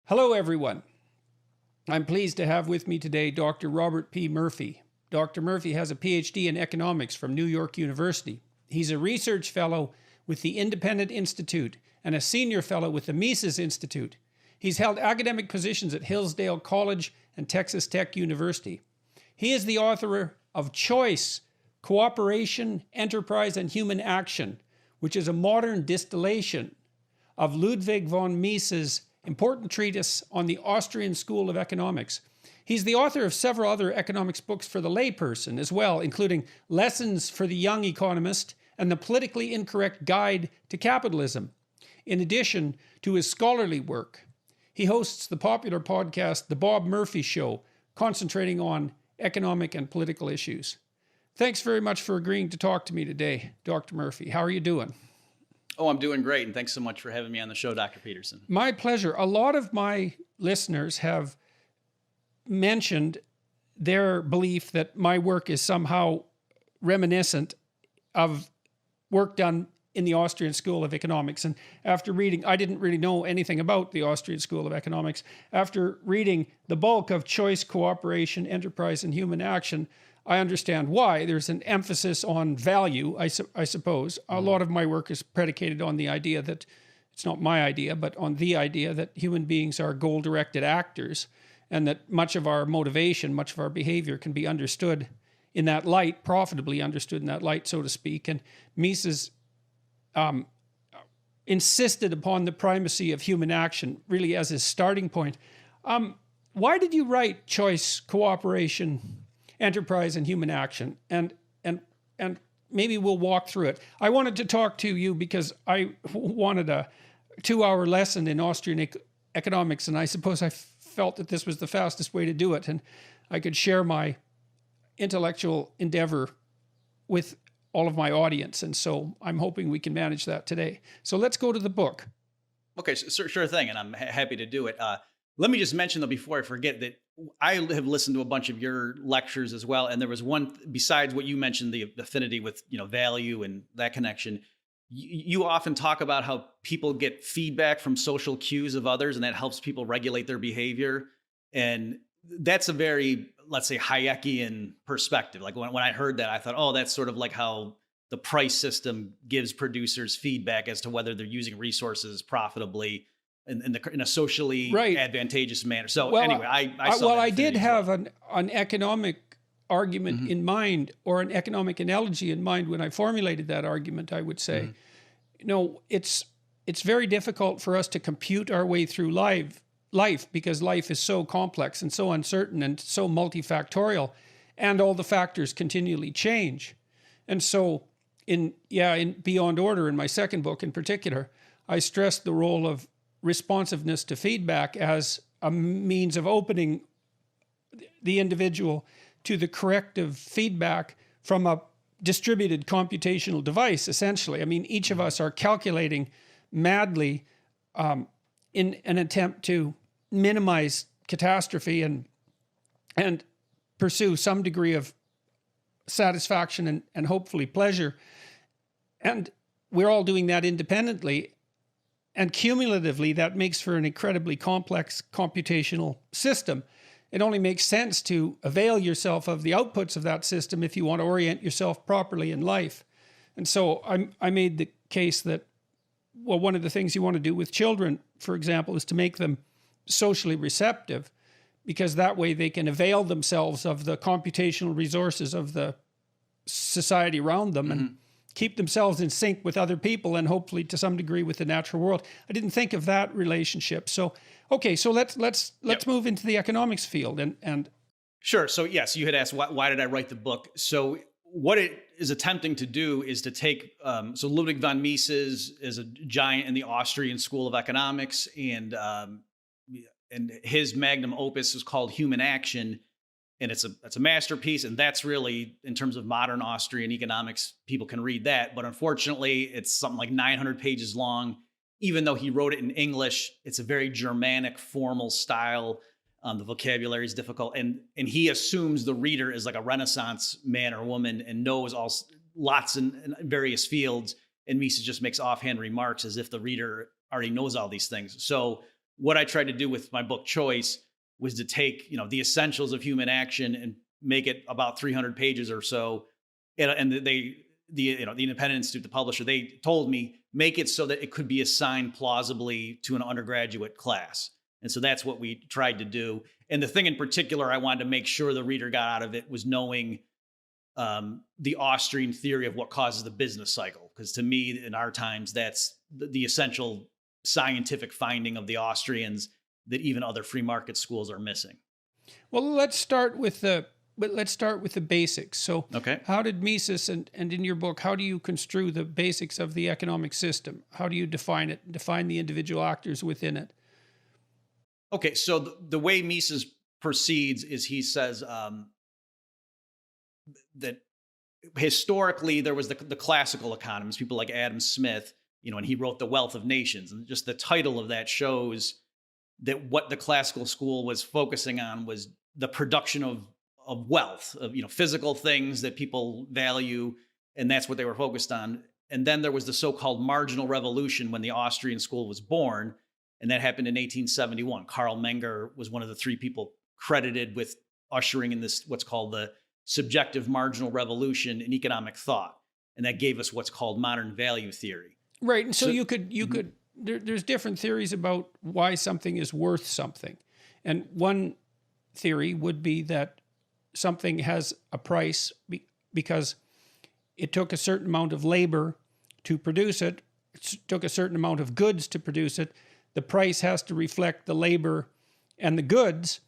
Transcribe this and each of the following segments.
Hello, everyone. I'm pleased to have with me today Dr. Robert P. Murphy. Dr. Murphy has a PhD in economics from New York University. He's a research fellow with the Independent Institute and a senior fellow with the Mises Institute. He's held academic positions at Hillsdale College and Texas Tech University. He is the author of Choice, Cooperation, Enterprise, and Human Action, which is a modern distillation of Ludwig von Mises' important treatise on the Austrian School of Economics. He's the author of several other economics books for the layperson as well, including Lessons for the Young Economist and The Politically Incorrect Guide to Capitalism. In addition to his scholarly work, he hosts the popular podcast, The Bob Murphy Show, concentrating on economic and political issues. Thanks very much for agreeing to talk to me today, Dr. Murphy. How are you doing? Oh, I'm doing great, and thanks so much for having me on the show, Dr. Peterson. My pleasure. A lot of my listeners have mentioned their belief that my work is somehow reminiscent of work done in the Austrian School of Economics. And after reading, I didn't really know anything about the Austrian School of Economics. After reading the bulk of Choice, Cooperation, Enterprise, and Human Action, I understand why. There's an emphasis on value, I suppose. A lot of my work is predicated on the idea that, it's not my idea, but on the idea that human beings are goal-directed actors, and that much of our motivation, much of our behavior can be understood in that light, profitably understood in that light, so to speak. And Mises insisted upon the primacy of human action, really as his starting point. Why did you write Choice, Cooperation, Enterprise, and Human Action? And maybe we'll walk through it. I wanted to talk to you because I wanted a 2-hour lesson in Austrian economics, and I suppose I felt that this was the fastest way to do it, and I could share my intellectual endeavor with all of my audience, and so I'm hoping we can manage that today. So let's go to the book. Okay, sure thing, and I'm happy to do it. Let me just mention, though, before I forget, that I have listened to a bunch of your lectures as well, and there was one, besides what you mentioned, the affinity with value and that connection. You often talk about how people get feedback from social cues of others, and that helps people regulate their behavior. And that's a very, let's say, Hayekian perspective. Like when I heard that, I thought, oh, that's sort of like how the price system gives producers feedback as to whether they're using resources profitably in a socially advantageous manner. So anyway, I saw that. I did have an economic argument in mind, or an economic analogy in mind when I formulated that argument. I would say, it's very difficult for us to compute our way through life because life is so complex and so uncertain and so multifactorial, and all the factors continually change. And so in Beyond Order, in my second book in particular, I stressed the role of responsiveness to feedback as a means of opening the individual to the corrective feedback from a distributed computational device, essentially. I mean, each of us are calculating madly in an attempt to minimize catastrophe and pursue some degree of satisfaction and hopefully pleasure. And we're all doing that independently. And cumulatively, that makes for an incredibly complex computational system. It only makes sense to avail yourself of the outputs of that system if you want to orient yourself properly in life. And so I made the case that, well, one of the things you want to do with children, for example, is to make them socially receptive, because that way they can avail themselves of the computational resources of the society around them and keep themselves in sync with other people and hopefully to some degree with the natural world. I didn't think of that relationship. So, okay, so let's move into the economics field and Sure. So yes, you had asked why did I write the book? So what it is attempting to do is to take, so Ludwig von Mises is a giant in the Austrian School of Economics, and his magnum opus is called Human Action. And it's a masterpiece, and that's really, in terms of modern Austrian economics, people can read that. But unfortunately, it's something like 900 pages long. Even though he wrote it in English, it's a very Germanic, formal style. The vocabulary is difficult, and he assumes the reader is like a Renaissance man or woman and knows lots in various fields. And Mises just makes offhand remarks as if the reader already knows all these things. So what I tried to do with my book Choice was to take, the essentials of human action and make it about 300 pages or so. And the Independent Institute, the publisher, they told me, make it so that it could be assigned plausibly to an undergraduate class. And so that's what we tried to do. And the thing in particular I wanted to make sure the reader got out of it was knowing the Austrian theory of what causes the business cycle. Because to me, in our times, that's the essential scientific finding of the Austrians that even other free market schools are missing. Well, let's start with the basics. So okay. How did Mises, and in your book, how do you construe the basics of the economic system? How do you define it, define the individual actors within it? Okay, so the way Mises proceeds is he says that historically there was the classical economists, people like Adam Smith, and he wrote The Wealth of Nations. And just the title of that shows that what the classical school was focusing on was the production of wealth, of physical things that people value, and that's what they were focused on. And then there was the so-called marginal revolution when the Austrian school was born, and that happened in 1871. Karl Menger was one of the three people credited with ushering in this what's called the subjective marginal revolution in economic thought, and that gave us what's called modern value theory. Right, and so you could there's different theories about why something is worth something, and one theory would be that something has a price because it took a certain amount of labor to produce it. It took a certain amount of goods to produce it. The price has to reflect the labor and the goods.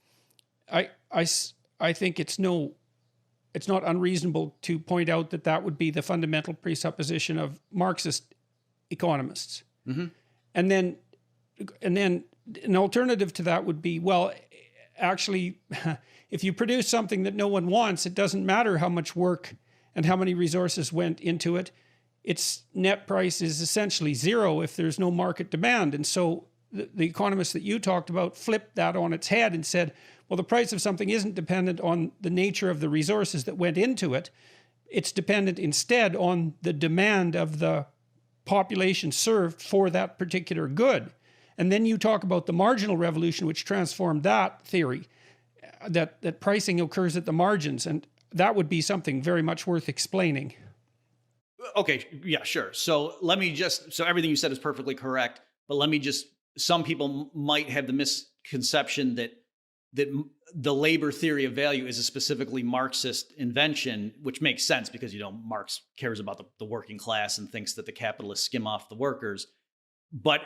I think it's not unreasonable to point out that would be the fundamental presupposition of Marxist economists. Mm-hmm. And then an alternative to that would be, well, actually, if you produce something that no one wants, it doesn't matter how much work and how many resources went into it. Its net price is essentially zero if there's no market demand. And so the economists that you talked about flipped that on its head and said, well, the price of something isn't dependent on the nature of the resources that went into it. It's dependent instead on the demand of the population served for that particular good. And then you talk about the marginal revolution, which transformed that theory, that pricing occurs at the margins. And that would be something very much worth explaining. Okay, yeah, sure. So everything you said is perfectly correct, but some people might have the misconception that the labor theory of value is a specifically Marxist invention, which makes sense because, Marx cares about the working class and thinks that the capitalists skim off the workers. But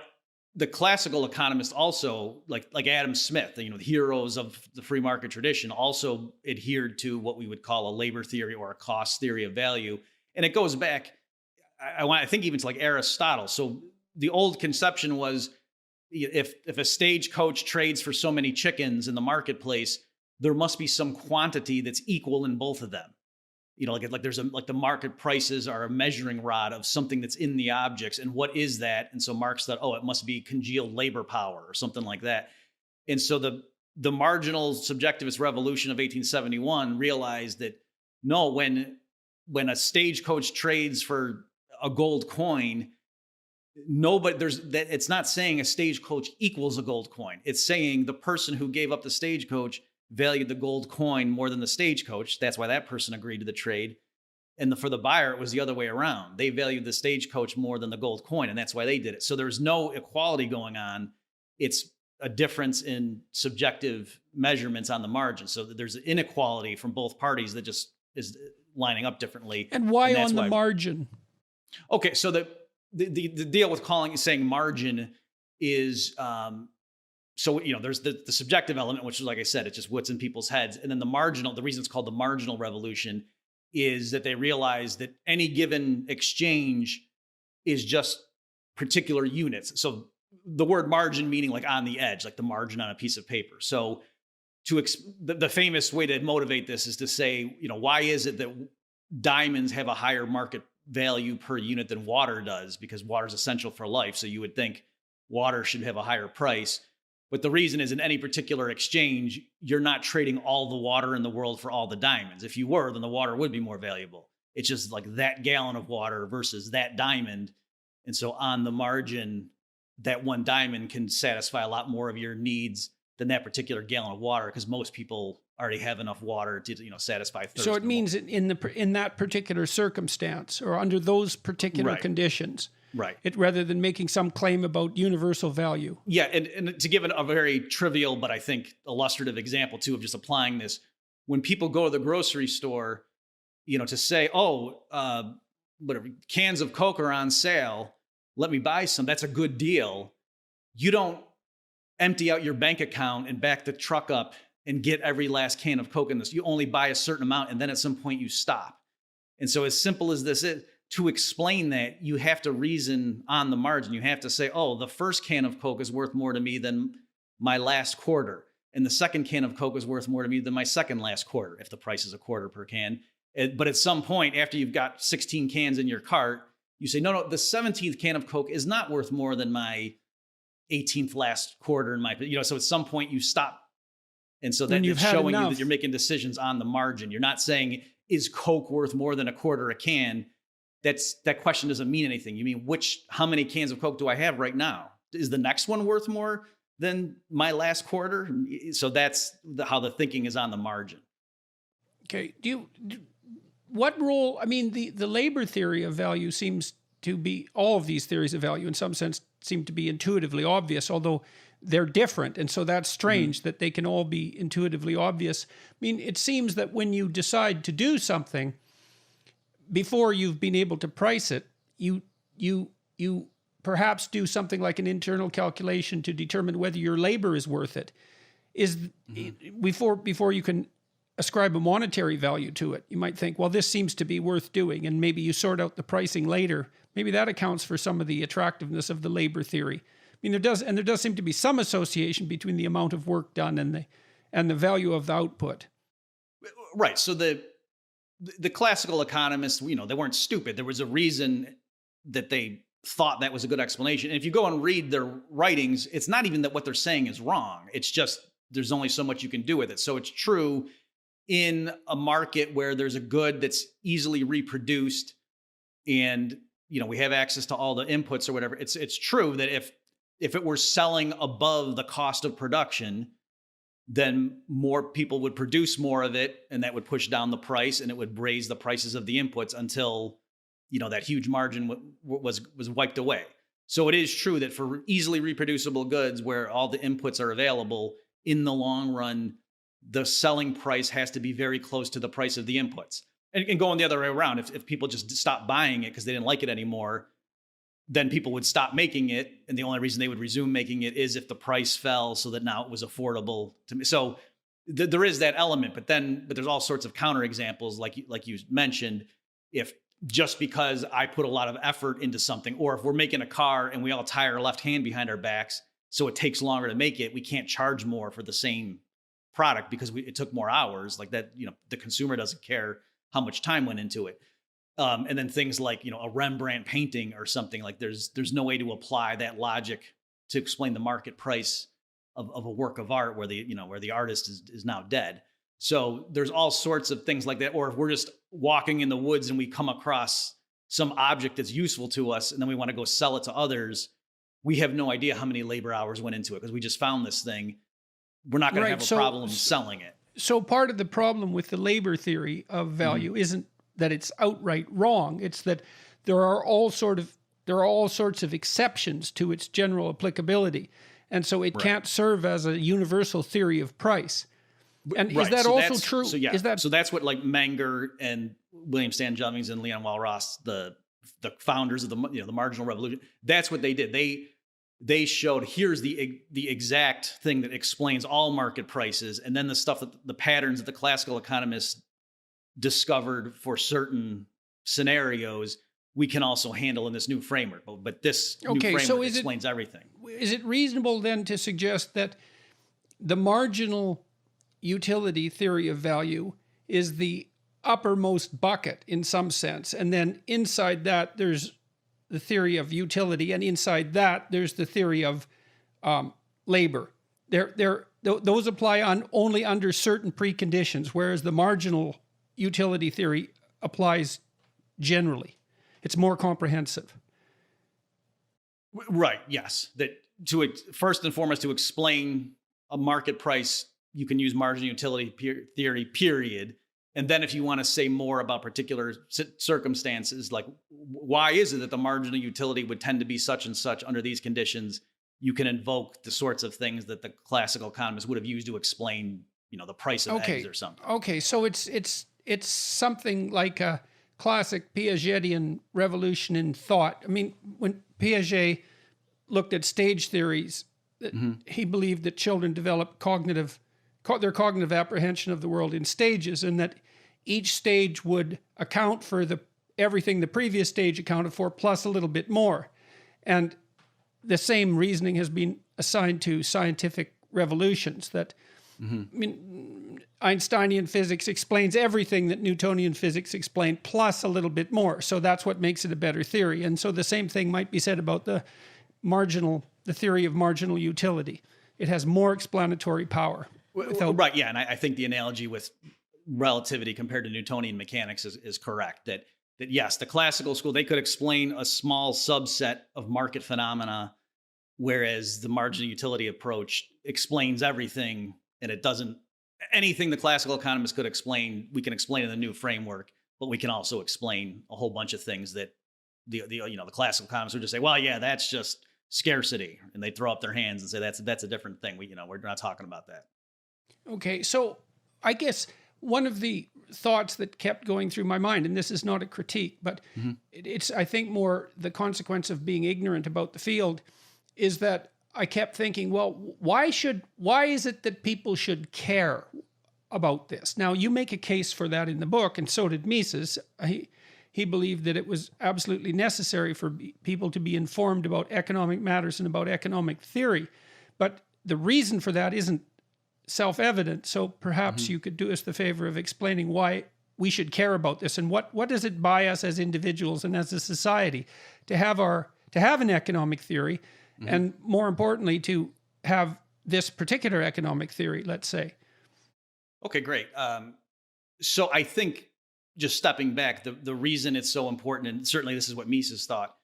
the classical economists also, like Adam Smith, the heroes of the free market tradition, also adhered to what we would call a labor theory or a cost theory of value. And it goes back, I think even to like Aristotle. So the old conception was, if a stagecoach trades for so many chickens in the marketplace, there must be some quantity that's equal in both of them. Like there's the market prices are a measuring rod of something that's in the objects. And what is that? And so Marx thought, it must be congealed labor power or something like that. And so the marginal subjectivist revolution of 1871 realized that no, when a stagecoach trades for a gold coin, it's not saying a stagecoach equals a gold coin. It's saying the person who gave up the stagecoach valued the gold coin more than the stagecoach. That's why that person agreed to the trade. And for the buyer, it was the other way around. They valued the stagecoach more than the gold coin, and that's why they did it. So there's no equality going on. It's a difference in subjective measurements on the margin. So there's an inequality from both parties that just is lining up differently. And why on the margin? Okay, so the deal with saying margin is, there's the subjective element, which is, like I said, it's just what's in people's heads. And then the reason it's called the marginal revolution is that they realize that any given exchange is just particular units. So the word margin meaning like on the edge, like the margin on a piece of paper. So the famous way to motivate this is to say, why is it that diamonds have a higher market value per unit than water does? Because water is essential for life. So you would think water should have a higher price. But the reason is in any particular exchange, you're not trading all the water in the world for all the diamonds. If you were, then the water would be more valuable. It's just like that gallon of water versus that diamond. And so on the margin, that one diamond can satisfy a lot more of your needs than that particular gallon of water, because most people already have enough water to, satisfy thirst. So it means in that particular circumstance or under those particular conditions, right? Rather than making some claim about universal value. Yeah, and to give a very trivial but I think illustrative example too of just applying this, when people go to the grocery store, to say, whatever, cans of Coke are on sale, let me buy some. That's a good deal. You don't empty out your bank account and back the truck up and get every last can of Coke in this. You only buy a certain amount, and then at some point you stop. And so as simple as this is, to explain that, you have to reason on the margin. You have to say, the first can of Coke is worth more to me than my last quarter. And the second can of Coke is worth more to me than my second last quarter, if the price is a quarter per can. But at some point, after you've got 16 cans in your cart, you say, no, the 17th can of Coke is not worth more than my 18th last quarter in my, so at some point you stop. And so then it's showing you that you're making decisions on the margin. You're not saying, is Coke worth more than a quarter a can? That question doesn't mean anything. You mean, how many cans of Coke do I have right now? Is the next one worth more than my last quarter? So that's how the thinking is on the margin. Okay. What role, the labor theory of value seems to be, all of these theories of value in some sense seem to be intuitively obvious, although they're different. And so that's strange that they can all be intuitively obvious. It seems that when you decide to do something, before you've been able to price it, you perhaps do something like an internal calculation to determine whether your labor is worth it. Before you can ascribe a monetary value to it, you might think, well, this seems to be worth doing, and maybe you sort out the pricing later. Maybe that accounts for some of the attractiveness of the labor theory. There does seem to be some association between the amount of work done and the value of the output. Right. So the classical economists, they weren't stupid. There was a reason that they thought that was a good explanation. And if you go and read their writings, it's not even that what they're saying is wrong. It's just there's only so much you can do with it. So it's true in a market where there's a good that's easily reproduced and, we have access to all the inputs or whatever. It's true that if it were selling above the cost of production, then more people would produce more of it, and that would push down the price, and it would raise the prices of the inputs until, that huge margin was wiped away. So it is true that for easily reproducible goods where all the inputs are available, in the long run, the selling price has to be very close to the price of the inputs. And going the other way around, if people just stopped buying it because they didn't like it anymore, then people would stop making it. And the only reason they would resume making it is if the price fell so that now it was affordable to me. So there is that element, but there's all sorts of counterexamples, like you mentioned. If just because I put a lot of effort into something, or if we're making a car and we all tie our left hand behind our backs, so it takes longer to make it, we can't charge more for the same product because it took more hours. Like that, the consumer doesn't care how much time went into it. And then things like, a Rembrandt painting or something, like there's no way to apply that logic to explain the market price of a work of art where the artist is now dead. So there's all sorts of things like that. Or if we're just walking in the woods and we come across some object that's useful to us and then we want to go sell it to others, we have no idea how many labor hours went into it because we just found this thing. We're not going to have a problem selling it. So part of the problem with the labor theory of value isn't that it's outright wrong. It's that there are all sorts of exceptions to its general applicability. And so it can't serve as a universal theory of price. And is that also true? So yeah. So that's what like Menger and William Stanton Jennings and Leon Walras, the founders of the marginal revolution, that's what they did. They showed here's the exact thing that explains all market prices, and then the stuff that the patterns that the classical economists discovered for certain scenarios we can also handle in this new framework. But this new framework explains everything. Is it reasonable then to suggest that the marginal utility theory of value is the uppermost bucket in some sense, and then inside that there's the theory of utility, and inside that there's the theory of labor? Those apply only under certain preconditions, whereas the marginal utility theory applies generally. It's more comprehensive. Right. Yes. That first and foremost, to explain a market price, you can use marginal utility theory, period. And then if you want to say more about particular circumstances, like why is it that the marginal utility would tend to be such and such under these conditions, you can invoke the sorts of things that the classical economists would have used to explain, the price of eggs or something. Okay. So it's something like a classic Piagetian revolution in thought. I mean, when Piaget looked at stage theories, he believed that children develop their cognitive apprehension of the world in stages, and that each stage would account for everything the previous stage accounted for, plus a little bit more. And the same reasoning has been assigned to scientific revolutions, that I mean, Einsteinian physics explains everything that Newtonian physics explained, plus a little bit more. So that's what makes it a better theory. And so the same thing might be said about the theory of marginal utility. It has more explanatory power. Right, yeah. And I think the analogy with relativity compared to Newtonian mechanics is correct. That yes, the classical school, they could explain a small subset of market phenomena, whereas the marginal utility approach explains everything. And it doesn't, anything the classical economists could explain, we can explain in the new framework, but we can also explain a whole bunch of things that the classical economists would just say, well, yeah, that's just scarcity. And they throw up their hands and say, that's a different thing. We're not talking about that. Okay. So I guess one of the thoughts that kept going through my mind, and this is not a critique, but it's, I think, more the consequence of being ignorant about the field, is that I kept thinking, well, why is it that people should care about this? Now, you make a case for that in the book, and so did Mises. He believed that it was absolutely necessary for people to be informed about economic matters and about economic theory. But the reason for that isn't self-evident. So perhaps you could do us the favor of explaining why we should care about this, and what does it buy us as individuals and as a society to have an economic theory, and more importantly, to have this particular economic theory, let's say. Okay, great. So I think, just stepping back, the reason it's so important, and certainly this is what Mises thought,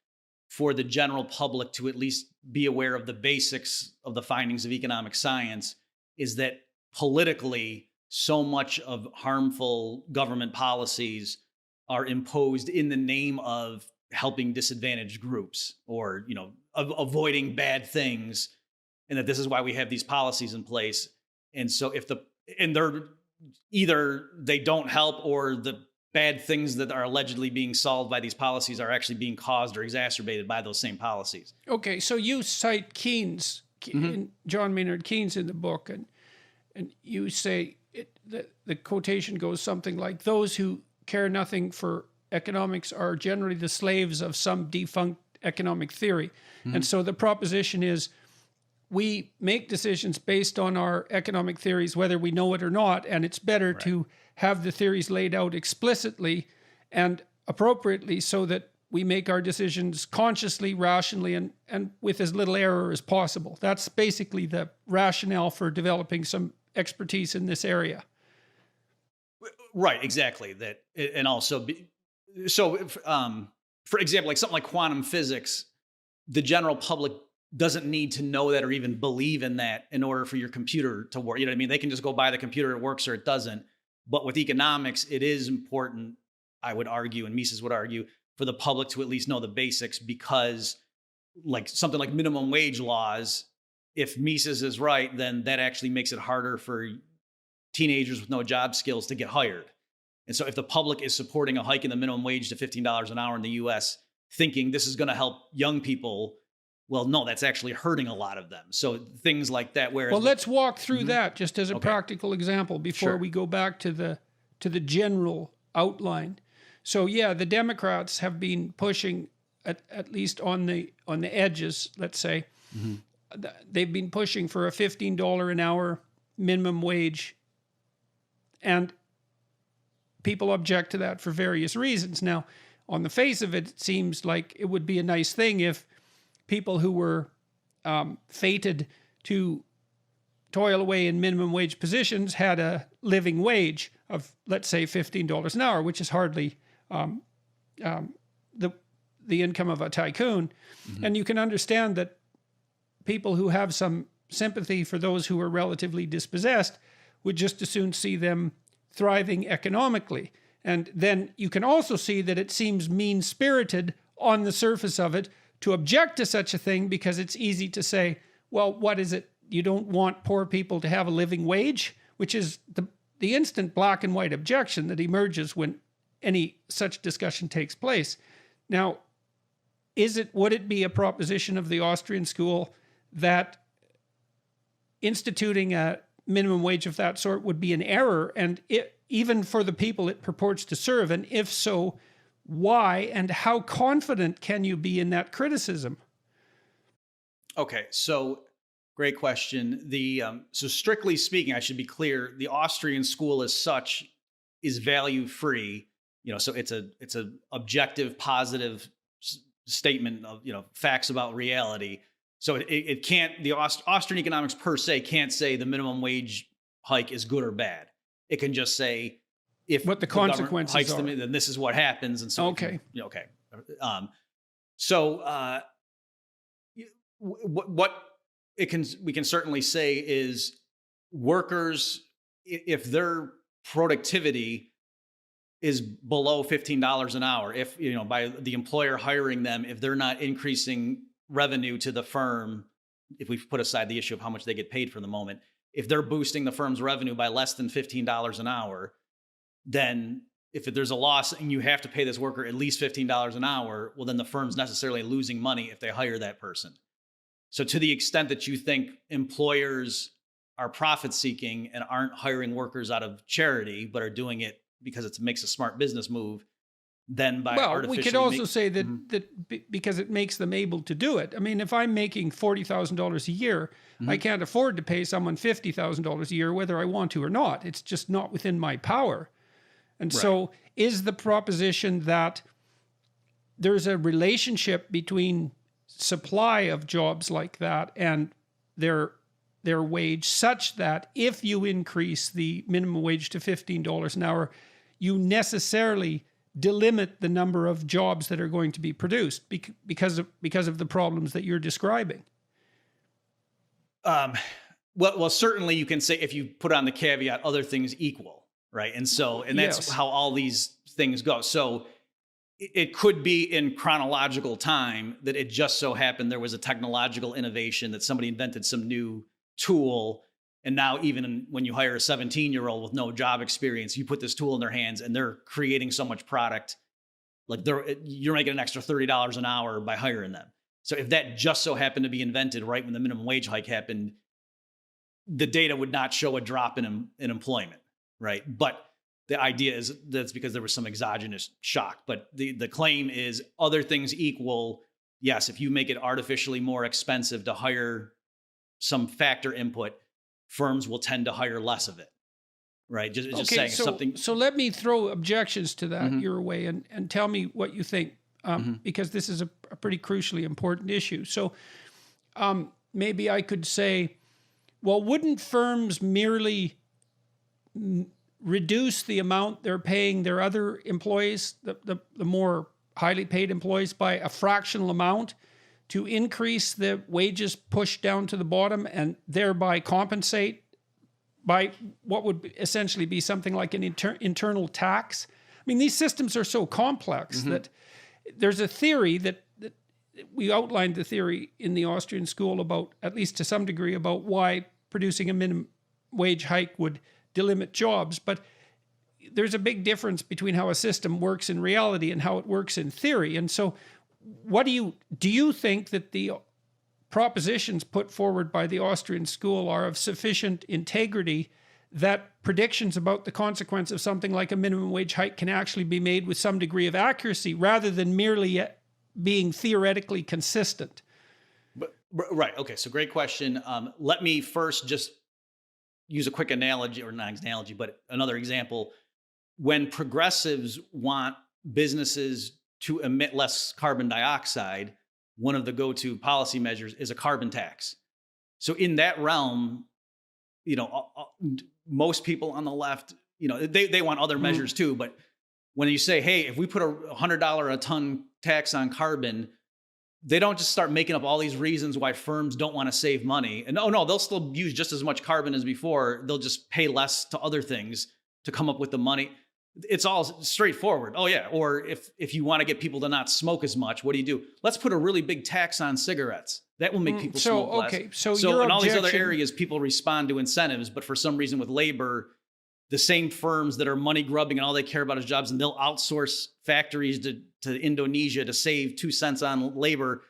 for the general public to at least be aware of the basics of the findings of economic science, is that politically, so much of harmful government policies are imposed in the name of helping disadvantaged groups, or avoiding bad things, and that this is why we have these policies in place. And so they're either they don't help, or the bad things that are allegedly being solved by these policies are actually being caused or exacerbated by those same policies. Okay, so you cite Keynes, John Maynard Keynes, in the book, and you say the quotation goes something like, "Those who care nothing for economics are generally the slaves of some defunct economic theory." And so the proposition is, we make decisions based on our economic theories, whether we know it or not, and it's better to have the theories laid out explicitly and appropriately, so that we make our decisions consciously, rationally, and with as little error as possible. That's basically the rationale for developing some expertise in this area. Right, exactly. That, and also, for example, like something like quantum physics, the general public doesn't need to know that or even believe in that in order for your computer to work. You know what I mean? They can just go buy the computer, it works or it doesn't. But with economics, it is important, I would argue, and Mises would argue, for the public to at least know the basics, because like something like minimum wage laws, if Mises is right, then that actually makes it harder for teenagers with no job skills to get hired. And so if the public is supporting a hike in the minimum wage to $15 an hour in the US, thinking this is going to help young people, well, no, that's actually hurting a lot of them. So things like that. Whereas, well, let's walk through that just as a practical example before we go back to the general outline. So yeah, the Democrats have been pushing, at least on the edges, let's say, they've been pushing for a $15 an hour minimum wage, and people object to that for various reasons. Now, on the face of it, it seems like it would be a nice thing if people who were fated to toil away in minimum wage positions had a living wage of, let's say, $15 an hour, which is hardly the the income of a tycoon. And you can understand that people who have some sympathy for those who are relatively dispossessed would just as soon see them thriving economically. And then you can also see that it seems mean-spirited on the surface of it to object to such a thing, because it's easy to say, well, what is it? You don't want poor people to have a living wage, which is the instant black and white objection that emerges when any such discussion takes place. Now, would it be a proposition of the Austrian school that instituting a minimum wage of that sort would be an error, and even for the people it purports to serve? And if so, why, and how confident can you be in that criticism? Okay, so great question. So strictly speaking, I should be clear, the Austrian school as such is value free. So it's a objective, positive statement of, facts about reality. So it can't, the Austrian economics per se can't say the minimum wage hike is good or bad. It can just say, if what the consequences hikes are, then this is what happens. And so, okay. What we can certainly say is workers, if their productivity is below $15 an hour, if, by the employer hiring them, if they're not increasing revenue to the firm, if we put aside the issue of how much they get paid for the moment, if they're boosting the firm's revenue by less than $15 an hour, then if there's a loss and you have to pay this worker at least $15 an hour, well, then the firm's necessarily losing money if they hire that person. So to the extent that you think employers are profit seeking and aren't hiring workers out of charity, but are doing it because it makes a smart business move, then we could also say that because it makes them able to do it. I mean, if I'm making $40,000 a year, I can't afford to pay someone $50,000 a year, whether I want to or not. It's just not within my power. And so is the proposition that there's a relationship between supply of jobs like that and their wage, such that if you increase the minimum wage to $15 an hour, you necessarily delimit the number of jobs that are going to be produced because of the problems that you're describing? Well, certainly you can say, if you put on the caveat, other things equal, right? And that's how all these things go. So it could be in chronological time that it just so happened there was a technological innovation, that somebody invented some new tool. And now even when you hire a 17-year-old with no job experience, you put this tool in their hands and they're creating so much product, like you're making an extra $30 an hour by hiring them. So if that just so happened to be invented right when the minimum wage hike happened, the data would not show a drop in employment, right? But the idea is that's because there was some exogenous shock. But the claim is, other things equal, yes, if you make it artificially more expensive to hire some factor input, firms will tend to hire less of it, right? Just saying something. So let me throw objections to that your way and tell me what you think, because this is a pretty crucially important issue. So maybe I could say, well, wouldn't firms merely reduce the amount they're paying their other employees, the more highly paid employees, by a fractional amount to increase the wages pushed down to the bottom, and thereby compensate by what would essentially be something like an internal tax? I mean, these systems are so complex that there's a theory that we outlined the theory in the Austrian school about, at least to some degree, about why producing a minimum wage hike would delimit jobs. But there's a big difference between how a system works in reality and how it works in theory. And so do you think that the propositions put forward by the Austrian school are of sufficient integrity that predictions about the consequence of something like a minimum wage hike can actually be made with some degree of accuracy, rather than merely being theoretically consistent? Right. Okay. So great question. Let me first just use a quick analogy, or not analogy, but another example. When progressives want businesses to emit less carbon dioxide, one of the go-to policy measures is a carbon tax. So in that realm, most people on the left, they want other measures too. But when you say, hey, if we put a $100 a ton tax on carbon, they don't just start making up all these reasons why firms don't want to save money. And oh no, they'll still use just as much carbon as before. They'll just pay less to other things to come up with the money. It's all straightforward. Oh yeah. Or if you want to get people to not smoke as much, what do? Let's put a really big tax on cigarettes. That will make people smoke less. So in all these other areas, people respond to incentives, but for some reason with labor, the same firms that are money grubbing and all they care about is jobs, and they'll outsource factories to Indonesia to save 2 cents on labor.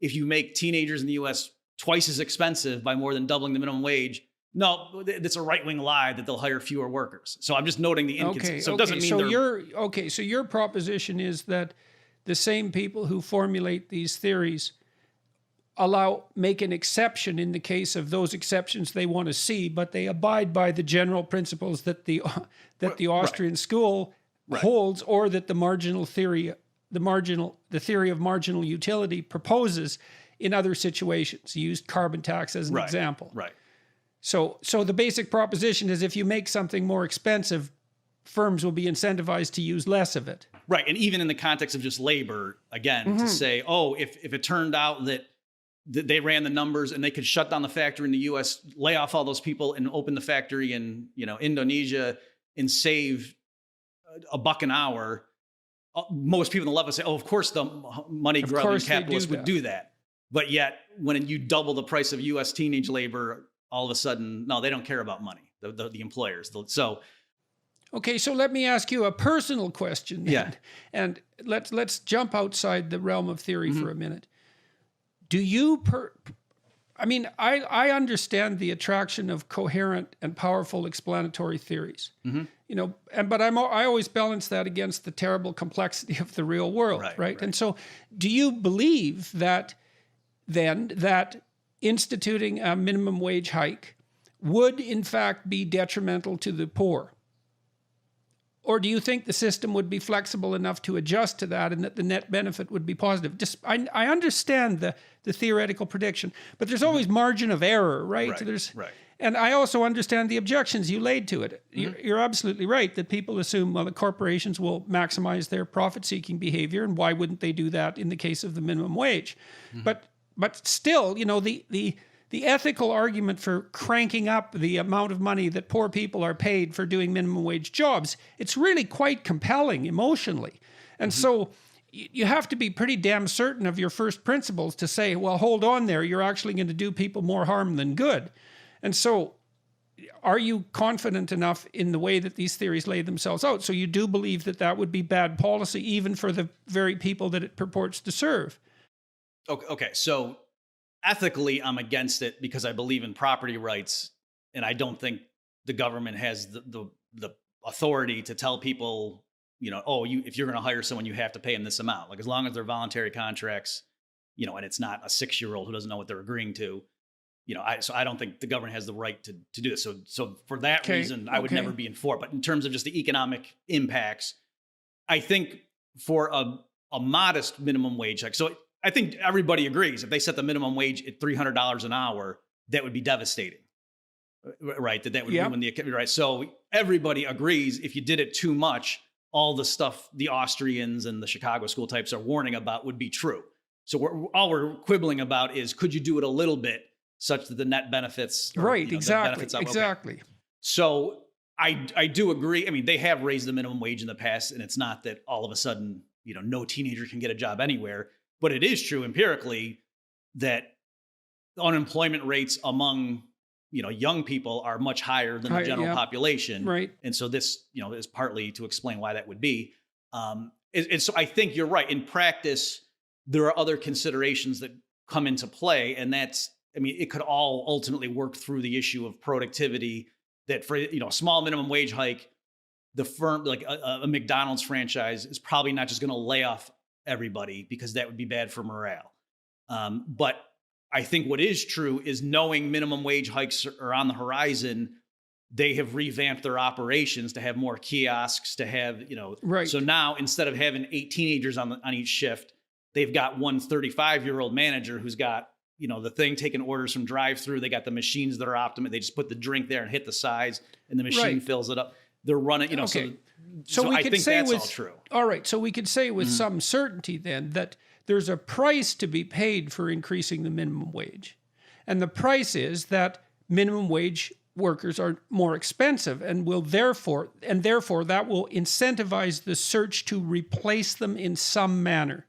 If you make teenagers in the US twice as expensive by more than doubling the minimum wage, no, it's a right-wing lie that they'll hire fewer workers. So I'm just noting the inconsistency. So it doesn't mean so your proposition is that the same people who formulate these theories make an exception in the case of those exceptions they want to see, but they abide by the general principles that the Austrian school holds, or that the theory of marginal utility proposes in other situations. You used carbon tax as an example. Right. So the basic proposition is if you make something more expensive, firms will be incentivized to use less of it. Right. And even in the context of just labor, again, to say, if it turned out that they ran the numbers and they could shut down the factory in the US, lay off all those people and open the factory in, Indonesia and save $1 an hour, most people on the left would say, of course the money grubbing capitalists would do that. But yet when you double the price of US teenage labor, all of a sudden, no, they don't care about money, the employers. Okay, so let me ask you a personal question then. Yeah. And let's jump outside the realm of theory for a minute. Do you I understand the attraction of coherent and powerful explanatory theories. But I always balance that against the terrible complexity of the real world, right? And so do you believe that instituting a minimum wage hike would in fact be detrimental to the poor? Or do you think the system would be flexible enough to adjust to that and that the net benefit would be positive? I understand the theoretical prediction, but there's always margin of error, right? And I also understand the objections you laid to it. You're absolutely right that people assume, well, the corporations will maximize their profit-seeking behavior, and why wouldn't they do that in the case of the minimum wage? But still, the ethical argument for cranking up the amount of money that poor people are paid for doing minimum wage jobs, it's really quite compelling emotionally. And so you have to be pretty damn certain of your first principles to say, well, hold on there, you're actually going to do people more harm than good. And so are you confident enough in the way that these theories lay themselves out? So you do believe that would be bad policy even for the very people that it purports to serve? Okay. So ethically, I'm against it because I believe in property rights, and I don't think the government has the authority to tell people, if you're going to hire someone, you have to pay them this amount. Like, as long as they're voluntary contracts, and it's not a 6-year-old who doesn't know what they're agreeing to, so I don't think the government has the right to do this. So for that reason, I would never be in for it. But in terms of just the economic impacts, I think for a modest minimum wage hike, so I think everybody agrees if they set the minimum wage at $300 an hour, that would be devastating, right? That would ruin the economy, right? So everybody agrees if you did it too much, all the stuff the Austrians and the Chicago school types are warning about would be true. So all we're quibbling about is, could you do it a little bit such that the net benefits? Exactly. So I do agree. I mean, they have raised the minimum wage in the past, and it's not that all of a sudden, no teenager can get a job anywhere. But it is true empirically that unemployment rates among, young people are much higher than the general population. Right. And so this, is partly to explain why that would be. And so I think you're right. In practice, there are other considerations that come into play. And it could all ultimately work through the issue of productivity, that for, a small minimum wage hike, the firm, like a McDonald's franchise, is probably not just going to lay off everybody, because that would be bad for morale. But I think what is true is, knowing minimum wage hikes are on the horizon, they have revamped their operations to have more kiosks, to have, so now instead of having 8 teenagers on each shift, they've got one 35-year-old manager who's got, the thing taking orders from drive-through. They got the machines that are optimum. They just put the drink there and hit the size, and the machine fills it up. They're running, so we I think that's all true. All right, so we could say with some certainty then that there's a price to be paid for increasing the minimum wage. And the price is that minimum wage workers are more expensive and will therefore that will incentivize the search to replace them in some manner.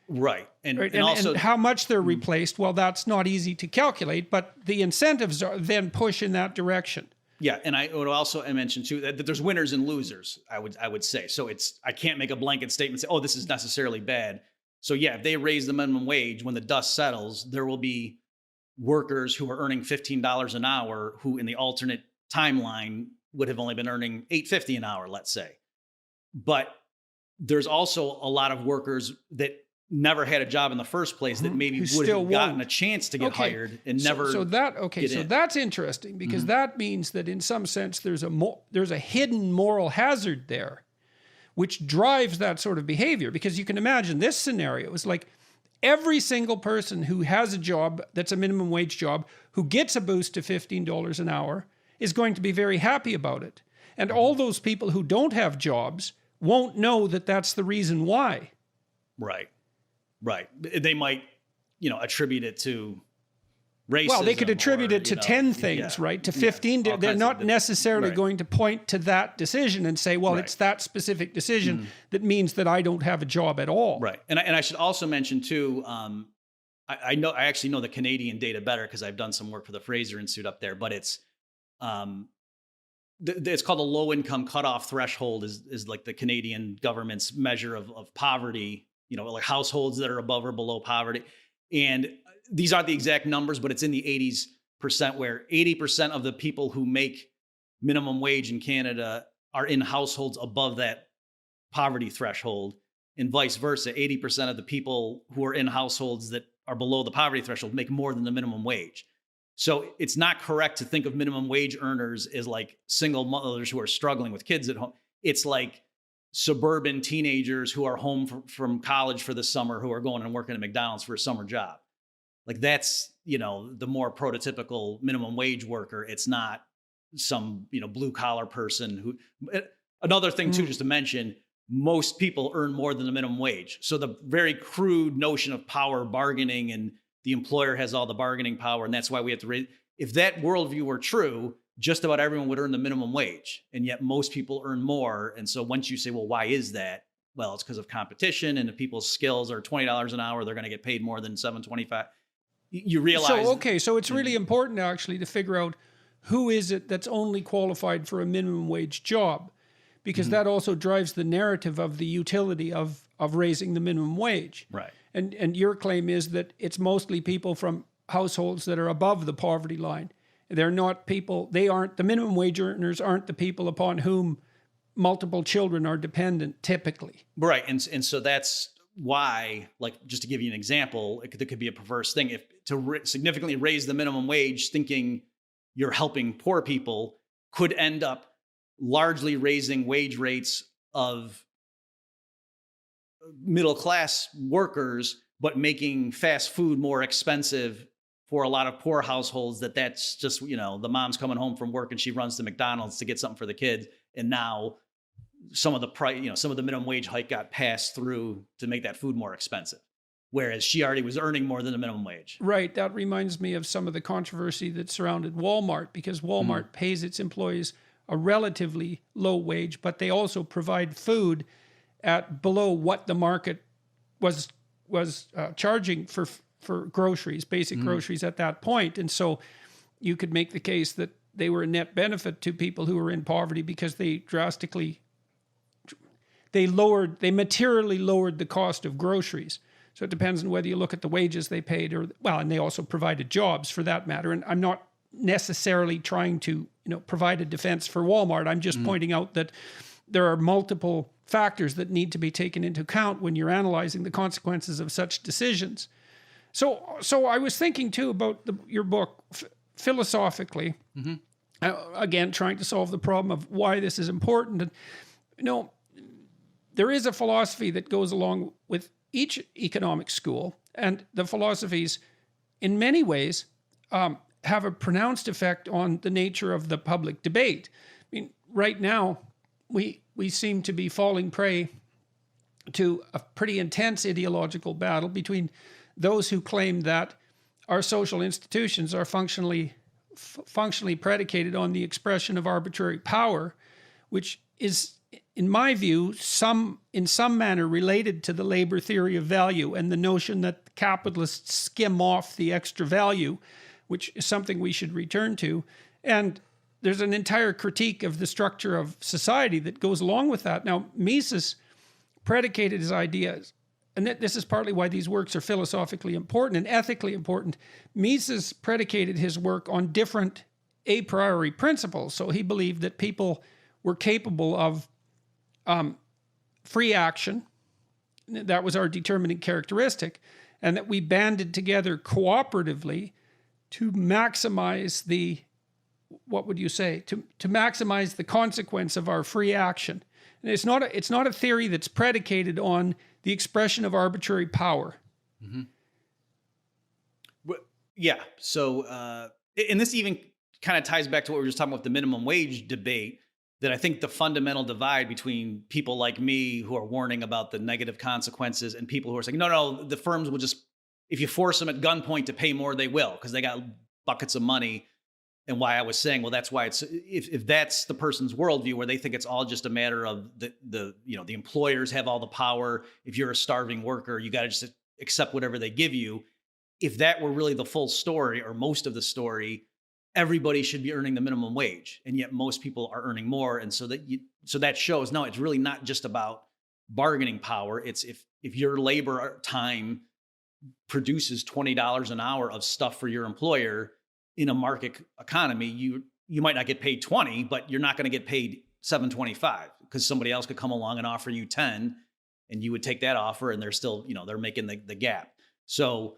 Right. And and how much they're replaced, well, that's not easy to calculate, but the incentives are then push in that direction. Yeah, and I would also mention too that there's winners and losers. I would say so. I can't make a blanket statement and say, oh, this is necessarily bad. So yeah, if they raise the minimum wage, when the dust settles, there will be workers who are earning $15 an hour who, in the alternate timeline, would have only been earning $8.50 an hour, let's say. But there's also a lot of workers that never had a job in the first place that maybe would have gotten a chance to get hired and never. So that's interesting, because that means that in some sense there's a hidden moral hazard there, which drives that sort of behavior. Because you can imagine this scenario is like every single person who has a job that's a minimum wage job who gets a boost to $15 an hour is going to be very happy about it, and all those people who don't have jobs won't know that that's the reason why. Right. Right. They might, attribute it to racism. Well, they could attribute it to 10 things, right? To 15. They're not necessarily going to point to that decision and say, well, it's that specific decision that means that I don't have a job at all. Right. And I should also mention too, I actually know the Canadian data better because I've done some work for the Fraser Institute up there, but it's called the low income cutoff threshold is like the Canadian government's measure of poverty, like households that are above or below poverty. And these aren't the exact numbers, but it's in the 80s%, where 80% of the people who make minimum wage in Canada are in households above that poverty threshold, and vice versa. 80% of the people who are in households that are below the poverty threshold make more than the minimum wage. So it's not correct to think of minimum wage earners as like single mothers who are struggling with kids at home. It's like suburban teenagers who are home from college for the summer, who are going and working at McDonald's for a summer job. Like that's, the more prototypical minimum wage worker. It's not some, blue collar person who, another thing too, just to mention, most people earn more than the minimum wage. So the very crude notion of power bargaining, and the employer has all the bargaining power, and that's why we have to raise. If that worldview were true, just about everyone would earn the minimum wage, and yet most people earn more. And so once you say, well, why is that? Well, it's because of competition, and if people's skills are $20 an hour, they're going to get paid more than $7.25. You realize. So it's really important actually to figure out who is it that's only qualified for a minimum wage job, because that also drives the narrative of the utility of raising the minimum wage. Right. And your claim is that it's mostly people from households that are above the poverty line. They're not people, the minimum wage earners aren't the people upon whom multiple children are dependent typically. Right. And so that's why, like, just to give you an example, there could be a perverse thing. If to significantly raise the minimum wage, thinking you're helping poor people, could end up largely raising wage rates of middle class workers, but making fast food more expensive for a lot of poor households. That's just, the mom's coming home from work and she runs to McDonald's to get something for the kids. And now some of the price, some of the minimum wage hike got passed through to make that food more expensive, whereas she already was earning more than the minimum wage. Right. That reminds me of some of the controversy that surrounded Walmart, because Walmart pays its employees a relatively low wage, but they also provide food at below what the market was charging for groceries, basic groceries at that point. And so you could make the case that they were a net benefit to people who were in poverty, because they materially lowered the cost of groceries. So it depends on whether you look at the wages they paid and they also provided jobs for that matter. And I'm not necessarily trying to, provide a defense for Walmart. I'm just pointing out that there are multiple factors that need to be taken into account when you're analyzing the consequences of such decisions. So I was thinking too about your book philosophically, again, trying to solve the problem of why this is important. And, there is a philosophy that goes along with each economic school, and the philosophies in many ways have a pronounced effect on the nature of the public debate. I mean, right now, we we seem to be falling prey to a pretty intense ideological battle between those who claim that our social institutions are functionally predicated on the expression of arbitrary power, which is, in my view, in some manner related to the labor theory of value and the notion that capitalists skim off the extra value, which is something we should return to. And there's an entire critique of the structure of society that goes along with that. Now, Mises predicated his ideas, and this is partly why these works are philosophically important and ethically important. Mises predicated his work on different a priori principles. So he believed that people were capable of free action. That was our determining characteristic, and that we banded together cooperatively to maximize the, what would you say, to maximize the consequence of our free action. And it's not a theory that's predicated on the expression of arbitrary power. Mm-hmm. Well, yeah. So, and this even kind of ties back to what we were just talking about, the minimum wage debate, that I think the fundamental divide between people like me who are warning about the negative consequences and people who are saying, no, the firms will just, if you force them at gunpoint to pay more, they will, because they got buckets of money. And why I was saying, well, that's why it's, if that's the person's worldview, where they think it's all just a matter of the employers have all the power. If you're a starving worker, you got to just accept whatever they give you. If that were really the full story or most of the story, everybody should be earning the minimum wage. And yet most people are earning more. And so that shows, no, it's really not just about bargaining power. It's if your labor time produces $20 an hour of stuff for your employer, in a market economy, you might not get paid 20, but you're not going to get paid $7.25 because somebody else could come along and offer you 10, and you would take that offer, and they're still, they're making the gap. So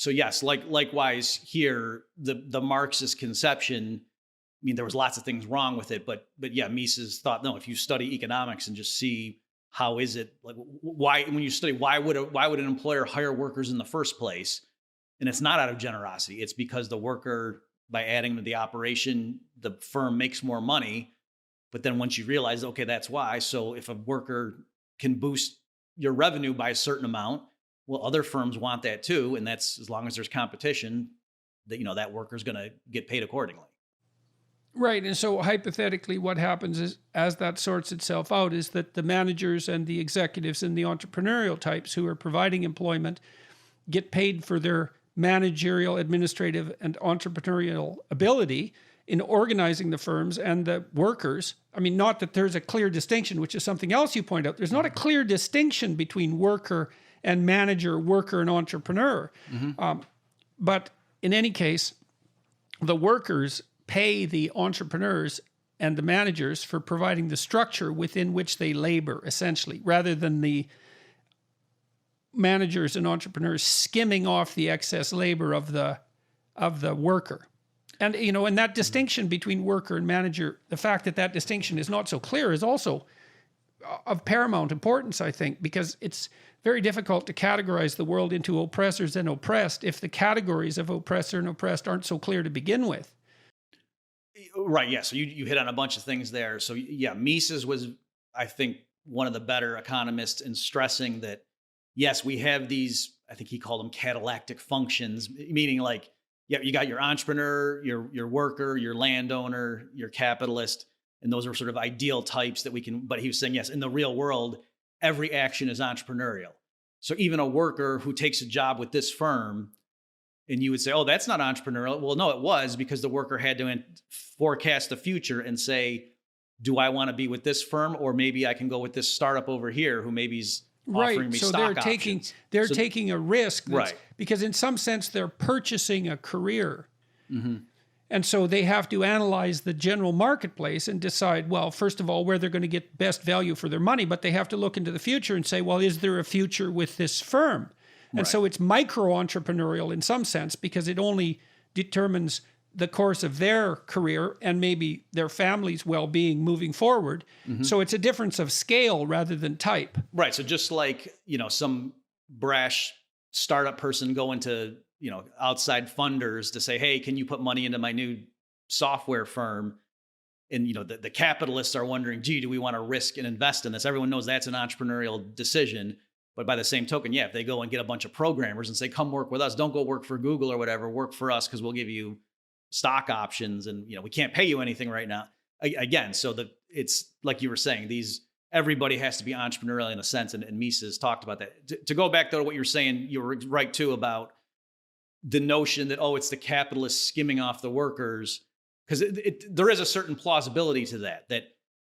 yes, likewise here, the Marxist conception, I mean, there was lots of things wrong with it, but yeah, Mises thought, no, if you study economics and just see how is it, like, why, when you study, why would an employer hire workers in the first place? And it's not out of generosity. It's because the worker, by adding to the operation, the firm makes more money. But then once you realize, okay, that's why. So if a worker can boost your revenue by a certain amount, well, other firms want that too. And that's, as long as there's competition, that, that worker's going to get paid accordingly. Right. And so hypothetically, what happens is, as that sorts itself out, is that the managers and the executives and the entrepreneurial types who are providing employment get paid for their managerial, administrative, and entrepreneurial ability in organizing the firms, and the workers. I mean, not that there's a clear distinction, which is something else you point out. There's not a clear distinction between worker and manager, worker and entrepreneur. Mm-hmm. But in any case, the workers pay the entrepreneurs and the managers for providing the structure within which they labor, essentially, rather than the managers and entrepreneurs skimming off the excess labor of the worker. And, and that distinction between worker and manager, the fact that distinction is not so clear is also of paramount importance, I think, because it's very difficult to categorize the world into oppressors and oppressed if the categories of oppressor and oppressed aren't so clear to begin with. Right. Yeah. So you hit on a bunch of things there. So yeah, Mises was, I think, one of the better economists in stressing that, yes, we have these, I think he called them catalactic functions, meaning like, yeah, you got your entrepreneur, your worker, your landowner, your capitalist, and those are sort of ideal types that we can, but he was saying, yes, in the real world, every action is entrepreneurial. So even a worker who takes a job with this firm, and you would say, oh, that's not entrepreneurial. Well, no, it was, because the worker had to forecast the future and say, do I want to be with this firm, or maybe I can go with this startup over here who maybe's offering me stock options. They're taking a risk, right? Because in some sense they're purchasing a career, mm-hmm. And so they have to analyze the general marketplace and decide, well, first of all, where they're going to get best value for their money, but they have to look into the future and say, well, is there a future with this firm? And right. So it's micro-entrepreneurial in some sense, because it only determines the course of their career and maybe their family's well-being moving forward. Mm-hmm. So it's a difference of scale rather than type. Right. So just like, some brash startup person going to, outside funders to say, hey, can you put money into my new software firm? And, the capitalists are wondering, gee, do we want to risk and invest in this? Everyone knows that's an entrepreneurial decision. But by the same token, yeah, if they go and get a bunch of programmers and say, come work with us, don't go work for Google or whatever, work for us because we'll give you stock options and, we can't pay you anything right now. Again, so it's like you were saying, everybody has to be entrepreneurial in a sense. And Mises talked about that. To go back though to what you were saying, you were right too about the notion that, it's the capitalists skimming off the workers. Because there is a certain plausibility to that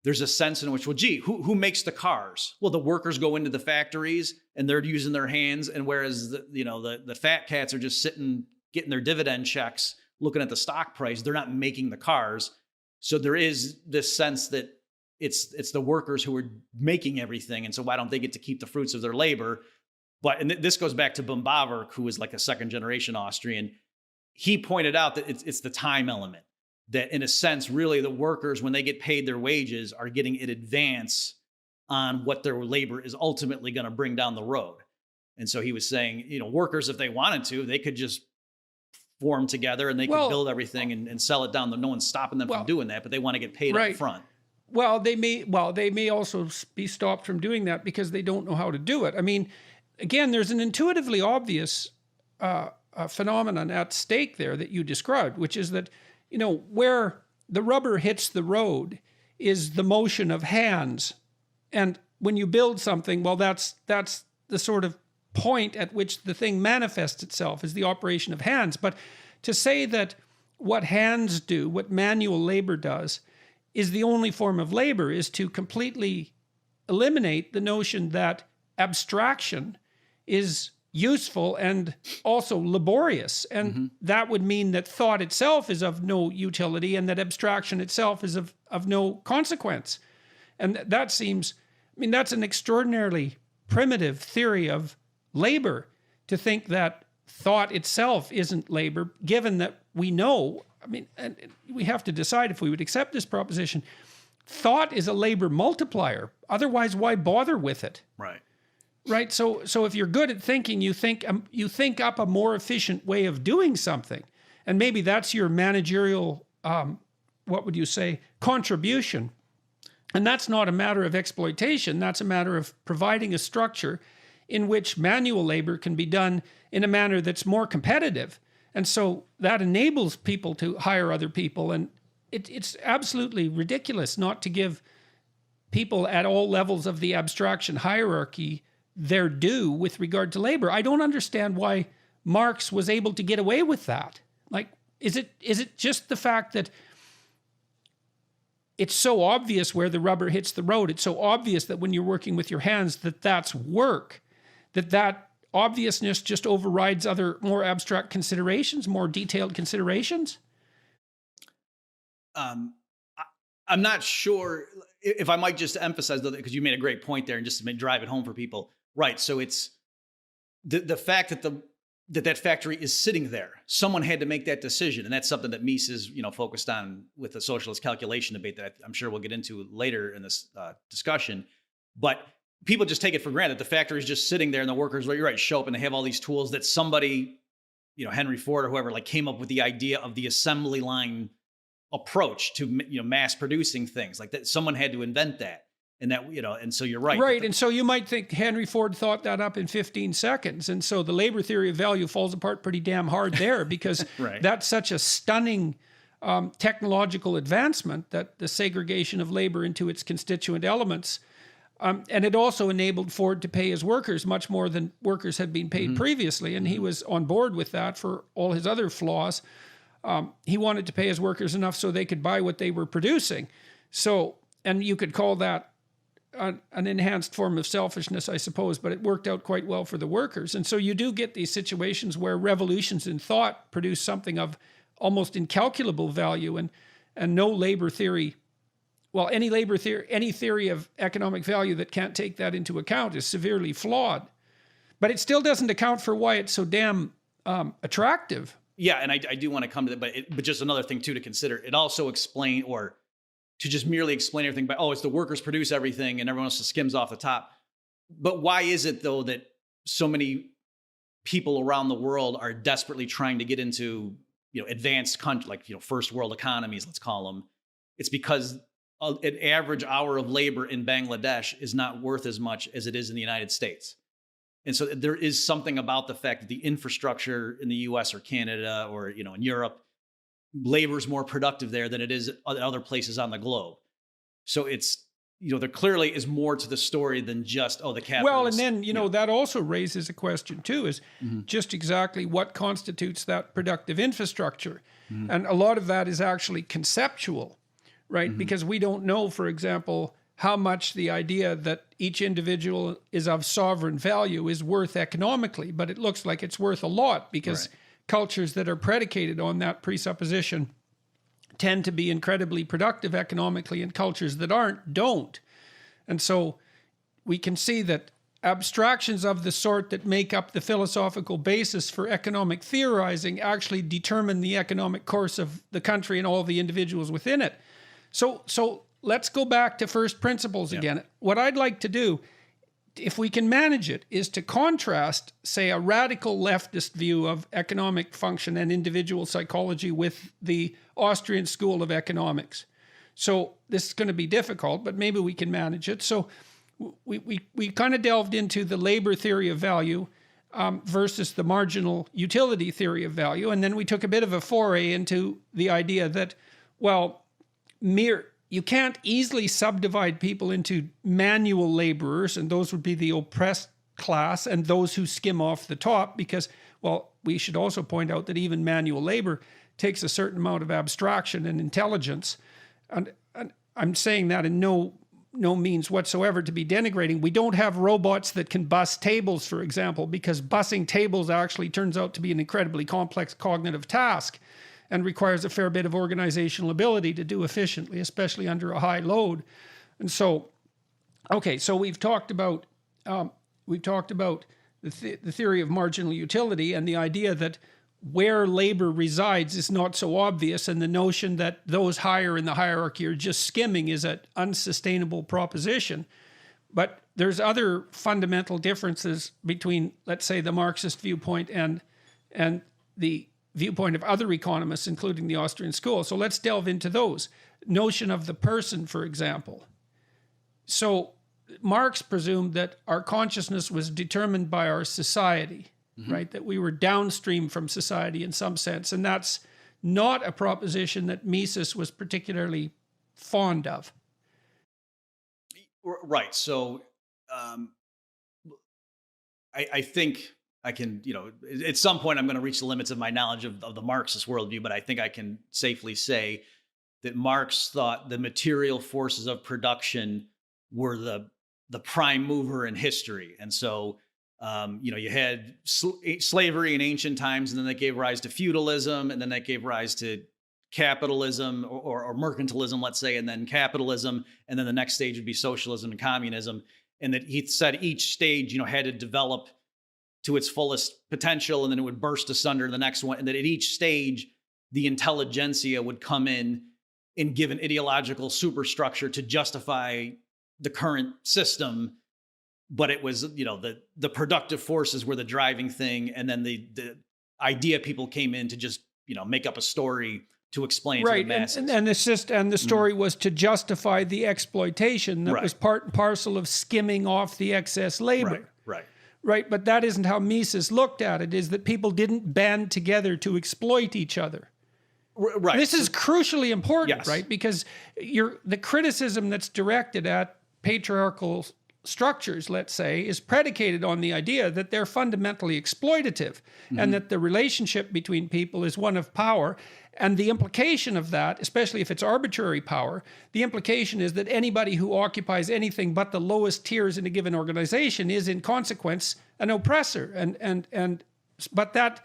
there's a sense in which, well, gee, who makes the cars? Well, the workers go into the factories and they're using their hands. And whereas the fat cats are just sitting, getting their dividend checks, looking at the stock price, they're not making the cars. So there is this sense that it's the workers who are making everything. And so why don't they get to keep the fruits of their labor? And this goes back to Bumbaver, who was like a second generation Austrian. He pointed out that it's the time element. That in a sense, really the workers, when they get paid their wages, are getting in advance on what their labor is ultimately going to bring down the road. And so he was saying, workers, if they wanted to, they could just form together and they could build everything and sell it down. No one's stopping them from doing that, but they want to get paid up front. Well, they may also be stopped from doing that because they don't know how to do it. I mean, again, there's an intuitively obvious phenomenon at stake there that you described, which is that where the rubber hits the road is the motion of hands. And when you build something, well, that's the sort of point at which the thing manifests itself, is the operation of hands. But to say that what hands do, what manual labor does, is the only form of labor is to completely eliminate the notion that abstraction is useful and also laborious. And that would mean that thought itself is of no utility and that abstraction itself is of no consequence. And that seems, that's an extraordinarily primitive theory of labor, to think that thought itself isn't labor, given that we know, and we have to decide if we would accept this proposition. Thought is a labor multiplier. Otherwise, why bother with it? Right. So if you're good at thinking, you think up a more efficient way of doing something, and maybe that's your managerial, what would you say, contribution. And that's not a matter of exploitation. That's a matter of providing a structure in which manual labor can be done in a manner that's more competitive. And so that enables people to hire other people. And it's absolutely ridiculous not to give people at all levels of the abstraction hierarchy their due with regard to labor. I don't understand why Marx was able to get away with that. Like, is it just the fact that it's so obvious where the rubber hits the road? It's so obvious that when you're working with your hands, that's work, that obviousness just overrides other more abstract considerations, more detailed considerations? I'm not sure if I might just emphasize, though, because you made a great point there and just to drive it home for people. Right. So it's the fact that that factory is sitting there. Someone had to make that decision. And that's something that Mises, focused on with the socialist calculation debate that I'm sure we'll get into later in this discussion. But people just take it for granted. The factory is just sitting there and the workers, you're right, show up and they have all these tools that somebody, Henry Ford or whoever, came up with the idea of the assembly line approach to, mass producing things like that. Someone had to invent that. And that, and so you're right. Right. And so you might think Henry Ford thought that up in 15 seconds. And so the labor theory of value falls apart pretty damn hard there because that's such a stunning technological advancement, that the segregation of labor into its constituent elements. And it also enabled Ford to pay his workers much more than workers had been paid previously. And he was on board with that for all his other flaws. He wanted to pay his workers enough so they could buy what they were producing. So, and you could call that an enhanced form of selfishness, I suppose, but it worked out quite well for the workers. And so you do get these situations where revolutions in thought produce something of almost incalculable value, and no labor theory, well, any labor theory, any theory of economic value that can't take that into account is severely flawed. But it still doesn't account for why it's so damn attractive. Yeah, and I do want to come to that, but just another thing too to consider. It also explain, or to just merely explain everything by, it's the workers produce everything and everyone else just skims off the top. But why is it though that so many people around the world are desperately trying to get into, advanced country, like, first world economies, let's call them, it's because an average hour of labor in Bangladesh is not worth as much as it is in the United States. And so there is something about the fact that the infrastructure in the US or Canada or, in Europe, labor is more productive there than it is in other places on the globe. So it's, there clearly is more to the story than just, the capitalist. Well, and then, that also raises a question too, is just exactly what constitutes that productive infrastructure. And a lot of that is actually conceptual, right? Because we don't know, for example, how much the idea that each individual is of sovereign value is worth economically, but it looks like it's worth a lot because cultures that are predicated on that presupposition tend to be incredibly productive economically, and cultures that aren't don't. And so we can see that abstractions of the sort that make up the philosophical basis for economic theorizing actually determine the economic course of the country and all the individuals within it. So let's go back to first principles again. What I'd like to do, if we can manage it, is to contrast, say, a radical leftist view of economic function and individual psychology with the Austrian school of economics. So this is going to be difficult, but maybe we can manage it. So we kind of delved into the labor theory of value versus the marginal utility theory of value. And then we took a bit of a foray into the idea that, you can't easily subdivide people into manual laborers, and those would be the oppressed class, and those who skim off the top, because, we should also point out that even manual labor takes a certain amount of abstraction and intelligence. And I'm saying that in no means whatsoever to be denigrating. We don't have robots that can bus tables, for example, because bussing tables actually turns out to be an incredibly complex cognitive task and requires a fair bit of organizational ability to do efficiently, especially under a high load. And so, so we've talked about the theory of marginal utility and the idea that where labor resides is not so obvious, and the notion that those higher in the hierarchy are just skimming is an unsustainable proposition. But there's other fundamental differences between, let's say, the Marxist viewpoint and the viewpoint of other economists, including the Austrian school. So let's delve into those. Notion of the person, for example. So Marx presumed that our consciousness was determined by our society, right? That we were downstream from society in some sense. And that's not a proposition that Mises was particularly fond of. Right. So I think I can, at some point I'm going to reach the limits of my knowledge of the Marxist worldview, but I think I can safely say that Marx thought the material forces of production were the prime mover in history. And so, you had slavery in ancient times, and then that gave rise to feudalism, and then that gave rise to capitalism or mercantilism, let's say, and then capitalism. And then the next stage would be socialism and communism. And that he said each stage, had to develop to its fullest potential, and then it would burst asunder the next one. And that at each stage, the intelligentsia would come in and give an ideological superstructure to justify the current system. But it was, the productive forces were the driving thing. And then the idea people came in to just, make up a story to explain to the masses. And the story was to justify the exploitation that was part and parcel of skimming off the excess labor. Right, but that isn't how Mises looked at it, is that people didn't band together to exploit each other. Right. This is crucially important, right? Because the criticism that's directed at patriarchal structures, let's say, is predicated on the idea that they're fundamentally exploitative and that the relationship between people is one of power. And the implication of that, especially if it's arbitrary power, the implication is that anybody who occupies anything but the lowest tiers in a given organization is, in consequence, an oppressor. But that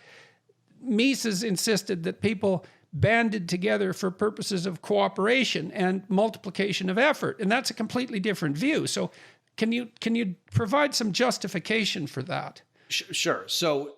Mises insisted that people banded together for purposes of cooperation and multiplication of effort, and that's a completely different view. So, can you provide some justification for that? Sure. So,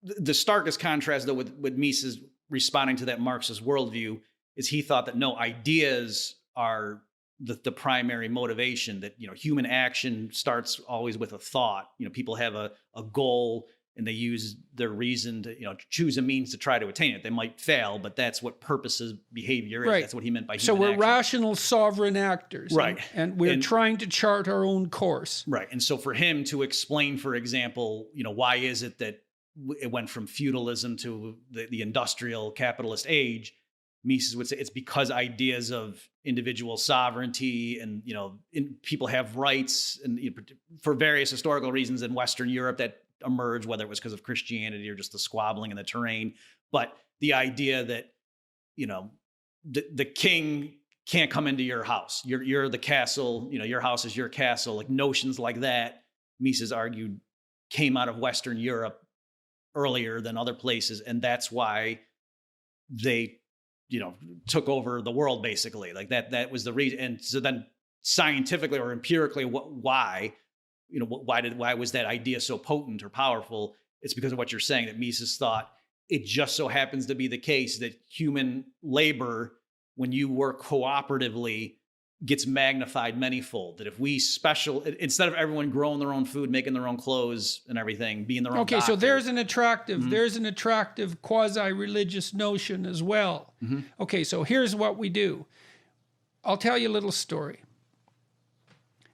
the starkest contrast, though, with Mises responding to that Marxist worldview is he thought that no, ideas are the primary motivation, that, human action starts always with a thought. People have a goal, and they use their reason to, choose a means to try to attain it. They might fail, but that's what purposive behavior is. Right. That's what he meant by human So we're action. rational, sovereign actors. Right. And we're trying to chart our own course. Right. And so for him to explain, for example, why is it that it went from feudalism to the industrial capitalist age, Mises would say it's because ideas of individual sovereignty and, people have rights, and for various historical reasons in Western Europe that emerged, whether it was because of Christianity or just the squabbling in the terrain. But the idea that, the king can't come into your house. You're the castle, your house is your castle. Like notions like that, Mises argued, came out of Western Europe earlier than other places. And that's why they, took over the world, basically. Like that was the reason. And so then scientifically or empirically, why was that idea so potent or powerful? It's because of what you're saying, that Mises thought it just so happens to be the case that human labor, when you work cooperatively, gets magnified manyfold. That if we instead of everyone growing their own food, making their own clothes and everything, being their own Okay, doctor. so there's an attractive quasi-religious notion as well. Mm-hmm. Okay, so here's what we do. I'll tell you a little story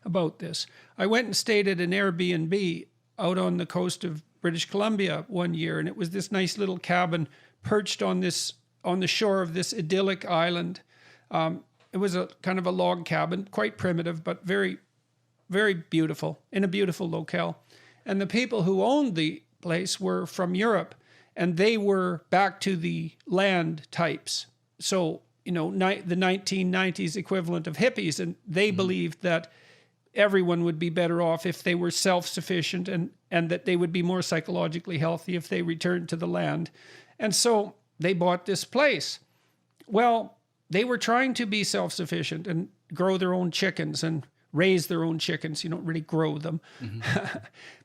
about this. I went and stayed at an Airbnb out on the coast of British Columbia one year, and it was this nice little cabin perched on the shore of this idyllic island. It was a kind of a log cabin, quite primitive, but very, very beautiful, in a beautiful locale. And the people who owned the place were from Europe, and they were back to the land types. So, the 1990s equivalent of hippies, and they believed that everyone would be better off if they were self-sufficient, and that they would be more psychologically healthy if they returned to the land. And so they bought this place. Well, they were trying to be self-sufficient and grow their own chickens and raise their own chickens. You don't really grow them. Mm-hmm.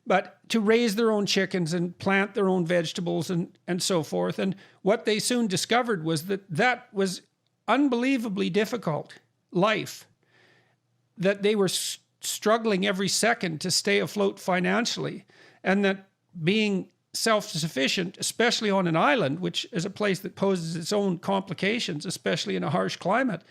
But to raise their own chickens and plant their own vegetables and so forth. And what they soon discovered was that was unbelievably difficult life, that they were struggling every second to stay afloat financially, and that being self-sufficient, especially on an island, which is a place that poses its own complications, especially in a harsh climate,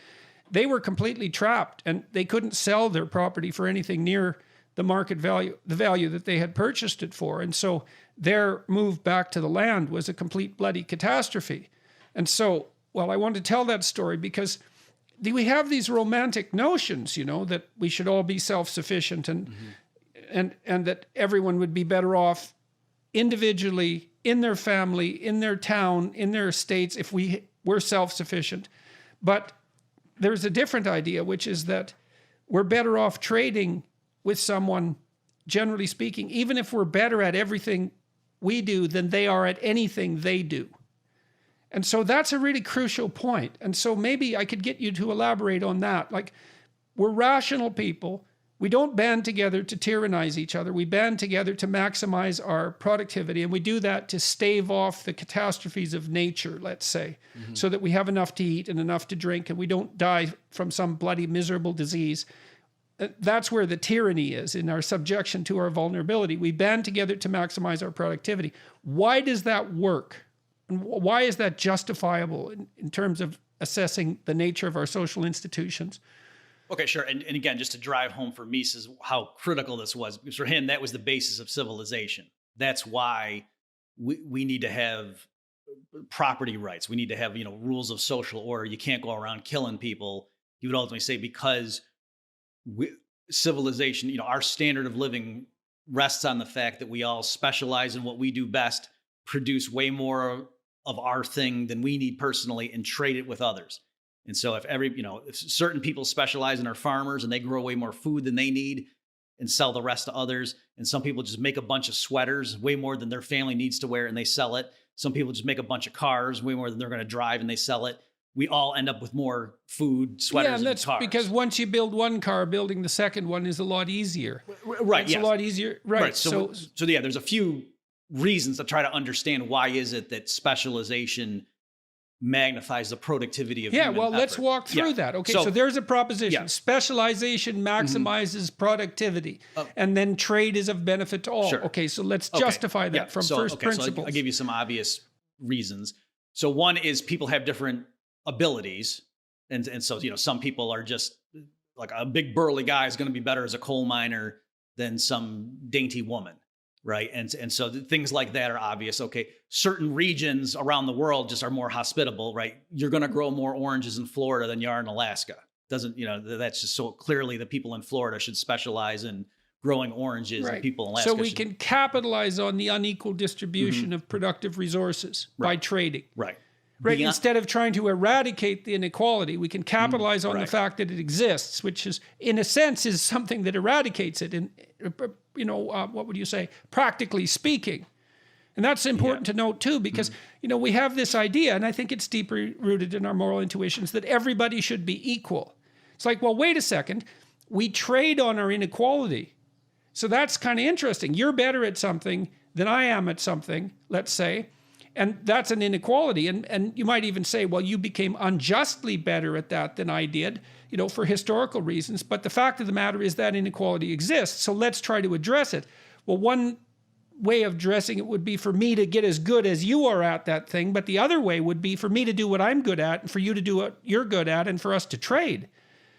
they were completely trapped, and they couldn't sell their property for anything near the market value, the value that they had purchased it for. And so their move back to the land was a complete bloody catastrophe. And so, I want to tell that story because we have these romantic notions, that we should all be self-sufficient and that everyone would be better off individually, in their family, in their town, in their estates, if we were self-sufficient. But there's a different idea, which is that we're better off trading with someone, generally speaking, even if we're better at everything we do than they are at anything they do. And so that's a really crucial point. And so maybe I could get you to elaborate on that. Like, we're rational people. We don't band together to tyrannize each other. We band together to maximize our productivity. And we do that to stave off the catastrophes of nature, let's say, so that we have enough to eat and enough to drink and we don't die from some bloody, miserable disease. That's where the tyranny is, in our subjection to our vulnerability. We band together to maximize our productivity. Why does that work? And why is that justifiable in terms of assessing the nature of our social institutions? Okay, sure. And again, just to drive home for Mises how critical this was, because for him, that was the basis of civilization. That's why we need to have property rights. We need to have, rules of social order. You can't go around killing people. He would ultimately say, because civilization, our standard of living rests on the fact that we all specialize in what we do best, produce way more of our thing than we need personally, and trade it with others. And so if certain people specialize and are farmers and they grow way more food than they need and sell the rest to others, and some people just make a bunch of sweaters, way more than their family needs to wear, and they sell it. Some people just make a bunch of cars, way more than they're going to drive, and they sell it. We all end up with more food, sweaters, and that's cars. Because once you build one car, building the second one is a lot easier. Right. It's a lot easier. Right. So yeah, there's a few reasons to try to understand why is it that specialization magnifies the productivity of Yeah, human well, let's effort. walk through that. Okay, so there's a proposition. Specialization maximizes productivity, and then trade is of benefit to all. Sure. Okay, so let's justify that from first principles. So I'll give you some obvious reasons. So one is people have different abilities. And so, some people are just like a big burly guy is going to be better as a coal miner than some dainty woman. Right. And so things like that are obvious. Okay. Certain regions around the world just are more hospitable, right? You're going to grow more oranges in Florida than you are in Alaska. That's just so clearly the people in Florida should specialize in growing oranges and people in Alaska. So we can capitalize on the unequal distribution of productive resources by trading. Right. Instead of trying to eradicate the inequality, we can capitalize on the fact that it exists, which is, in a sense, is something that eradicates it. And what would you say? Practically speaking, and that's important to note too, because we have this idea, and I think it's deeply rooted in our moral intuitions, that everybody should be equal. It's like, well, wait a second, we trade on our inequality, so that's kind of interesting. You're better at something than I am at something, let's say. And that's an inequality. And you might even say, well, you became unjustly better at that than I did, for historical reasons. But the fact of the matter is that inequality exists. So let's try to address it. Well, one way of addressing it would be for me to get as good as you are at that thing. But the other way would be for me to do what I'm good at and for you to do what you're good at and for us to trade.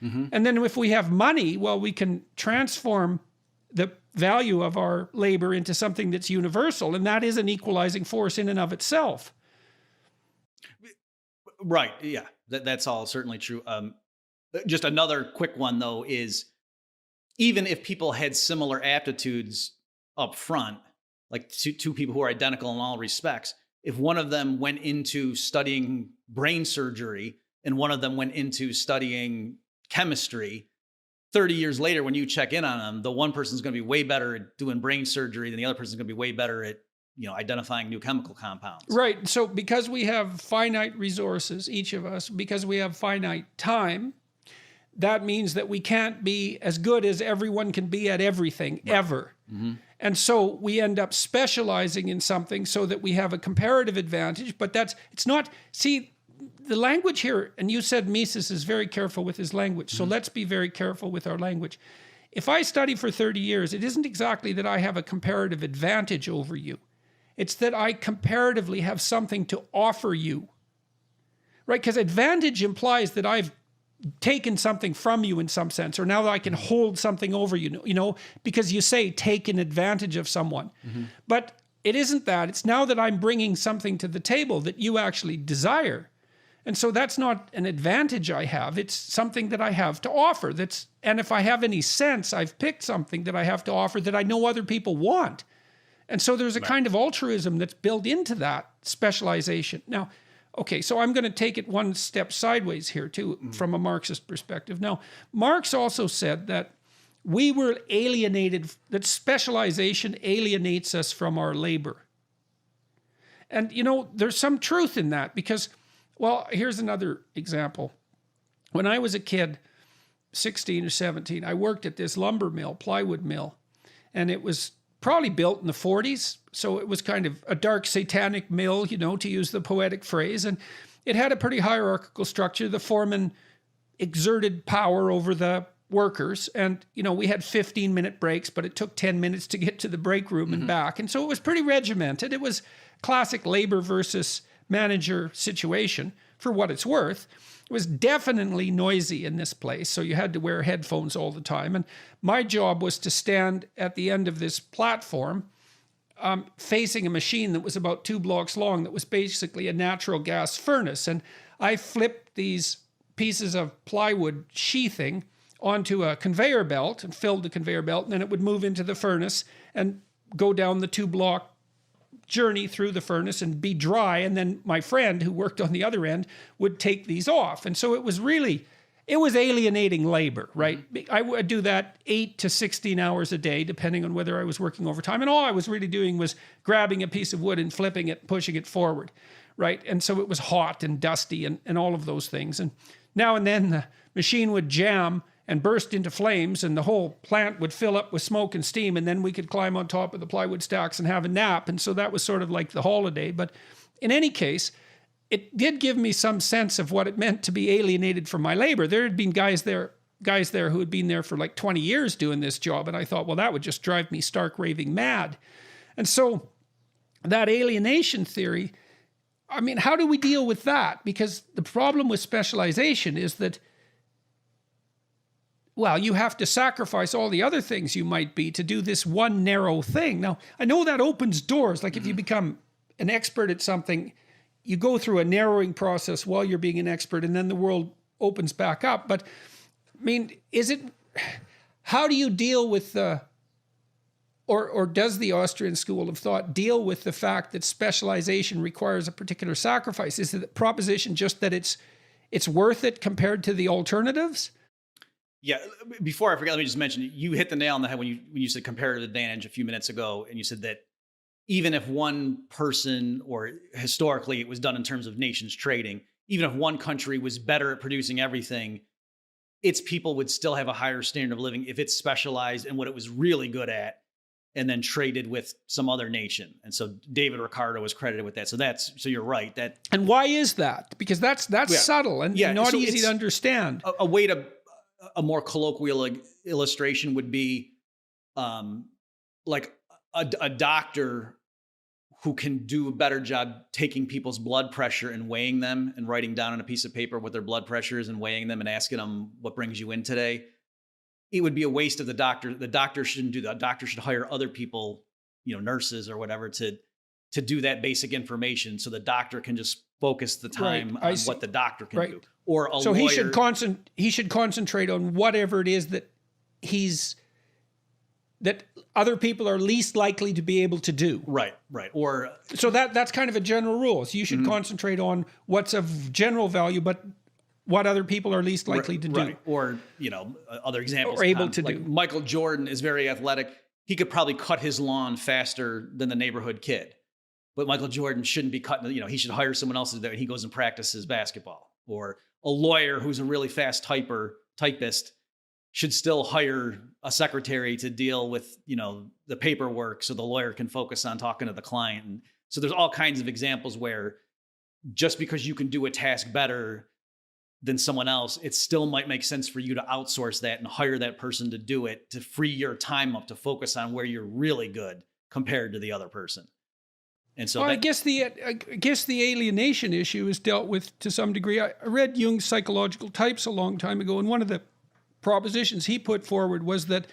And then if we have money, well, we can transform the value of our labor into something that's universal, and that is an equalizing force in and of itself. Right. Yeah, that's all certainly true. Just another quick one though is, even if people had similar aptitudes up front, like two people who are identical in all respects, if one of them went into studying brain surgery and one of them went into studying chemistry, 30 years later, when you check in on them, the one person's going to be way better at doing brain surgery than the other person's going to be way better at, identifying new chemical compounds. Right. So because we have finite resources, each of us, because we have finite time, that means that we can't be as good as everyone can be at everything ever. And so we end up specializing in something so that we have a comparative advantage, but the language here, and you said Mises is very careful with his language, so let's be very careful with our language. If I study for 30 years, it isn't exactly that I have a comparative advantage over you. It's that I comparatively have something to offer you, right? Because advantage implies that I've taken something from you in some sense, or now that I can hold something over you, because you say taken advantage of someone. But it isn't that. It's now that I'm bringing something to the table that you actually desire. And so that's not an advantage I have. It's something that I have to offer. And if I have any sense, I've picked something that I have to offer that I know other people want. And so there's a kind of altruism that's built into that specialization. Now, okay, so I'm going to take it one step sideways here too, from a Marxist perspective. Now, Marx also said that we were alienated, that specialization alienates us from our labor. And, there's some truth in that because, well, here's another example. When I was a kid, 16 or 17, I worked at this lumber mill, plywood mill, and it was probably built in the 40s. So it was kind of a dark satanic mill, to use the poetic phrase. And it had a pretty hierarchical structure. The foreman exerted power over the workers. And, we had 15-minute breaks, but it took 10 minutes to get to the break room and back. And so it was pretty regimented. It was classic labor versus manager situation for what it's worth. It was definitely noisy in this place, so you had to wear headphones all the time. And my job was to stand at the end of this platform facing a machine that was about 2 blocks long that was basically a natural gas furnace. And I flipped these pieces of plywood sheathing onto a conveyor belt and filled the conveyor belt, and then it would move into the furnace and go down the 2-block journey through the furnace and be dry, and then my friend who worked on the other end would take these off. And so it was alienating labor, right? I would do that 8 to 16 hours a day, depending on whether I was working overtime. And all I was really doing was grabbing a piece of wood and flipping it, pushing it forward, right? And so it was hot and dusty and all of those things. And now and then the machine would jam and burst into flames, and the whole plant would fill up with smoke and steam, and then we could climb on top of the plywood stacks and have a nap. And so that was sort of like the holiday. But in any case, it did give me some sense of what it meant to be alienated from my labor. There had been guys there who had been there for like 20 years doing this job. And I thought, well, that would just drive me stark raving mad. And so that alienation theory, I mean, how do we deal with that? Because the problem with specialization is that, well, you have to sacrifice all the other things you might be to do this one narrow thing. Now, I know that opens doors. Like if you become an expert at something, you go through a narrowing process while you're being an expert, and then the world opens back up. But I mean, how do you deal with or does the Austrian school of thought deal with the fact that specialization requires a particular sacrifice? Is the proposition just that it's worth it compared to the alternatives? Yeah. Before I forget, let me just mention, you hit the nail on the head when you said comparative advantage a few minutes ago, and you said that even if one person, or historically it was done in terms of nations trading, even if one country was better at producing everything, its people would still have a higher standard of living if it's specialized in what it was really good at and then traded with some other nation. And so David Ricardo was credited with that. So you're right. And why is that? Because that's subtle and not easy to understand. A more colloquial illustration would be like a doctor who can do a better job taking people's blood pressure and weighing them and writing down on a piece of paper what their blood pressure is and weighing them and asking them what brings you in today. It would be a waste of the doctor. The doctor shouldn't do that. The doctor should hire other people, nurses or whatever, to do that basic information, so the doctor can just focus the time on what the doctor can do. Or a lawyer. He should concentrate on whatever it is that other people are least likely to be able to do. Right. Or so that's kind of a general rule. So you should concentrate on what's of general value, but what other people are least likely to do. Or, other examples. Or able to do. Michael Jordan is very athletic. He could probably cut his lawn faster than the neighborhood kid. But Michael Jordan shouldn't be cutting, he should hire someone else to do it, and he goes and practices basketball. Or a lawyer who's a really fast typist should still hire a secretary to deal with, the paperwork, so the lawyer can focus on talking to the client. And so there's all kinds of examples where just because you can do a task better than someone else, it still might make sense for you to outsource that and hire that person to do it, to free your time up to focus on where you're really good compared to the other person. And so I guess the alienation issue is dealt with to some degree. I read Jung's Psychological Types a long time ago, and one of the propositions he put forward was that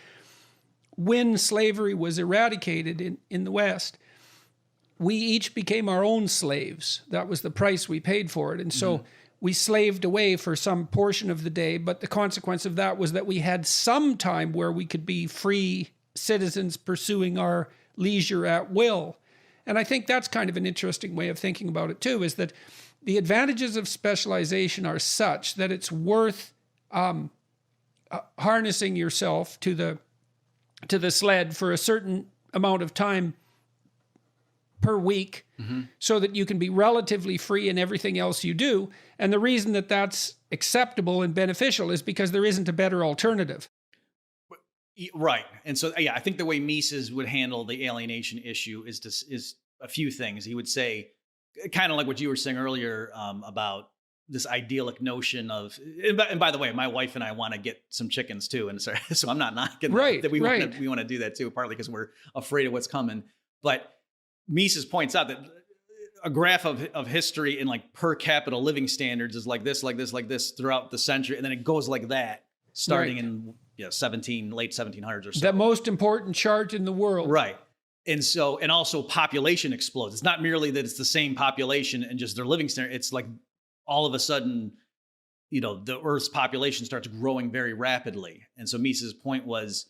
when slavery was eradicated in the West, we each became our own slaves. That was the price we paid for it. And so we slaved away for some portion of the day, but the consequence of that was that we had some time where we could be free citizens pursuing our leisure at will. And I think that's kind of an interesting way of thinking about it too, is that the advantages of specialization are such that it's worth harnessing yourself to the sled for a certain amount of time per week so that you can be relatively free in everything else you do. And the reason that that's acceptable and beneficial is because there isn't a better alternative. Right. And so, I think the way Mises would handle the alienation issue is a few things. He would say, kind of like what you were saying earlier about this idyllic notion of, and by the way, my wife and I want to get some chickens too. And so I'm not knocking that we want to do that too, partly because we're afraid of what's coming. But Mises points out that a graph of history in like per capita living standards is like this throughout the century. And then it goes like that starting in late 1700s or so. The most important chart in the world. Right. And so, and also population explodes. It's not merely that it's the same population and just their living standard. It's like all of a sudden, the Earth's population starts growing very rapidly. And so Mises' point was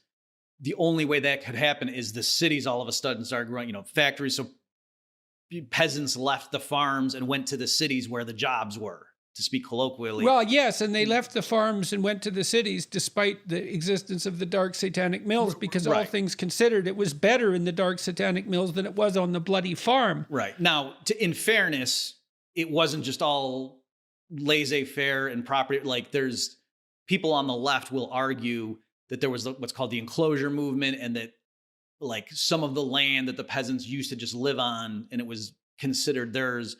the only way that could happen is the cities all of a sudden started growing, factories. So peasants left the farms and went to the cities where the jobs were, to speak colloquially. Well, yes, and they left the farms and went to the cities despite the existence of the dark satanic mills, because all things considered, it was better in the dark satanic mills than it was on the bloody farm. Right. Now, in fairness, it wasn't just all laissez-faire and property. Like, there's people on the left will argue that there was what's called the enclosure movement, and that like some of the land that the peasants used to just live on and it was considered theirs,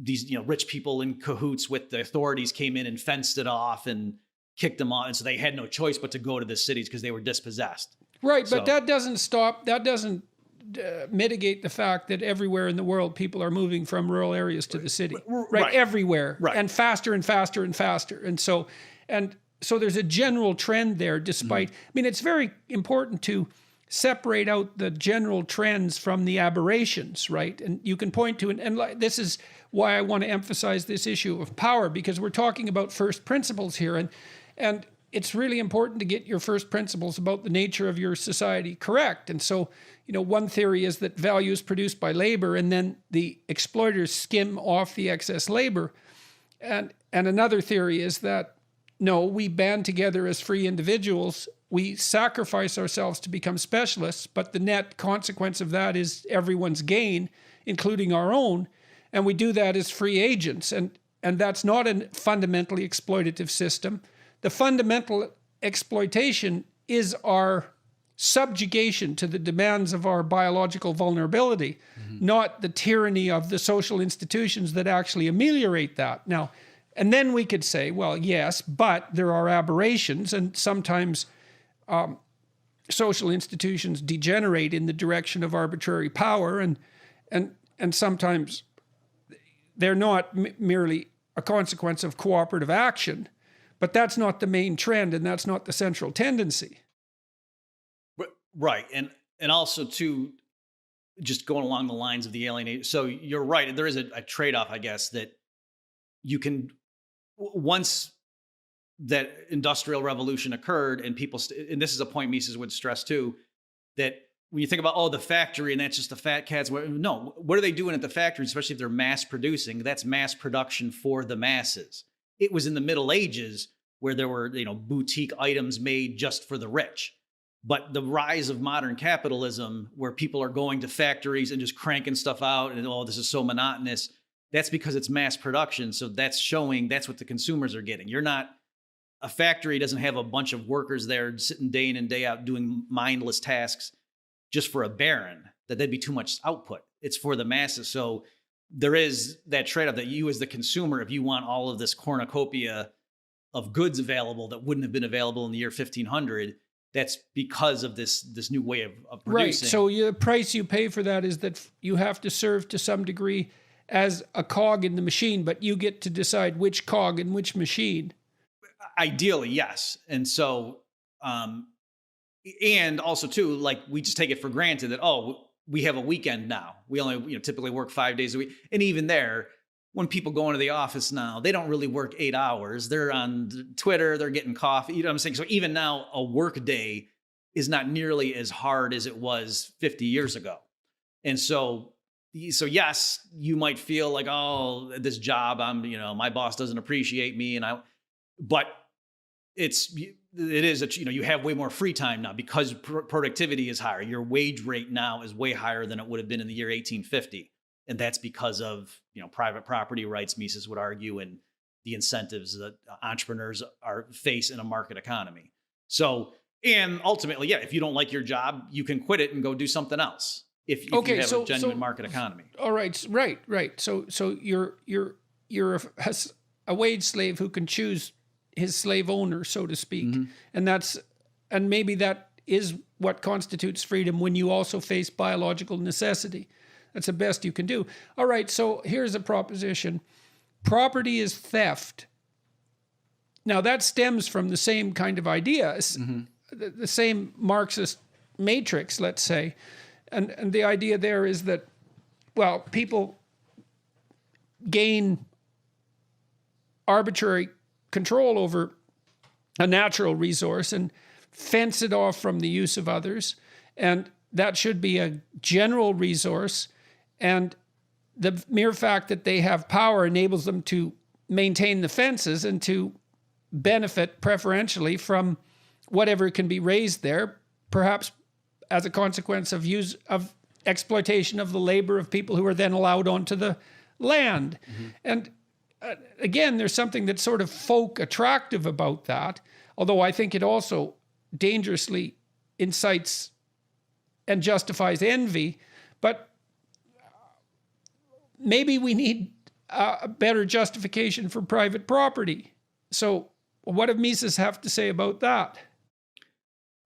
these, rich people in cahoots with the authorities came in and fenced it off and kicked them out. And so they had no choice but to go to the cities because they were dispossessed. Right. But that doesn't mitigate the fact that everywhere in the world, people are moving from rural areas to the city, right? Everywhere. Right. And faster and faster and faster. And so there's a general trend there despite, I mean, it's very important to separate out the general trends from the aberrations, right? And you can point to, and this is why I want to emphasize this issue of power, because we're talking about first principles here. And it's really important to get your first principles about the nature of your society correct. And so, one theory is that value is produced by labor, and then the exploiters skim off the excess labor. And another theory is that, no, we band together as free individuals, we sacrifice ourselves to become specialists, but the net consequence of that is everyone's gain, including our own, and we do that as free agents. And that's not a fundamentally exploitative system. The fundamental exploitation is our subjugation to the demands of our biological vulnerability, not the tyranny of the social institutions that actually ameliorate that. Now, and then we could say, well, yes, but there are aberrations, and sometimes social institutions degenerate in the direction of arbitrary power, and sometimes they're not merely a consequence of cooperative action. But that's not the main trend, and that's not the central tendency. Right. And also, too, just going along the lines of the alienation. So you're right. There is a trade-off, I guess, that you can, once that industrial revolution occurred and people, and this is a point Mises would stress, too, that when you think about, the factory and that's just the fat cats. No, what are they doing at the factory, especially if they're mass producing? That's mass production for the masses. It was in the Middle Ages where there were, boutique items made just for the rich. But the rise of modern capitalism, where people are going to factories and just cranking stuff out and, this is so monotonous, that's because it's mass production. So that's what the consumers are getting. A factory doesn't have a bunch of workers there sitting day in and day out doing mindless tasks just for a baron. That'd be too much output. It's for the masses. So there is that trade-off that you as the consumer, if you want all of this cornucopia of goods available that wouldn't have been available in the year 1500, that's because of this new way of producing. Right. So the price you pay for that is that you have to serve to some degree as a cog in the machine, but you get to decide which cog in which machine. Ideally, yes. And so, and also too, like we just take it for granted that, we have a weekend now. We only, typically work 5 days a week. And even there, when people go into the office now, they don't really work 8 hours. They're on Twitter, they're getting coffee. You know what I'm saying? So even now, a work day is not nearly as hard as it was 50 years ago. And so yes, you might feel like, this job, my boss doesn't appreciate me. But it is you have way more free time now because productivity is higher. Your wage rate now is way higher than it would have been in the year 1850. And that's because of, private property rights, Mises would argue, and the incentives that entrepreneurs face in a market economy. So, and ultimately, if you don't like your job, you can quit it and go do something else. If you have a genuine market economy. All right. Right. So you're a wage slave who can choose his slave owner, so to speak. And maybe that is what constitutes freedom when you also face biological necessity. That's the best you can do. All right, so here's a proposition. Property is theft. Now, that stems from the same kind of idea, the same Marxist matrix, let's say. And the idea there is that, people gain arbitrary control over a natural resource and fence it off from the use of others. And that should be a general resource. And the mere fact that they have power enables them to maintain the fences and to benefit preferentially from whatever can be raised there, perhaps as a consequence of exploitation of the labor of people who are then allowed onto the land. And again, there's something that's sort of folk attractive about that, although I think it also dangerously incites and justifies envy. But maybe we need a better justification for private property. So what do Mises have to say about that?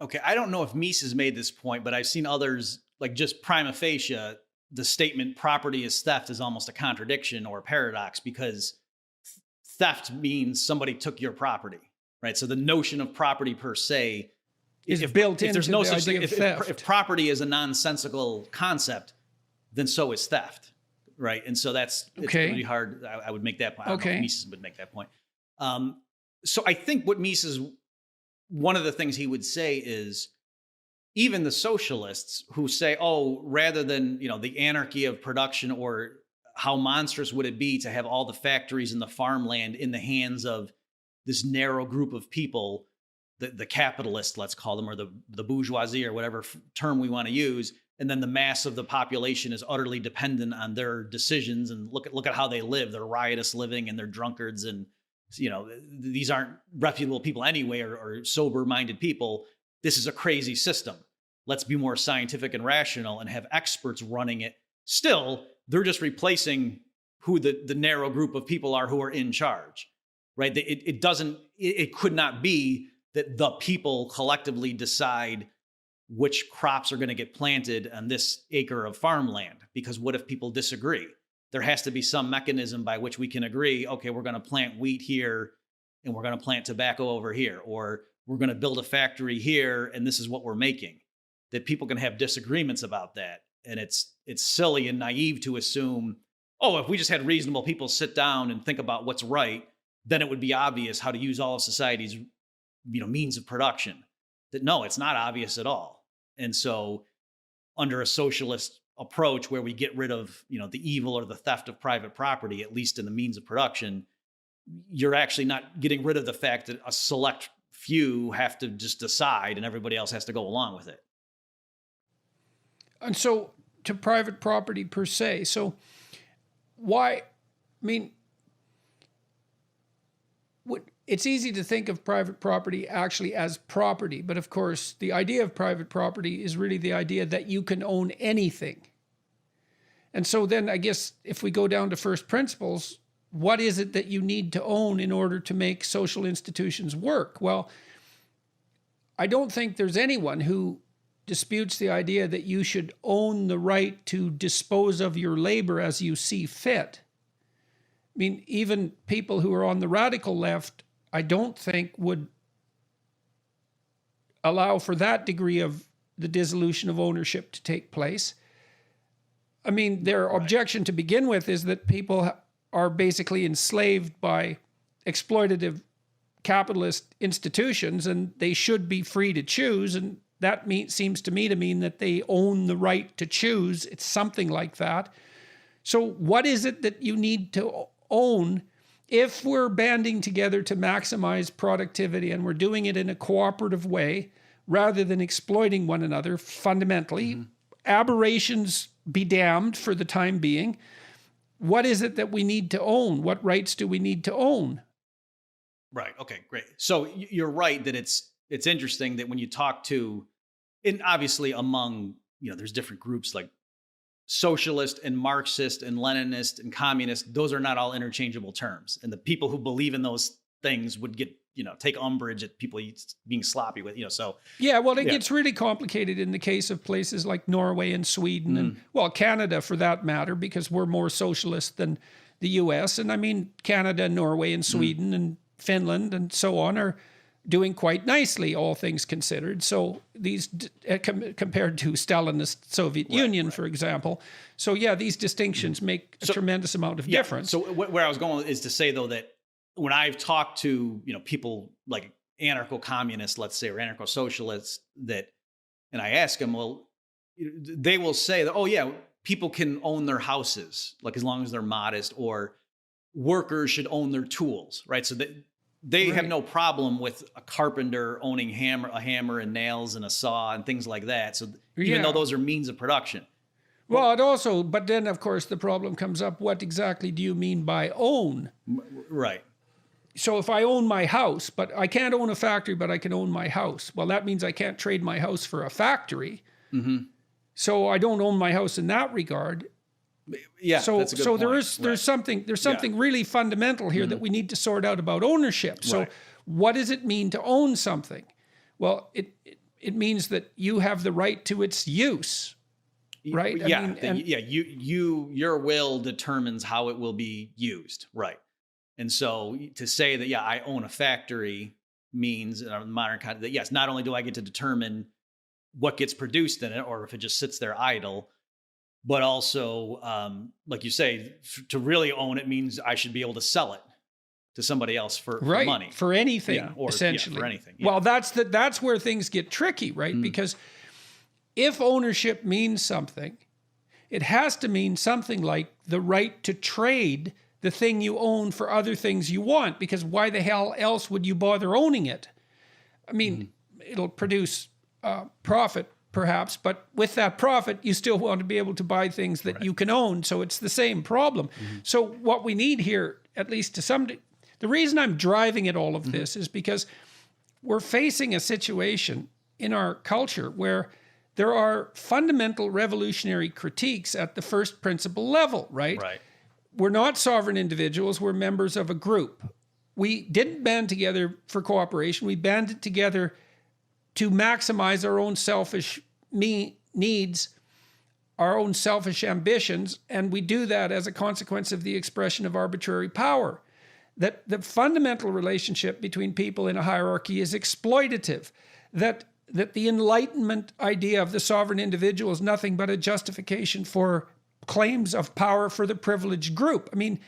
Okay, I don't know if Mises made this point, but I've seen others, like just prima facie, the statement property is theft is almost a contradiction or a paradox, because theft means somebody took your property, right? So the notion of property per se is built into there's no the such idea thing. of theft. If property is a nonsensical concept, then so is theft, right? And so it's really hard. I would make that point. I don't know if Mises would make that point. So I think what Mises, one of the things he would say is, even the socialists who say, oh, rather than, the anarchy of production, or how monstrous would it be to have all the factories and the farmland in the hands of this narrow group of people, the capitalists, let's call them, or the bourgeoisie, or whatever term we want to use, and then the mass of the population is utterly dependent on their decisions, and look at how they live. They're riotous living, and they're drunkards, and these aren't reputable people anyway, or sober-minded people. This is a crazy system. Let's be more scientific and rational and have experts running it. Still, they're just replacing who the narrow group of people are who are in charge, right? It could not be that the people collectively decide which crops are going to get planted on this acre of farmland, because what if people disagree? There has to be some mechanism by which we can agree, okay, we're going to plant wheat here and we're going to plant tobacco over here, or we're going to build a factory here and this is what we're making. That people can have disagreements about that. And it's silly and naive to assume, oh, if we just had reasonable people sit down and think about what's right, then it would be obvious how to use all of society's means of production. That no, it's not obvious at all. And so under a socialist approach where we get rid of the evil or the theft of private property, at least in the means of production, you're actually not getting rid of the fact that a select few have to just decide and everybody else has to go along with it. And so to private property per se, so why, it's easy to think of private property actually as property, but of course the idea of private property is really the idea that you can own anything. And so then I guess if we go down to first principles, what is it that you need to own in order to make social institutions work? Well, I don't think there's anyone who disputes the idea that you should own the right to dispose of your labor as you see fit. Even people who are on the radical left, I don't think would allow for that degree of the dissolution of ownership to take place. Their objection to begin with is that people are basically enslaved by exploitative capitalist institutions and they should be free to choose. And that seems to me to mean that they own the right to choose. It's something like that. So what is it that you need to own if we're banding together to maximize productivity and we're doing it in a cooperative way rather than exploiting one another fundamentally? Mm-hmm. Aberrations be damned for the time being. What is it that we need to own? What rights do we need to own? Right. Okay, great. So you're right that it's interesting that when you talk to, and obviously among, there's different groups like socialist and Marxist and Leninist and communist, those are not all interchangeable terms. And the people who believe in those things would get, take umbrage at people being sloppy with, so. Yeah, well, it gets really complicated in the case of places like Norway and Sweden and, well, Canada for that matter, because we're more socialist than the US. And Canada, Norway and Sweden and Finland and so on are doing quite nicely, all things considered. So these, compared to Stalinist Soviet Union, for example. So yeah, these distinctions make a tremendous amount of difference. So where I was going is to say, though, that when I've talked to, people like anarcho-communists, let's say, or anarcho-socialists, and I ask them, well, they will say that, oh yeah, people can own their houses, like as long as they're modest, or workers should own their tools, right? So that they have no problem with a carpenter owning a hammer and nails and a saw and things like that. So even though those are means of production. Well, but then of course the problem comes up, what exactly do you mean by own? Right. So if I own my house, but I can't own a factory, but I can own my house. Well, that means I can't trade my house for a factory. Mm-hmm. So I don't own my house in that regard. Yeah. So that's a good so point. there's something really fundamental here that we need to sort out about ownership. So what does it mean to own something? Well, it means that you have the right to its use. Right. Your will determines how it will be used. Right. And so to say that, I own a factory means in our modern context that yes, not only do I get to determine what gets produced in it or if it just sits there idle, but also, like you say, to really own it means I should be able to sell it to somebody else for money. For anything, essentially. For anything. Well, that's where things get tricky, right? Because if ownership means something, it has to mean something like the right to trade the thing you own for other things you want, because why the hell else would you bother owning it? I mean, it'll produce profit, perhaps, but with that profit, you still want to be able to buy things that you can own. So it's the same problem. So what we need here, at least to some degree, the reason I'm driving at all of this is because we're facing a situation in our culture where there are fundamental revolutionary critiques at the first principle level, right? Right. We're not sovereign individuals, we're members of a group. We didn't band together for cooperation, we banded together to maximize our own selfish needs, our own selfish ambitions, and we do that as a consequence of the expression of arbitrary power. That the fundamental relationship between people in a hierarchy is exploitative, that the Enlightenment idea of the sovereign individual is nothing but a justification for claims of power for the privileged group. I mean,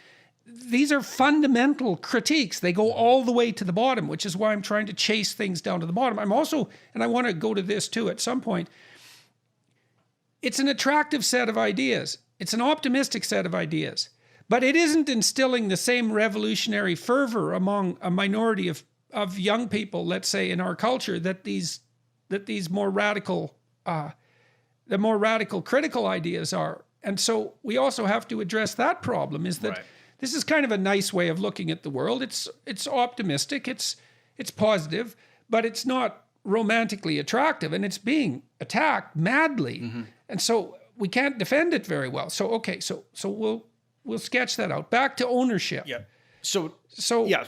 these are fundamental critiques. They go all the way to the bottom, which is why I'm trying to chase things down to the bottom. I'm also, and I want to go to this too at some point, it's an attractive set of ideas. It's an optimistic set of ideas, but it isn't instilling the same revolutionary fervor among a minority of young people, let's say, in our culture, that these more radical, the more radical critical ideas are. And so we also have to address that problem, is that this is kind of a nice way of looking at the world. It's optimistic, it's positive, but it's not romantically attractive, and it's being attacked madly. And so we can't defend it very well. So okay, so we'll sketch that out. Back to ownership. Yeah. So yeah,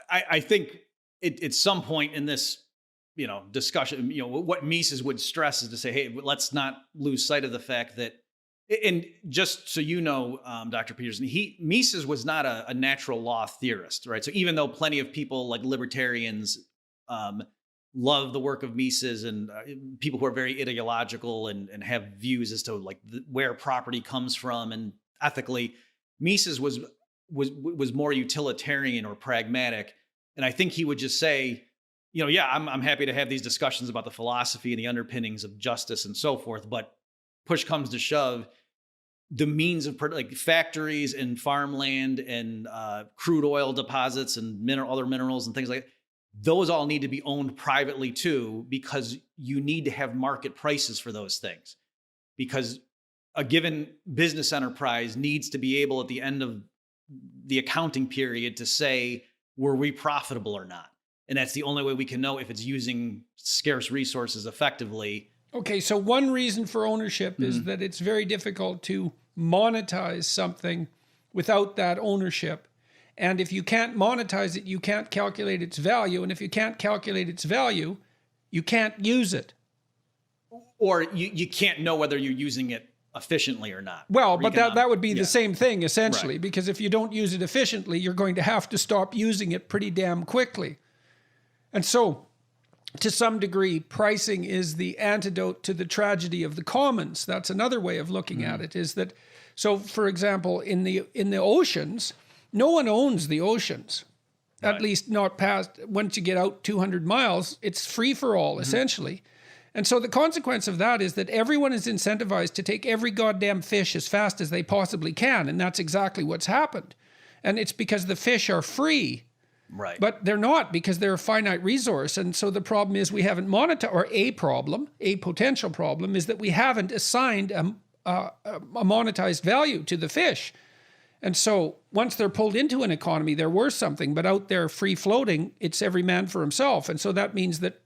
I think at some point in this discussion, what Mises would stress is to say, hey, let's not lose sight of the fact that, and just so you know, Dr. Peterson, Mises was not a natural law theorist, right? So even though plenty of people like libertarians love the work of Mises, and people who are very ideological and have views as to like where property comes from and ethically, Mises was more utilitarian or pragmatic. And I think he would just say, I'm happy to have these discussions about the philosophy and the underpinnings of justice and so forth, but push comes to shove, the means of like factories and farmland and crude oil deposits and other minerals and things like that, those all need to be owned privately too, because you need to have market prices for those things. Because a given business enterprise needs to be able at the end of the accounting period to say, were we profitable or not? And that's the only way we can know if it's using scarce resources effectively. Okay, so one reason for ownership is that it's very difficult to monetize something without that ownership. And if you can't monetize it, you can't calculate its value. And if you can't calculate its value, you can't use it. Or you can't know whether you're using it efficiently or not. Well, but that would be the same thing, essentially, because if you don't use it efficiently, you're going to have to stop using it pretty damn quickly. And so, to some degree, pricing is the antidote to the tragedy of the commons. That's another way of looking at it, is that, so for example, in the oceans, no one owns the oceans, at least not past, once you get out 200 miles, it's free for all, essentially. And so the consequence of that is that everyone is incentivized to take every goddamn fish as fast as they possibly can. And that's exactly what's happened. And it's because the fish are free. Right. But they're not, because they're a finite resource. And so the problem is we haven't monetized, or a potential problem is that we haven't assigned a monetized value to the fish. And so once they're pulled into an economy, they're worth something, but out there free floating, it's every man for himself. And so that means that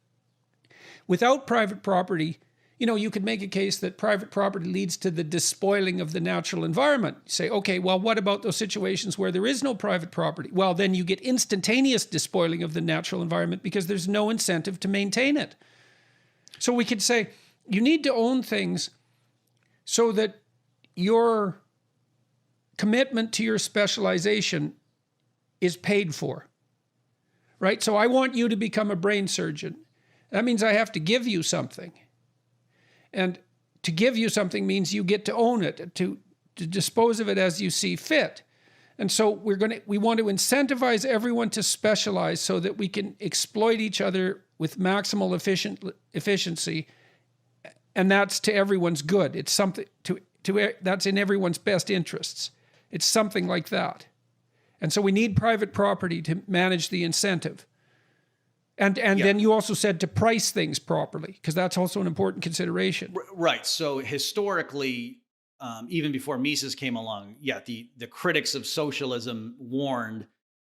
without private property, you could make a case that private property leads to the despoiling of the natural environment. You say, okay, well, what about those situations where there is no private property? Well, then you get instantaneous despoiling of the natural environment because there's no incentive to maintain it. So we could say you need to own things so that your commitment to your specialization is paid for, right? So I want you to become a brain surgeon. That means I have to give you something. And to give you something means you get to own it, to dispose of it as you see fit. And so we want to incentivize everyone to specialize so that we can exploit each other with maximal efficiency. And that's to everyone's good. It's something that's in everyone's best interests. It's something like that. And so we need private property to manage the incentive. And then you also said to price things properly, because that's also an important consideration. Right. So historically, even before Mises came along, the critics of socialism warned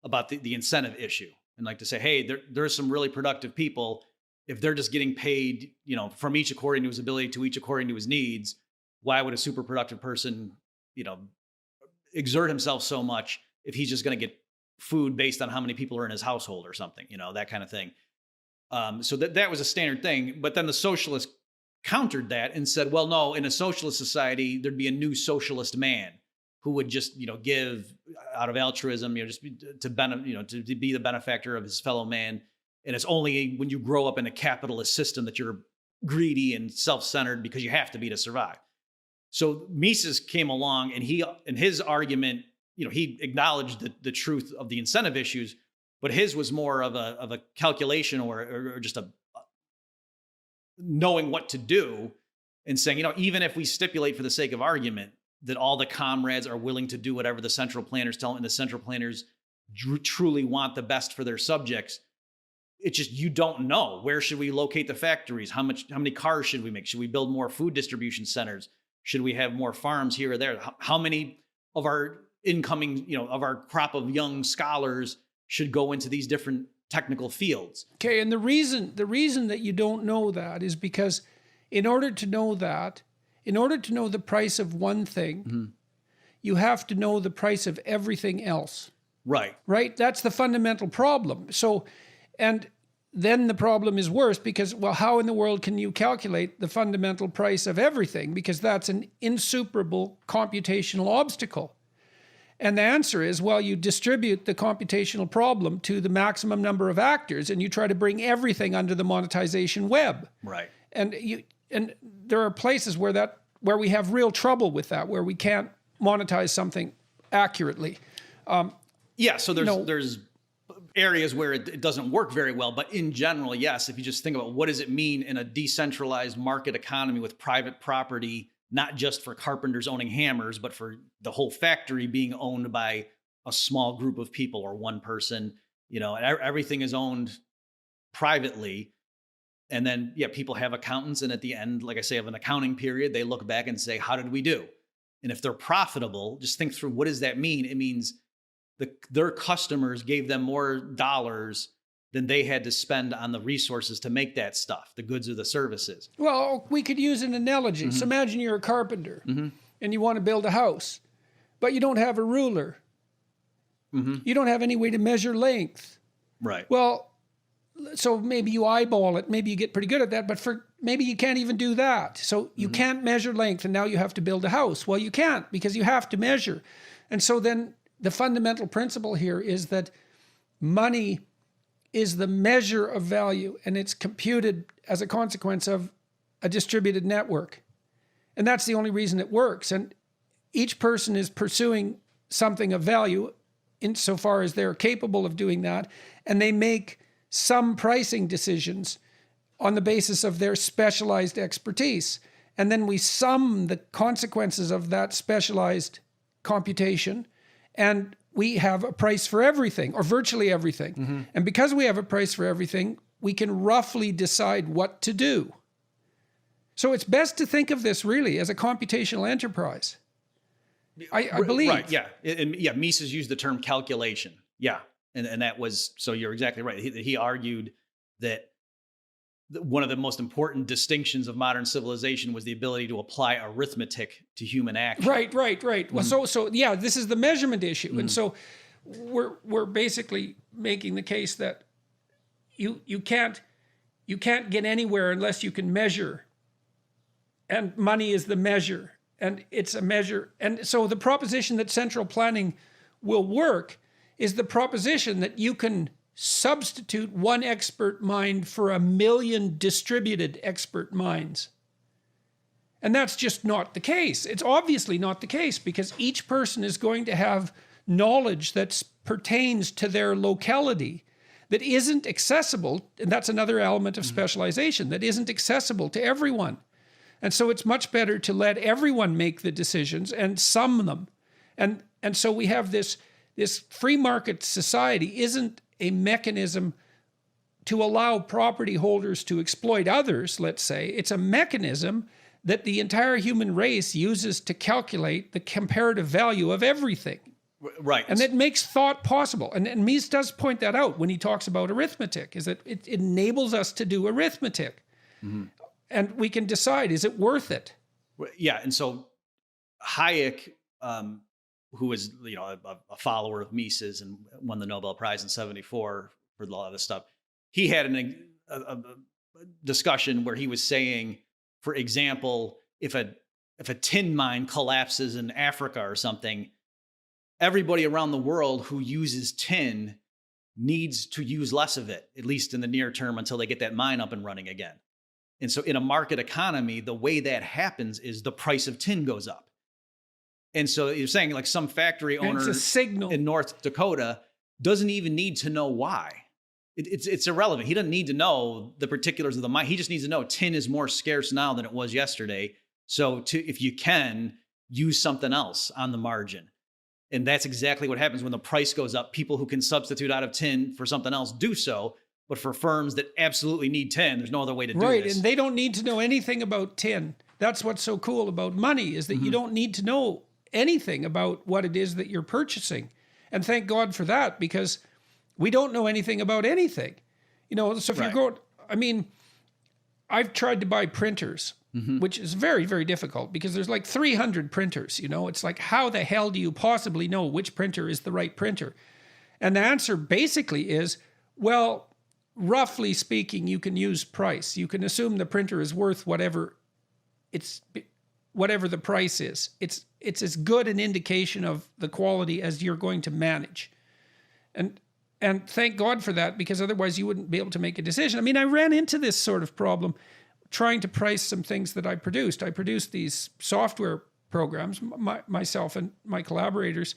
about the incentive issue, and like to say, hey, there's some really productive people. If they're just getting paid, from each according to his ability to each according to his needs, why would a super productive person, exert himself so much if he's just going to get food based on how many people are in his household or something, that kind of thing. So that was a standard thing. But then the socialists countered that and said, well, no, in a socialist society, there'd be a new socialist man who would just, give out of altruism, just to be the benefactor of his fellow man. And it's only when you grow up in a capitalist system that you're greedy and self-centered because you have to be to survive. So Mises came along, and in his argument, he acknowledged the truth of the incentive issues, but his was more of a calculation or just a knowing what to do, and saying, even if we stipulate for the sake of argument that all the comrades are willing to do whatever the central planners tell them, and the central planners truly want the best for their subjects, it's just, you don't know. Where should we locate the factories? How many cars should we make? Should we build more food distribution centers? Should we have more farms here or there? How many of our incoming, of our crop of young scholars should go into these different technical fields? Okay, and the reason that you don't know that is because in order to know the price of one thing, you have to know the price of everything else. Right. Right? That's the fundamental problem. So, and then the problem is worse because, well, how in the world can you calculate the fundamental price of everything? Because that's an insuperable computational obstacle. And the answer is, well, you distribute the computational problem to the maximum number of actors, and you try to bring everything under the monetization web. Right. And there are places where we have real trouble with that, where we can't monetize something accurately. So there's areas where it doesn't work very well, but in general, yes, if you just think about what does it mean in a decentralized market economy with private property, not just for carpenters owning hammers, but for the whole factory being owned by a small group of people or one person, and everything is owned privately. And then, people have accountants. And at the end, like I say, of an accounting period, they look back and say, how did we do? And if they're profitable, just think through, what does that mean? It means their customers gave them more dollars than they had to spend on the resources to make that stuff, the goods or the services. Well, we could use an analogy. So imagine you're a carpenter and you want to build a house, but you don't have a ruler. You don't have any way to measure length. Right. Well, so maybe you eyeball it. Maybe you get pretty good at that, but maybe you can't even do that. So you can't measure length, and now you have to build a house. Well, you can't, because you have to measure. And so then the fundamental principle here is that money is the measure of value, and it's computed as a consequence of a distributed network. And that's the only reason it works. And each person is pursuing something of value insofar as they're capable of doing that, and they make some pricing decisions on the basis of their specialized expertise. And then we sum the consequences of that specialized computation, and we have a price for everything, or virtually everything. And because we have a price for everything, we can roughly decide what to do. So it's best to think of this really as a computational enterprise. I believe. Right, yeah. And Mises used the term calculation. Yeah. And that was, so you're exactly right. He argued that one of the most important distinctions of modern civilization was the ability to apply arithmetic to human action. Right. Well, so yeah, this is the measurement issue, and so we're basically making the case that you can't get anywhere unless you can measure, and money is the measure, and it's a measure, and so the proposition that central planning will work is the proposition that you can substitute one expert mind for 1 million distributed expert minds. And that's just not the case. It's obviously not the case, because each person is going to have knowledge that pertains to their locality that isn't accessible. And that's another element of specialization that isn't accessible to everyone. And so it's much better to let everyone make the decisions and sum them. And so we have this free market society isn't a mechanism to allow property holders to exploit others, let's say. It's a mechanism that the entire human race uses to calculate the comparative value of everything. Right. And it makes thought possible. And Mies does point that out when he talks about arithmetic, is that it enables us to do arithmetic. And we can decide, is it worth it? Yeah. And so Hayek, who was, a follower of Mises and won the Nobel Prize in '74 for a lot of this stuff, he had a discussion where he was saying, for example, if a tin mine collapses in Africa or something, everybody around the world who uses tin needs to use less of it, at least in the near term, until they get that mine up and running again. And so in a market economy, the way that happens is the price of tin goes up. And so you're saying, like, some factory owner in North Dakota doesn't even need to know why. It's irrelevant. He doesn't need to know the particulars of the mine. He just needs to know tin is more scarce now than it was yesterday. So if you can, use something else on the margin. And that's exactly what happens when the price goes up. People who can substitute out of tin for something else do so. But for firms that absolutely need tin, there's no other way to do this. Right, and they don't need to know anything about tin. That's what's so cool about money, is that you don't need to know anything about what it is that you're purchasing. And thank God for that, because we don't know anything about anything. So if you're going, I've tried to buy printers, which is very, very difficult, because there's like 300 printers, it's like, how the hell do you possibly know which printer is the right printer? And the answer basically is, well, roughly speaking, you can use price. You can assume the printer is worth whatever the price is. It's as good an indication of the quality as you're going to manage. And thank God for that, because otherwise you wouldn't be able to make a decision. I ran into this sort of problem trying to price some things that I produced. I produced these software programs, myself and my collaborators.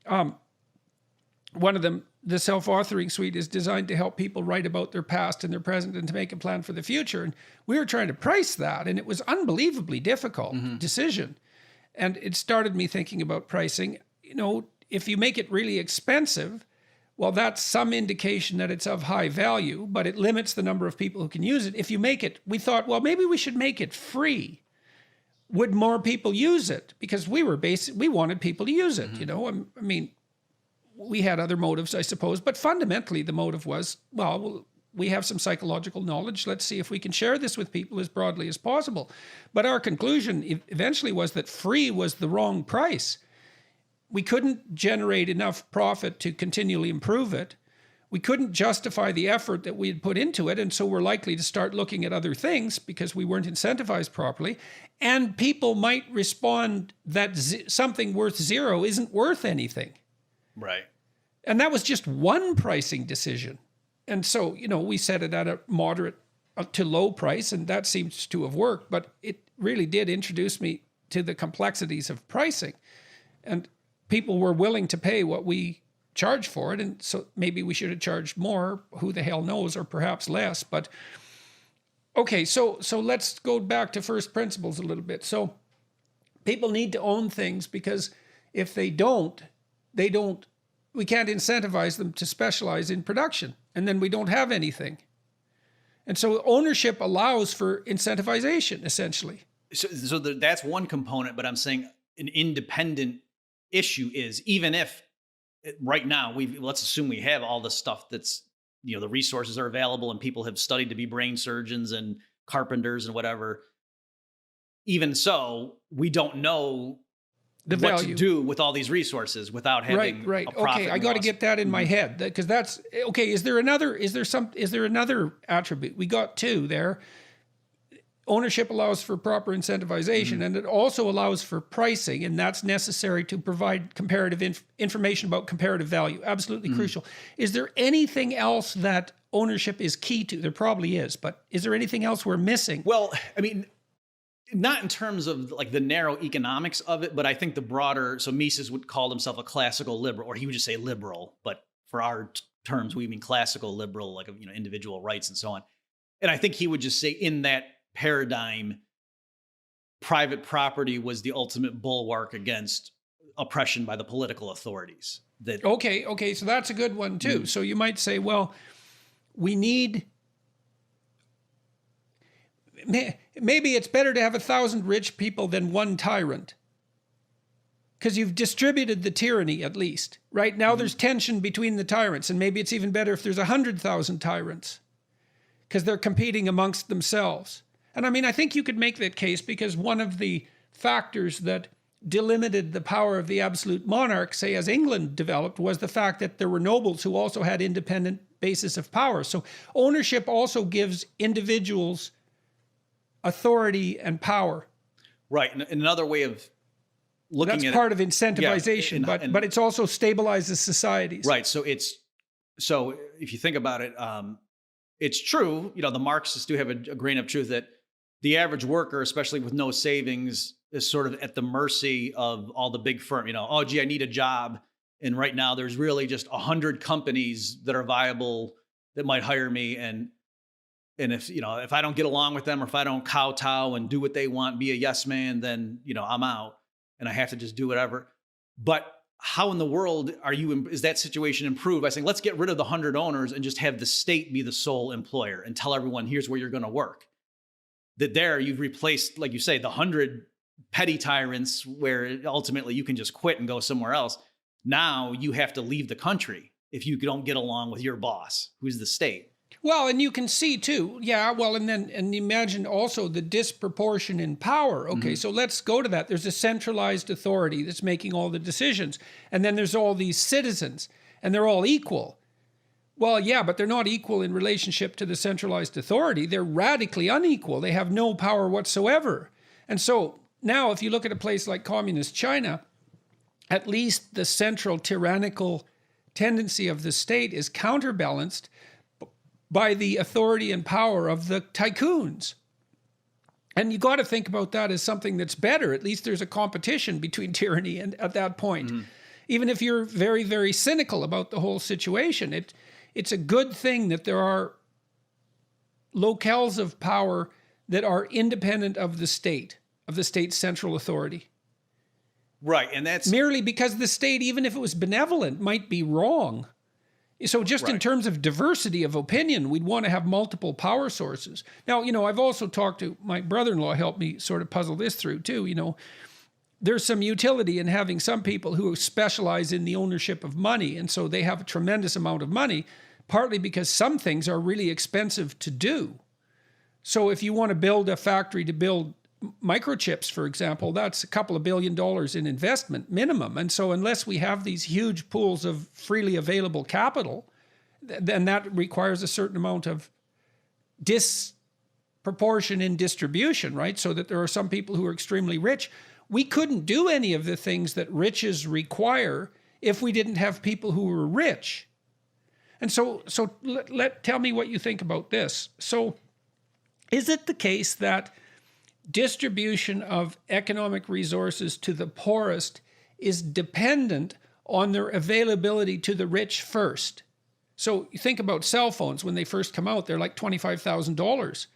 One of them, the self-authoring suite, is designed to help people write about their past and their present and to make a plan for the future. And we were trying to price that, and it was unbelievably difficult decision. And it started me thinking about pricing. If you make it really expensive, well, that's some indication that it's of high value, but it limits the number of people who can use it. If you make it, we thought, well, maybe we should make it free. Would more people use it? Because we wanted people to use it, we had other motives, I suppose, but fundamentally the motive was, well, we have some psychological knowledge. Let's see if we can share this with people as broadly as possible. But our conclusion eventually was that free was the wrong price. We couldn't generate enough profit to continually improve it. We couldn't justify the effort that we had put into it, and so we're likely to start looking at other things because we weren't incentivized properly. And people might respond that something worth zero isn't worth anything. Right. And that was just one pricing decision. And so, we set it at a moderate to low price, and that seems to have worked, but it really did introduce me to the complexities of pricing. And people were willing to pay what we charged for it, and so maybe we should have charged more, who the hell knows, or perhaps less. But okay, so let's go back to first principles a little bit. So people need to own things, because if they don't, we can't incentivize them to specialize in production, and then we don't have anything. And so ownership allows for incentivization, essentially. So that's one component, but I'm saying an independent issue is, even if right now let's assume we have all the stuff that's the resources are available and people have studied to be brain surgeons and carpenters and whatever. Even so, we don't know The what value. to do with all these resources without having Right. a profit. Okay, I got to get that in my head, because that's okay. Is there another attribute? We got two there. Ownership allows for proper incentivization, and it also allows for pricing, and that's necessary to provide comparative information about comparative value. Absolutely crucial. Is there anything else that ownership is key to? There probably is, but is there anything else we're missing? Well, I mean, not in terms of like the narrow economics of it, but I think the broader, so Mises would call himself a classical liberal, or he would just say liberal, but for our terms, we mean classical liberal, like, individual rights and so on. And I think he would just say in that paradigm, private property was the ultimate bulwark against oppression by the political authorities. Okay, so that's a good one too. So you might say, well, we need, maybe it's better to have 1,000 rich people than one tyrant, because you've distributed the tyranny at least. Right now there's tension between the tyrants, and maybe it's even better if there's 100,000 tyrants, because they're competing amongst themselves. And I mean, I think you could make that case, because one of the factors that delimited the power of the absolute monarch, say as England developed, was the fact that there were nobles who also had independent basis of power. So ownership also gives individuals authority and power. Right. And another way of looking That's at part of incentivization, but it's also stabilizes societies. Right. So if you think about it, it's true, the Marxists do have a grain of truth that the average worker, especially with no savings, is sort of at the mercy of all the big firms. Oh, gee, I need a job. And right now there's really just 100 companies that are viable that might hire me. And if I don't get along with them, or if I don't kowtow and do what they want, be a yes man, then, I'm out and I have to just do whatever. But how in the world is that situation improved by saying, let's get rid of the 100 owners and just have the state be the sole employer and tell everyone, here's where you're going to work? That there you've replaced, like you say, the 100 petty tyrants where ultimately you can just quit and go somewhere else. Now you have to leave the country if you don't get along with your boss, who's the state. Well, and you can see too, and imagine also the disproportion in power. Okay, so let's go to that. There's a centralized authority that's making all the decisions. And then there's all these citizens, and they're all equal. Well, yeah, but they're not equal in relationship to the centralized authority. They're radically unequal. They have no power whatsoever. And so now if you look at a place like communist China, at least the central tyrannical tendency of the state is counterbalanced by the authority and power of the tycoons. And you got to think about that as something that's better. At least there's a competition between tyranny and at that point. Even if you're very, very cynical about the whole situation, it's a good thing that there are locales of power that are independent of the state's central authority. Right, and that's merely because the state, even if it was benevolent, might be wrong. So just in terms of diversity of opinion, we'd want to have multiple power sources. Now, I've also talked to my brother-in-law, helped me sort of puzzle this through too. There's some utility in having some people who specialize in the ownership of money. And so they have a tremendous amount of money, partly because some things are really expensive to do. So if you want to build a factory to build microchips, for example, that's a couple of $1 billion in investment minimum. And so unless we have these huge pools of freely available capital, then that requires a certain amount of disproportion in distribution, right? So that there are some people who are extremely rich. We couldn't do any of the things that riches require if we didn't have people who were rich. And so tell me what you think about this. So is it the case that distribution of economic resources to the poorest is dependent on their availability to the rich first? So you think about cell phones. When they first come out, they're like $25,000.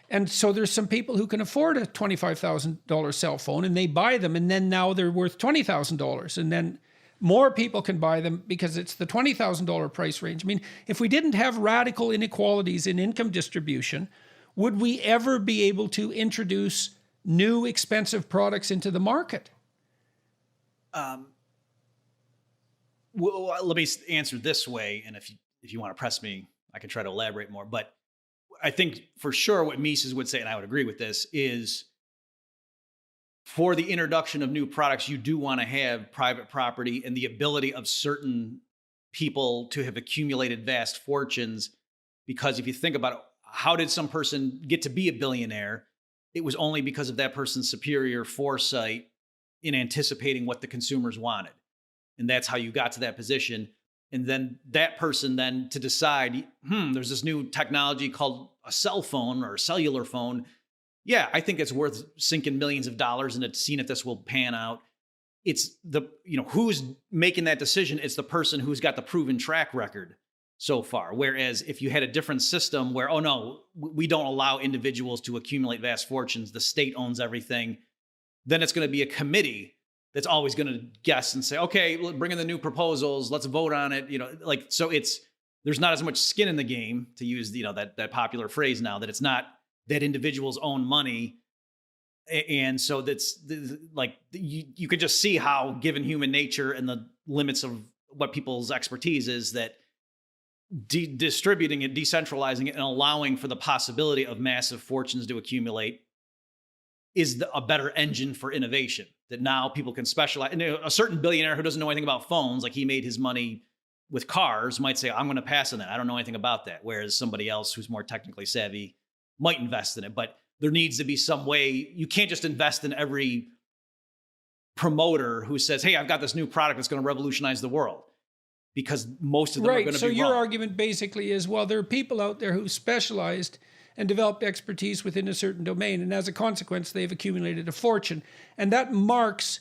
And so there's some people who can afford a $25,000 cell phone and they buy them, and then now they're worth $20,000. And then more people can buy them because it's the $20,000 price range. I mean, if we didn't have radical inequalities in income distribution, would we ever be able to introduce new expensive products into the market? Well, let me answer this way, and if you want to press me, I can try to elaborate more. But I think for sure what Mises would say, and I would agree with this, is for the introduction of new products, you do want to have private property and the ability of certain people to have accumulated vast fortunes. Because if you think about it, how did some person get to be a billionaire? It was only because of that person's superior foresight in anticipating what the consumers wanted. And that's how you got to that position. And then that person then to decide, there's this new technology called a cell phone or a cellular phone. Yeah, I think it's worth sinking millions of dollars into seeing if this will pan out. It's who's making that decision? It's the person who's got the proven track record so far. Whereas if you had a different system where, oh no, we don't allow individuals to accumulate vast fortunes, the state owns everything, then it's going to be a committee that's always going to guess and say, okay, bring in the new proposals, let's vote on it. So there's not as much skin in the game, to use that popular phrase now, that it's not that individuals own money. And so that's like, you could just see how, given human nature and the limits of what people's expertise is, that distributing it, decentralizing it, and allowing for the possibility of massive fortunes to accumulate is a better engine for innovation. That now people can specialize. And a certain billionaire who doesn't know anything about phones, like he made his money with cars, might say, I'm going to pass on that. I don't know anything about that. Whereas somebody else who's more technically savvy might invest in it. But there needs to be some way. You can't just invest in every promoter who says, hey, I've got this new product that's going to revolutionize the world, because most of them are going to be wrong. So your argument basically is, well, there are people out there who specialized and developed expertise within a certain domain, and as a consequence, they've accumulated a fortune. And that marks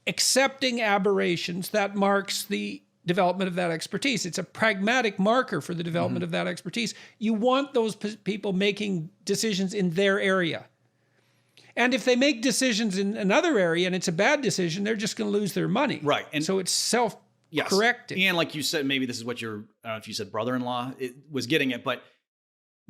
accepting aberrations, that marks the development of that expertise. It's a pragmatic marker for the development of that expertise. You want those people making decisions in their area. And if they make decisions in another area and it's a bad decision, they're just going to lose their money. Right. And so it's self-correcting. Yes. And like you said, maybe this is what your, I don't know if you said brother-in-law was getting at, but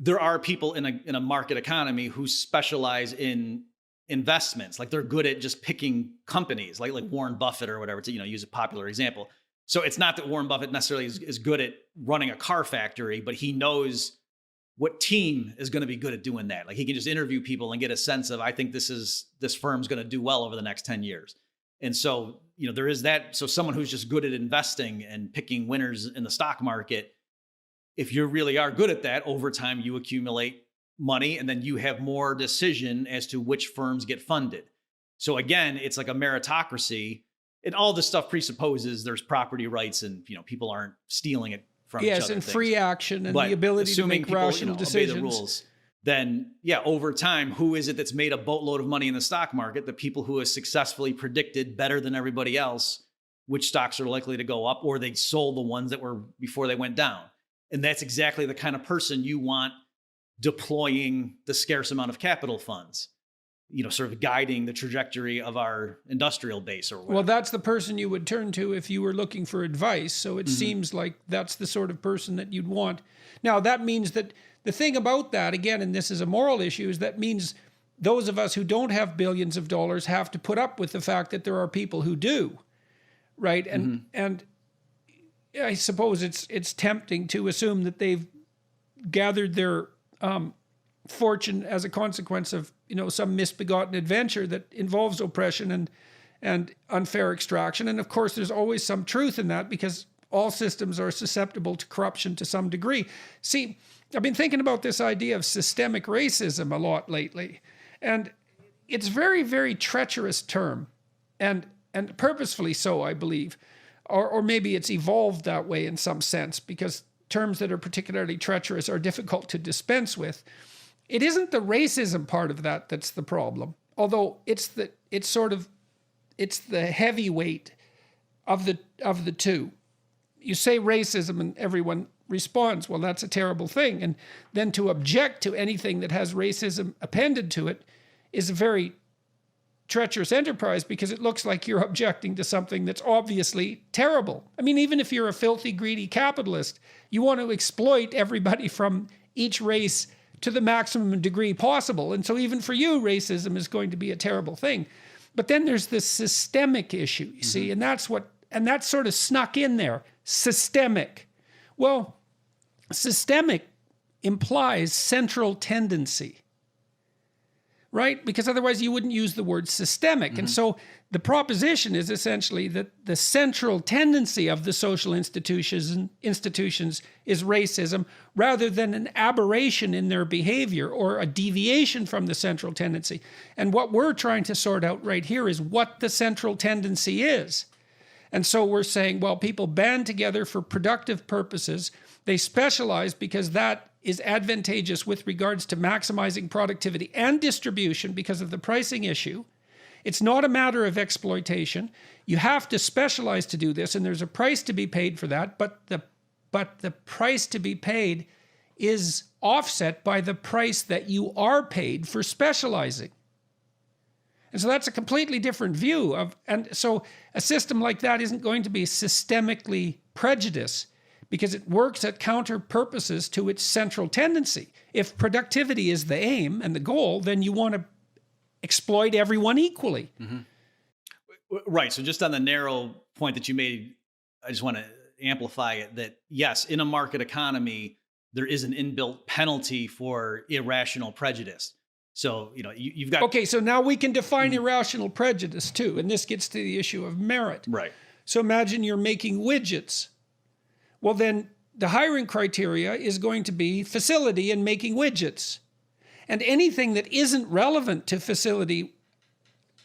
there are people in a market economy who specialize in investments. Like they're good at just picking companies, like Warren Buffett or whatever, to use a popular example. So it's not that Warren Buffett necessarily is good at running a car factory, but he knows what team is going to be good at doing that. Like he can just interview people and get a sense of, I think this firm's going to do well over the next 10 years. And so, there is that. So someone who's just good at investing and picking winners in the stock market, if you really are good at that, over time, you accumulate money and then you have more decision as to which firms get funded. So again, it's like a meritocracy, and all this stuff presupposes there's property rights and, people aren't stealing it from each other. Yes, and free action and the ability to make rational decisions. Obey the rules. Then, over time, who is it that's made a boatload of money in the stock market? The people who have successfully predicted better than everybody else which stocks are likely to go up, or they sold the ones that were before they went down. And that's exactly the kind of person you want deploying the scarce amount of capital funds, sort of guiding the trajectory of our industrial base or whatever. Well, that's the person you would turn to if you were looking for advice. So it seems like that's the sort of person that you'd want. Now, that means that the thing about that, again, and this is a moral issue, is that means those of us who don't have billions of dollars have to put up with the fact that there are people who do, right? And I suppose it's tempting to assume that they've gathered their fortune as a consequence of some misbegotten adventure that involves oppression and unfair extraction. And of course, there's always some truth in that, because all systems are susceptible to corruption to some degree. See, I've been thinking about this idea of systemic racism a lot lately, and it's a very, very treacherous term, and purposefully so, I believe, or maybe it's evolved that way in some sense, because terms that are particularly treacherous are difficult to dispense with. It isn't the racism part of that that's the problem, although it's the heavyweight of the two. You say racism and everyone responds, well, that's a terrible thing. And then to object to anything that has racism appended to it is a very treacherous enterprise, because it looks like you're objecting to something that's obviously terrible. I mean, even if you're a filthy, greedy capitalist, you want to exploit everybody from each race to the maximum degree possible. And so even for you, racism is going to be a terrible thing. But then there's this systemic issue, you see, and that's sort of snuck in there. Systemic. Well, Systemic implies central tendency, right? Because otherwise you wouldn't use the word systemic. And so the proposition is essentially that the central tendency of the social institutions is racism, rather than an aberration in their behavior or a deviation from the central tendency. And what we're trying to sort out right here is what the central tendency is. And so we're saying, well, people band together for productive purposes. They specialize because that is advantageous with regards to maximizing productivity and distribution because of the pricing issue. It's not a matter of exploitation. You have to specialize to do this, and there's a price to be paid for that, but the price to be paid is offset by the price that you are paid for specializing. And so that's a completely different view of, and so a system like that isn't going to be systemically prejudiced because it works at counter purposes to its central tendency. If productivity is the aim and the goal, then you want to exploit everyone equally. Right. So just on the narrow point that you made, I just want to amplify it that yes, in a market economy, there is an inbuilt penalty for irrational prejudice. So, you've got... Okay, so now we can define irrational prejudice too, and this gets to the issue of merit. Right. So imagine you're making widgets. Well, then the hiring criteria is going to be facility in making widgets. And anything that isn't relevant to facility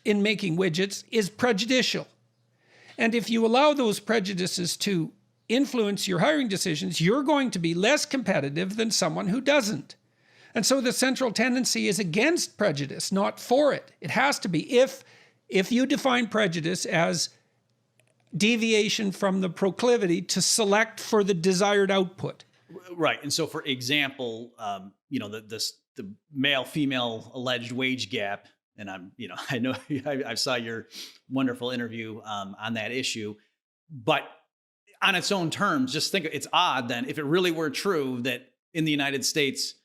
in making widgets is prejudicial. And if you allow those prejudices to influence your hiring decisions, you're going to be less competitive than someone who doesn't. And so the central tendency is against prejudice, not for it. It has to be. If you define prejudice as deviation from the proclivity to select for the desired output. Right. And so, for example, the male-female alleged wage gap, and I know I saw your wonderful interview on that issue, but on its own terms, just think it's odd then if it really were true that in the United States,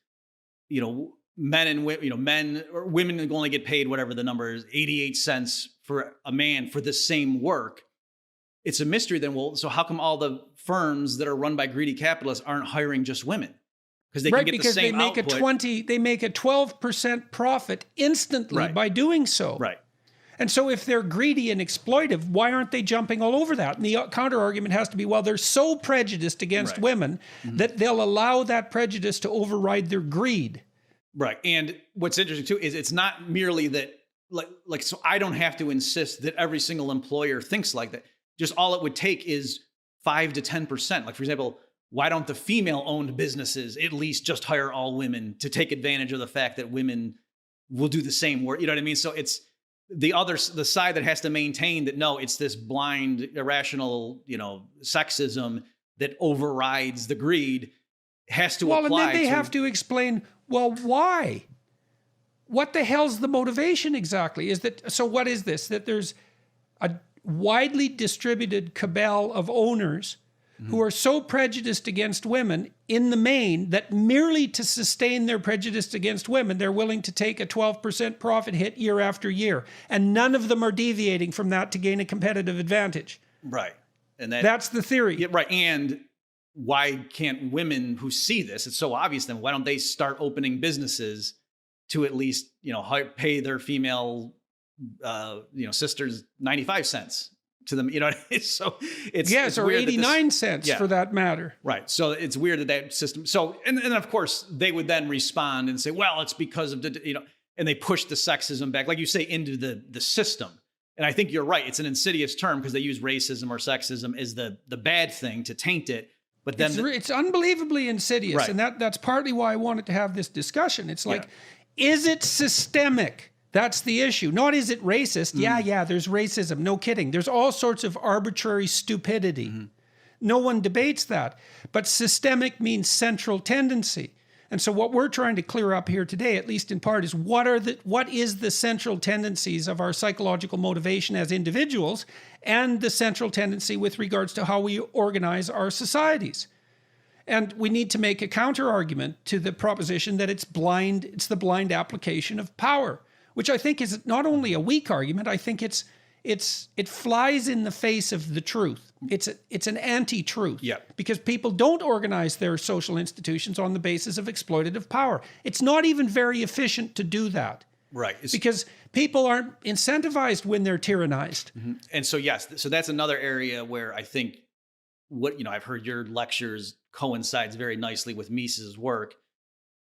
men and men or women only get paid whatever the number is, 88 cents for a man for the same work. It's a mystery then. Well, so how come all the firms that are run by greedy capitalists aren't hiring just women? Because they can get the same output. They make a 12% profit instantly by doing so. Right. And so if they're greedy and exploitive, why aren't they jumping all over that? And the counter argument has to be, well, they're so prejudiced against women that they'll allow that prejudice to override their greed. Right. And what's interesting too is it's not merely that so I don't have to insist that every single employer thinks like that. Just all it would take is 5 to 10%. Like, for example, why don't the female-owned businesses at least just hire all women to take advantage of the fact that women will do the same work? You know what I mean? So it's the side that has to maintain that, no, it's this blind, irrational, sexism that overrides the greed has to apply. Well, and then they have to explain, well, why? What the hell's the motivation exactly? So what is this? That there's a widely distributed cabal of owners who are so prejudiced against women in the main that merely to sustain their prejudice against women, they're willing to take a 12% profit hit year after year. And none of them are deviating from that to gain a competitive advantage. Right. And that's the theory. Yeah, right. And why can't women who see this, it's so obvious then, why don't they start opening businesses to at least, pay their female sisters 95 cents to them, so it's or 89 cents for that matter. Right. So it's weird that system. So, and of course they would then respond and say, well, it's because of and they push the sexism back, like you say, into the system. And I think you're right. It's an insidious term because they use racism or sexism as the bad thing to taint it. But then it's unbelievably insidious. Right. And that's partly why I wanted to have this discussion. It's like, is it systemic? That's the issue. Not is it racist? Yeah, there's racism. No kidding. There's all sorts of arbitrary stupidity. No one debates that. But systemic means central tendency. And so what we're trying to clear up here today, at least in part, is what is the central tendencies of our psychological motivation as individuals and the central tendency with regards to how we organize our societies. And we need to make a counter argument to the proposition that it's the blind application of power, which I think is not only a weak argument, I think it's it flies in the face of the truth. It's an anti-truth. Yeah. Because people don't organize their social institutions on the basis of exploitative power. It's not even very efficient to do that. Right. Because people aren't incentivized when they're tyrannized. And so, yes, so that's another area where I think I've heard your lectures coincides very nicely with Mises' work.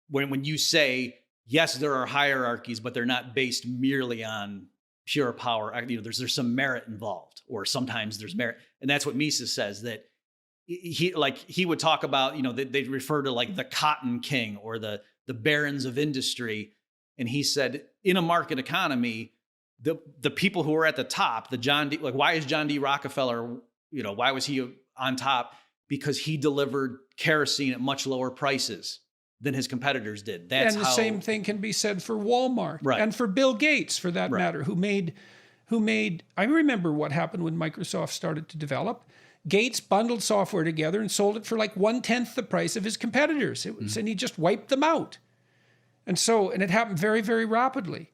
When you say, yes, there are hierarchies, but they're not based merely on pure power. There's some merit involved, or sometimes there's merit. And that's what Mises says, that he would talk about, they'd refer to like the cotton king or the barons of industry. And he said, in a market economy, the people who are at the top, why is John D. Rockefeller, why was he on top? Because he delivered kerosene at much lower prices than his competitors did. And the same thing can be said for Walmart, right, and for Bill Gates, for that matter, who made. I remember what happened when Microsoft started to develop. Gates bundled software together and sold it for like 1/10 the price of his competitors. And he just wiped them out. And it happened very, very rapidly.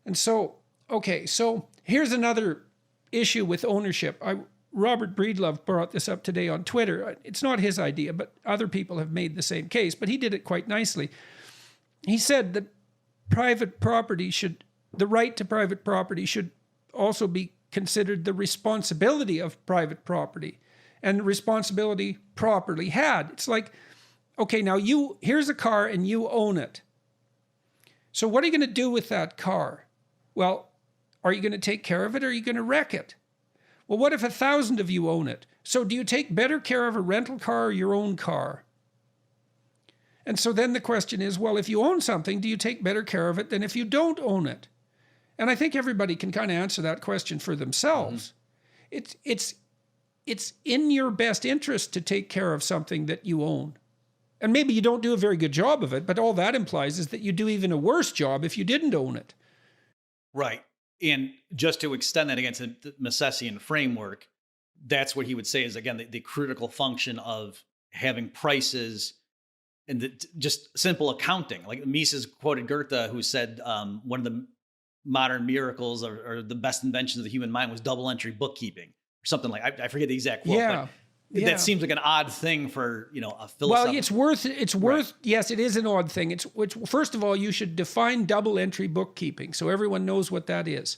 And so here's another issue with ownership. Robert Breedlove brought this up today on Twitter. It's not his idea, but other people have made the same case, but he did it quite nicely. He said that the right to private property should also be considered the responsibility of private property, and responsibility properly had. It's like, okay, now here's a car and you own it. So what are you going to do with that car? Well, are you going to take care of it, or are you going to wreck it? Well, what if 1,000 of you own it? So do you take better care of a rental car or your own car? And so then the question is, well, if you own something, do you take better care of it than if you don't own it? And I think everybody can kind of answer that question for themselves. It's in your best interest to take care of something that you own. And maybe you don't do a very good job of it, but all that implies is that you do even a worse job if you didn't own it. Right. And just to extend that against the Misesian framework, that's what he would say is, again, the critical function of having prices and just simple accounting. Like Mises quoted Goethe, who said one of the modern miracles or the best inventions of the human mind was double entry bookkeeping, or something like, I forget the exact quote. Yeah. But that seems like an odd thing for, a philosophical. Well, it's worth, yes, it is an odd thing. First of all, you should define double entry bookkeeping so everyone knows what that is.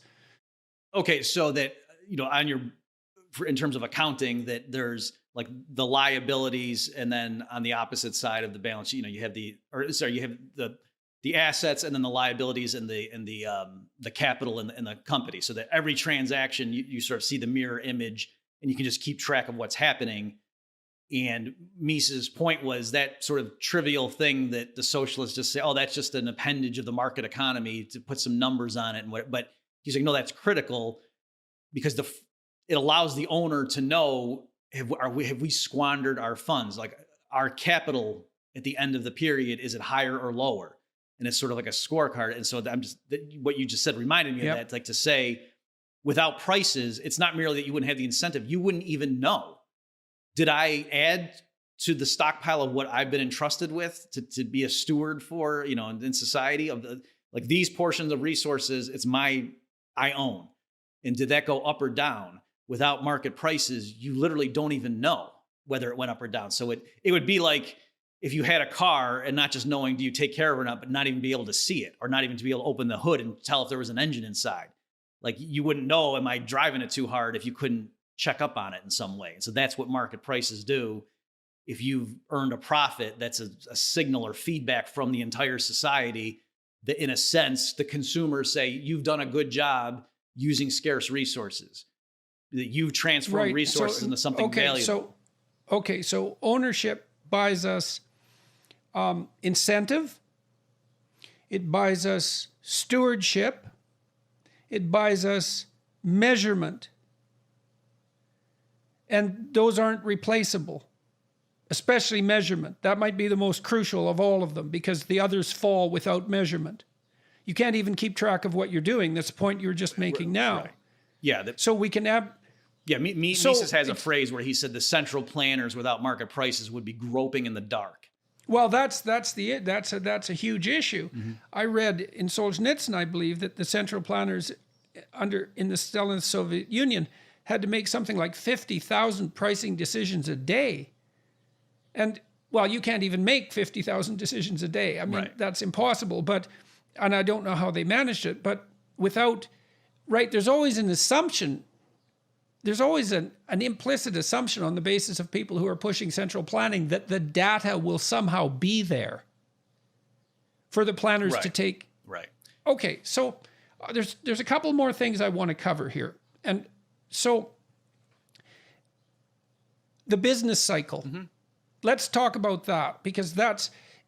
Okay. So that, in terms of accounting, that there's like the liabilities, and then on the opposite side of the balance sheet, you have the assets, and then the liabilities and the capital in the company, so that every transaction you sort of see the mirror image, and you can just keep track of what's happening. And Mises' point was that sort of trivial thing that the socialists just say, oh, that's just an appendage of the market economy to put some numbers on it. But he's like, no, that's critical, because it allows the owner to know, have we squandered our funds? Like, our capital at the end of the period, is it higher or lower? And it's sort of like a scorecard. And so what you just said reminded me of that. It's like to say, without prices, it's not merely that you wouldn't have the incentive. You wouldn't even know. Did I add to the stockpile of what I've been entrusted with to be a steward for, in society, of these portions of resources, I own. And did that go up or down? Without market prices, you literally don't even know whether it went up or down. So it would be like if you had a car and not just knowing, do you take care of it or not, but not even be able to see it, or not even to be able to open the hood and tell if there was an engine inside. Like, you wouldn't know, am I driving it too hard, if you couldn't check up on it in some way. And so that's what market prices do. If you've earned a profit, that's a signal or feedback from the entire society that, in a sense, the consumers say, you've done a good job using scarce resources, that you've transformed resources into something valuable. So ownership buys us incentive. It buys us stewardship. It buys us measurement. And those aren't replaceable, especially measurement. That might be the most crucial of all of them, because the others fall without measurement. You can't even keep track of what you're doing. That's the point you were just making now. Right. Yeah. So we can have... Yeah, Mises has a phrase where he said the central planners without market prices would be groping in the dark. Well, that's a huge issue. Mm-hmm. I read in Solzhenitsyn, I believe, that the central planners in the Soviet Union had to make something like 50,000 pricing decisions a day. And well, you can't even make 50,000 decisions a day. I mean, that's impossible. And I don't know how they managed it, but there's always an assumption. There's always an implicit assumption on the basis of people who are pushing central planning that the data will somehow be there for the planners to take. Right. Okay, so there's a couple more things I want to cover here. And so the business cycle. Mm-hmm. Let's talk about that, because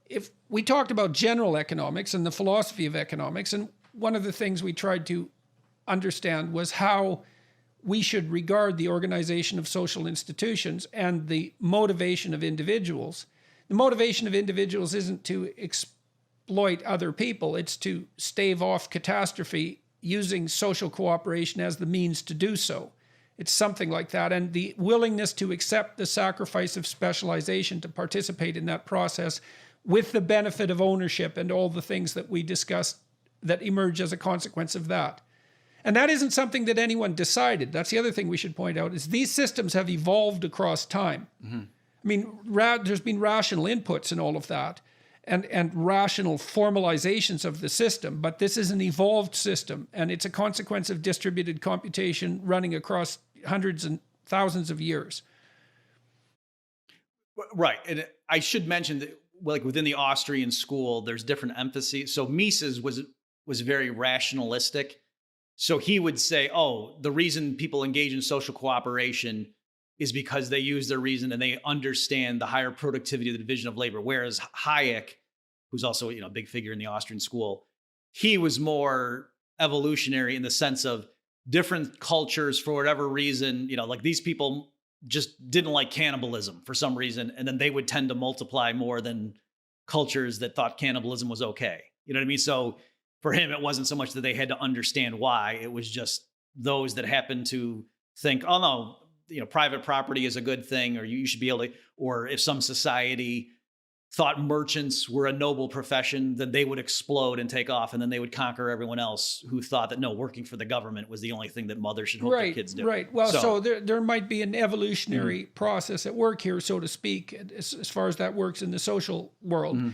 if we talked about general economics and the philosophy of economics, and one of the things we tried to understand was how we should regard the organization of social institutions and the motivation of individuals. The motivation of individuals isn't to exploit other people, it's to stave off catastrophe using social cooperation as the means to do so. It's something like that. And the willingness to accept the sacrifice of specialization to participate in that process with the benefit of ownership and all the things that we discussed that emerge as a consequence of that. And that isn't something that anyone decided. That's the other thing we should point out, is these systems have evolved across time. Mm-hmm. I mean, there's been rational inputs in all of that and rational formalizations of the system, but this is an evolved system, and it's a consequence of distributed computation running across hundreds and thousands of years. Right. And I should mention that, like, within the Austrian school, there's different emphases. So Mises was very rationalistic. So he would say, oh, the reason people engage in social cooperation is because they use their reason and they understand the higher productivity of the division of labor. Whereas Hayek, who's also, a big figure in the Austrian school, he was more evolutionary in the sense of different cultures, for whatever reason, like these people just didn't like cannibalism for some reason. And then they would tend to multiply more than cultures that thought cannibalism was okay. You know what I mean? So for him, it wasn't so much that they had to understand why. It was just those that happened to think, oh no, private property is a good thing, or you should be able to, or if some society thought merchants were a noble profession, then they would explode and take off, and then they would conquer everyone else who thought that, no, working for the government was the only thing that mothers should hope their kids do. Right. Well, so there might be an evolutionary process at work here, so to speak, as far as that works in the social world.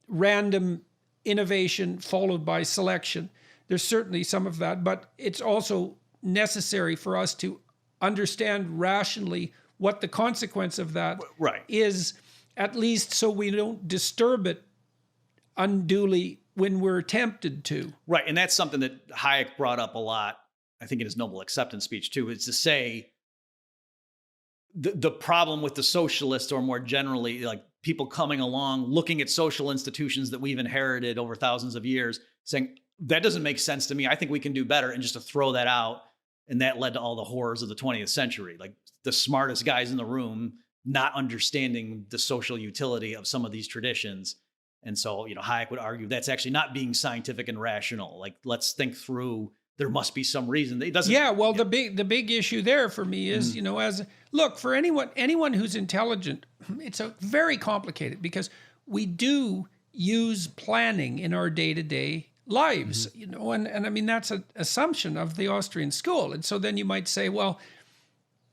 Random innovation followed by selection. There's certainly some of that, but it's also necessary for us to understand rationally what the consequence of that is, at least so we don't disturb it unduly when we're tempted to. Right. And that's something that Hayek brought up a lot, I think in his Noble Acceptance speech too, is to say the problem with the socialists, or more generally, like people coming along, looking at social institutions that we've inherited over thousands of years, saying, that doesn't make sense to me. I think we can do better. And just to throw that out. And that led to all the horrors of the 20th century, like the smartest guys in the room not understanding the social utility of some of these traditions. And so, Hayek would argue that's actually not being scientific and rational. Like, let's think through, there must be some reason. It doesn't. Yeah, well, the big issue there for me is, for anyone who's intelligent, it's very complicated, because we do use planning in our day-to-day lives, and I mean, that's an assumption of the Austrian school. And so then you might say, well,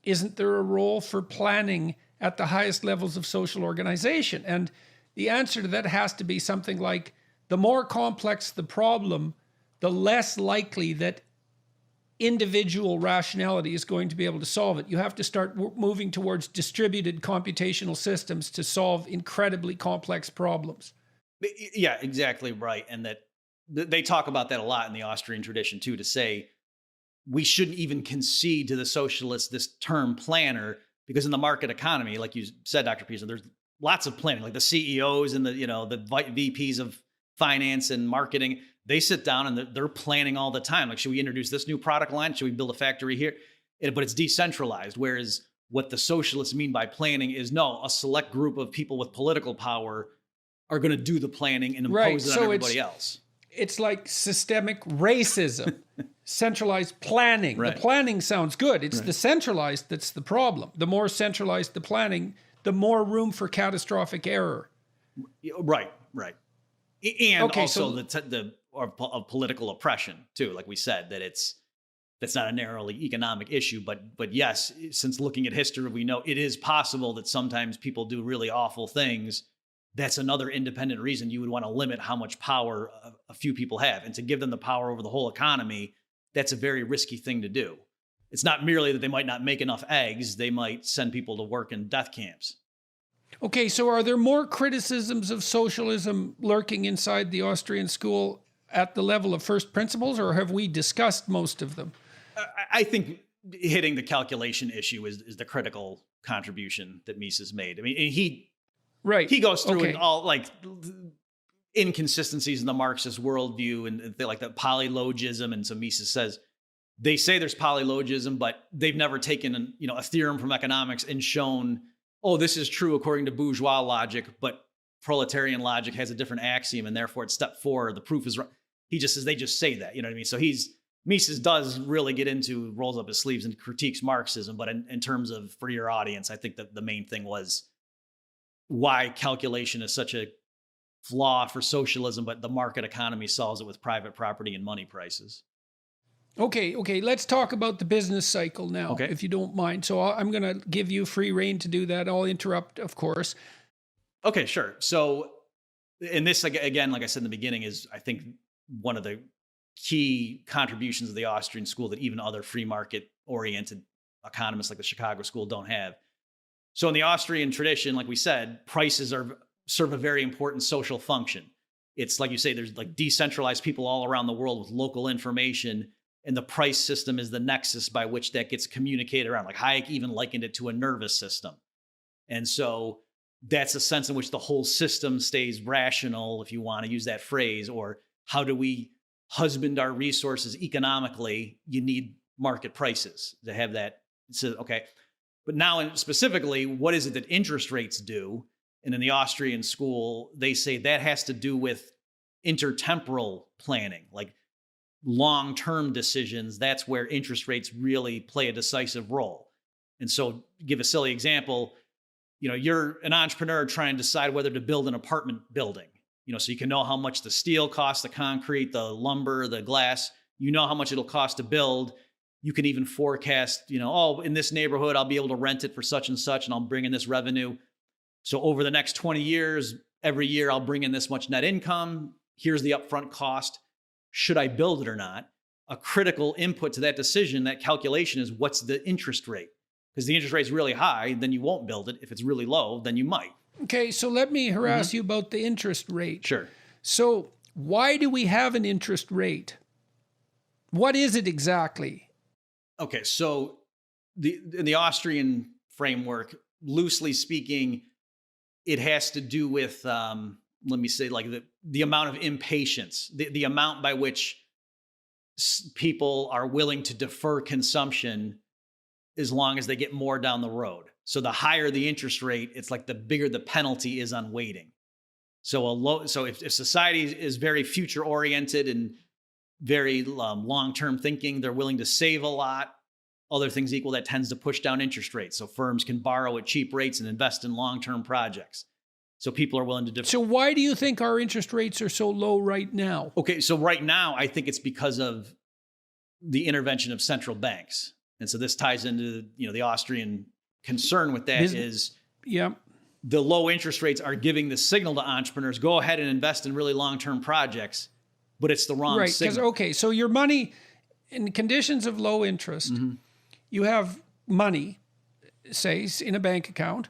isn't there a role for planning at the highest levels of social organization? And the answer to that has to be something like, the more complex the problem, the less likely that individual rationality is going to be able to solve it. You have to start moving towards distributed computational systems to solve incredibly complex problems. Yeah, exactly right. And that they talk about that a lot in the Austrian tradition too, to say we shouldn't even concede to the socialists this term planner, because in the market economy, like you said, Dr. Peterson, there's lots of planning, like the CEOs and the VPs of finance and marketing, they sit down and they're planning all the time. Like, should we introduce this new product line? Should we build a factory here? But it's decentralized. Whereas what the socialists mean by planning is, no, a select group of people with political power are going to do the planning and impose it on everybody else. It's like systemic racism, centralized planning. Right. The planning sounds good. It's the centralized that's the problem. The more centralized the planning, the more room for catastrophic error. Right. And also the of political oppression too. Like we said, that's not a narrowly economic issue, but yes, since looking at history, we know it is possible that sometimes people do really awful things. That's another independent reason you would want to limit how much power a few people have, and to give them the power over the whole economy. That's a very risky thing to do. It's not merely that they might not make enough eggs, they might send people to work in death camps. Okay, so are there more criticisms of socialism lurking inside the Austrian school at the level of first principles, or have we discussed most of them? I think hitting the calculation issue is the critical contribution that Mises made. I mean, he goes through it all, like inconsistencies in the Marxist worldview and like the polylogism. And so Mises says, they say there's polylogism, but they've never taken a theorem from economics and shown, oh, this is true according to bourgeois logic, but proletarian logic has a different axiom, and therefore it's step 4, the proof is wrong. He just says, they just say that, you know what I mean? So Mises does really get into, rolls up his sleeves and critiques Marxism, but in terms of, for your audience, I think that the main thing was why calculation is such a flaw for socialism, but the market economy solves it with private property and money prices. Okay. Let's talk about the business cycle now, if you don't mind. So I'm going to give you free rein to do that. I'll interrupt, of course. Okay, sure. So, and this, again, like I said in the beginning, is, I think, one of the key contributions of the Austrian school that even other free market oriented economists like the Chicago School don't have. So in the Austrian tradition, like we said, prices serve a very important social function. It's like you say, there's like decentralized people all around the world with local information, and the price system is the nexus by which that gets communicated around. Like Hayek even likened it to a nervous system. And so that's a sense in which the whole system stays rational, if you want to use that phrase, or how do we husband our resources economically? You need market prices to have that. So, okay. But now specifically, what is it that interest rates do? And in the Austrian school, they say that has to do with intertemporal planning, like long-term decisions. That's where interest rates really play a decisive role. And so, give a silly example, you're an entrepreneur trying to decide whether to build an apartment building, so you can know how much the steel costs, the concrete, the lumber, the glass, how much it'll cost to build. You can even forecast, in this neighborhood, I'll be able to rent it for such and such, and I'll bring in this revenue. So over the next 20 years, every year I'll bring in this much net income. Here's the upfront cost. Should I build it or not? A critical input to that decision, that calculation, is what's the interest rate? Because the interest rate is really high, then you won't build it. If it's really low, then you might. Okay, so let me harass you about the interest rate. Sure. So why do we have an interest rate? What is it exactly? Okay, so in the Austrian framework, loosely speaking, it has to do with, let me say, like the amount of impatience, the amount by which people are willing to defer consumption as long as they get more down the road. So the higher the interest rate, it's like the bigger the penalty is on waiting. So if society is very future oriented and very long-term thinking, they're willing to save a lot. Other things equal, that tends to push down interest rates. So firms can borrow at cheap rates and invest in long-term projects. So people are willing to defer. So why do you think our interest rates are so low right now? Okay, so right now, I think it's because of the intervention of central banks. And so this ties into, the Austrian concern with that is the low interest rates are giving the signal to entrepreneurs, go ahead and invest in really long-term projects, but it's the wrong signal. Okay, so your money, in conditions of low interest, you have money, say, in a bank account,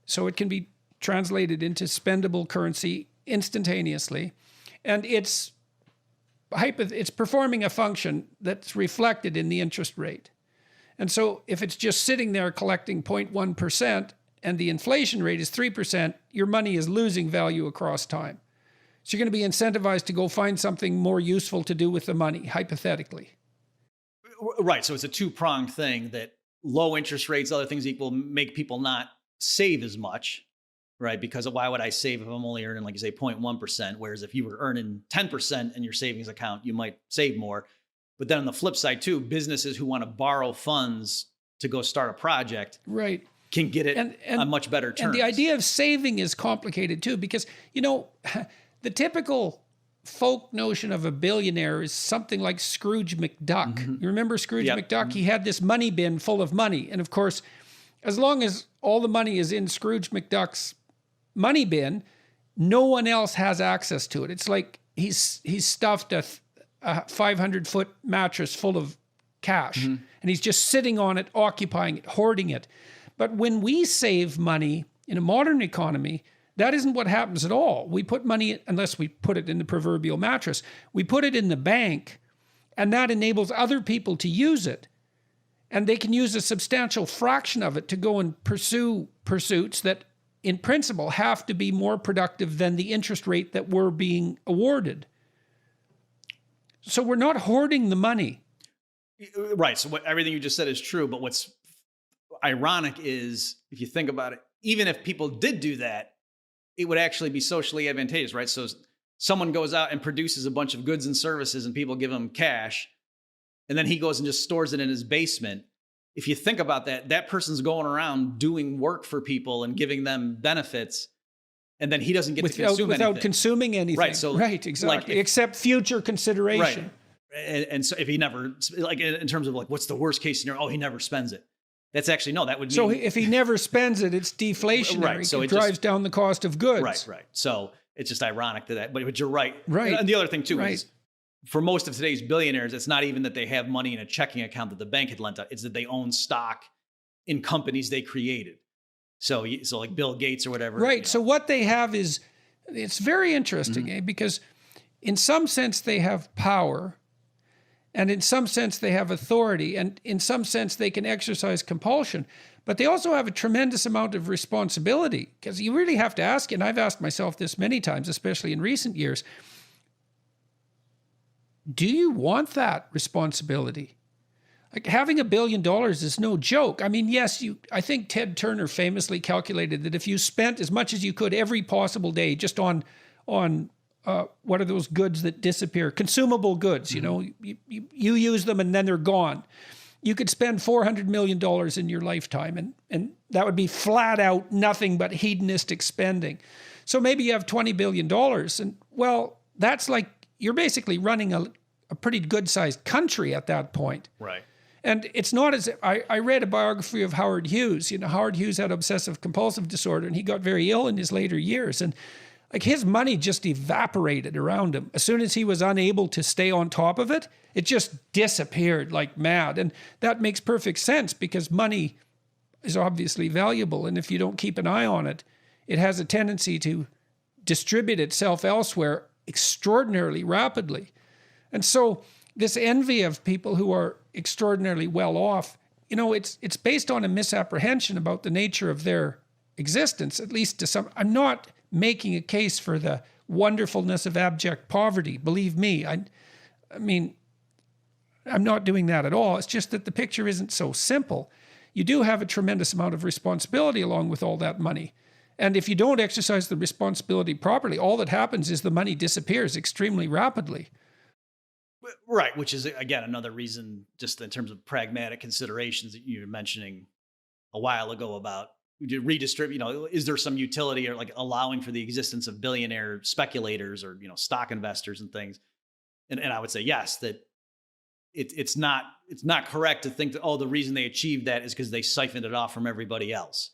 so it can be translated into spendable currency instantaneously, and it's performing a function that's reflected in the interest rate. And so if it's just sitting there collecting 0.1% and the inflation rate is 3%, your money is losing value across time. So you're going to be incentivized to go find something more useful to do with the money, hypothetically. Right. So it's a two-pronged thing that low interest rates, other things equal, make people not save as much, right? Because why would I save if I'm only earning, like you say, 0.1%? Whereas if you were earning 10% in your savings account, you might save more. But then on the flip side too, businesses who want to borrow funds to go start a project can get it on much better terms. And the idea of saving is complicated too, because, the typical folk notion of a billionaire is something like Scrooge McDuck. You remember Scrooge McDuck? He had this money bin full of money. And of course, as long as all the money is in Scrooge McDuck's money bin, no one else has access to it. It's like he's stuffed a 500-foot mattress full of cash, and he's just sitting on it, occupying it, hoarding it. But when we save money in a modern economy, that isn't what happens at all. We put money, unless we put it in the proverbial mattress, we put it in the bank, and that enables other people to use it. And they can use a substantial fraction of it to go and pursue pursuits that, in principle, have to be more productive than the interest rate that we're being awarded. So we're not hoarding the money. Right. So everything you just said is true. But what's ironic is, if you think about it, even if people did do that, it would actually be socially advantageous, right? So someone goes out and produces a bunch of goods and services and people give him cash, and then he goes and just stores it in his basement. If you think about that, that person's going around doing work for people and giving them benefits, and then he doesn't get to consume anything. Without consuming anything. Right. So right, exactly. Except future consideration. Right. And so if he never, like in terms of like, what's the worst case scenario? Oh, he never spends it. That's actually, no, that would mean. So if he never spends it, it's deflationary. Right. So it drives down the cost of goods. Right. So it's just ironic to that, but you're right. Right. And the other thing too is, for most of today's billionaires, it's not even that they have money in a checking account that the bank had lent out. It's that they own stock in companies they created. So like Bill Gates or whatever. Right. So what they have is, it's very interesting, because in some sense they have power, and in some sense they have authority, and in some sense they can exercise compulsion, but they also have a tremendous amount of responsibility, because you really have to ask, and I've asked myself this many times, especially in recent years, do you want that responsibility? Like, having $1 billion is no joke. I mean, yes, I think Ted Turner famously calculated that if you spent as much as you could every possible day just on what are those goods that disappear? Consumable goods, you know, you use them and then they're gone. You could spend $400 million in your lifetime, and that would be flat out nothing but hedonistic spending. So maybe you have $20 billion, and well, that's like, you're basically running a pretty good-sized country at that point. Right. And it's not as if, I read a biography of Howard Hughes. You know, Howard Hughes had obsessive-compulsive disorder, and he got very ill in his later years. And like, his money just evaporated around him. As soon as he was unable to stay on top of it, it just disappeared like mad. And that makes perfect sense, because money is obviously valuable. And if you don't keep an eye on it, it has a tendency to distribute itself elsewhere extraordinarily rapidly. And so this envy of people who are extraordinarily well off, you know, it's based on a misapprehension about the nature of their existence, at least to some. I'm not making a case for the wonderfulness of abject poverty. Believe me, I mean, I'm not doing that at all. It's just that the picture isn't so simple. You do have a tremendous amount of responsibility along with all that money. And if you don't exercise the responsibility properly, all that happens is the money disappears extremely rapidly. Right, which is, again, another reason, just in terms of pragmatic considerations that you were mentioning a while ago about redistribute, you know, is there some utility or like allowing for the existence of billionaire speculators or, you know, stock investors and things? And I would say, yes, that it's not correct to think that, oh, the reason they achieved that is because they siphoned it off from everybody else.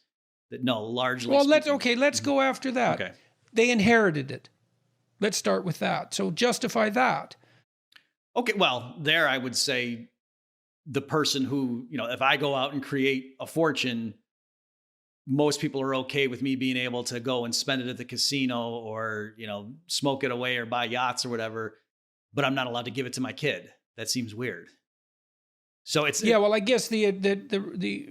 That no, largely. Well, let's go after that. Okay. They inherited it. Let's start with that. So justify that. Okay, well, there I would say the person who, you know, if I go out and create a fortune, most people are okay with me being able to go and spend it at the casino or, you know, smoke it away or buy yachts or whatever, but I'm not allowed to give it to my kid. That seems weird. So it's... Yeah, well, I guess the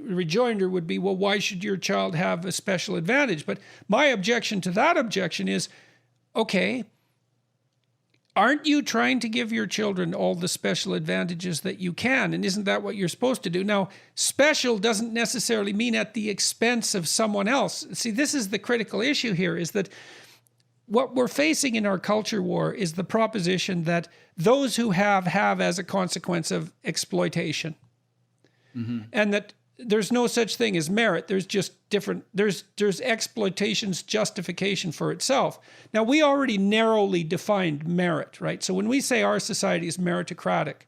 rejoinder would be, well, why should your child have a special advantage? But my objection to that objection is, okay, aren't you trying to give your children all the special advantages that you can? And isn't that what you're supposed to do? Now, special doesn't necessarily mean at the expense of someone else. See, this is the critical issue here, is that what we're facing in our culture war is the proposition that those who have as a consequence of exploitation. And that there's no such thing as merit. There's just different, there's exploitation's justification for itself. Now, we already narrowly defined merit, right? So when we say our society is meritocratic,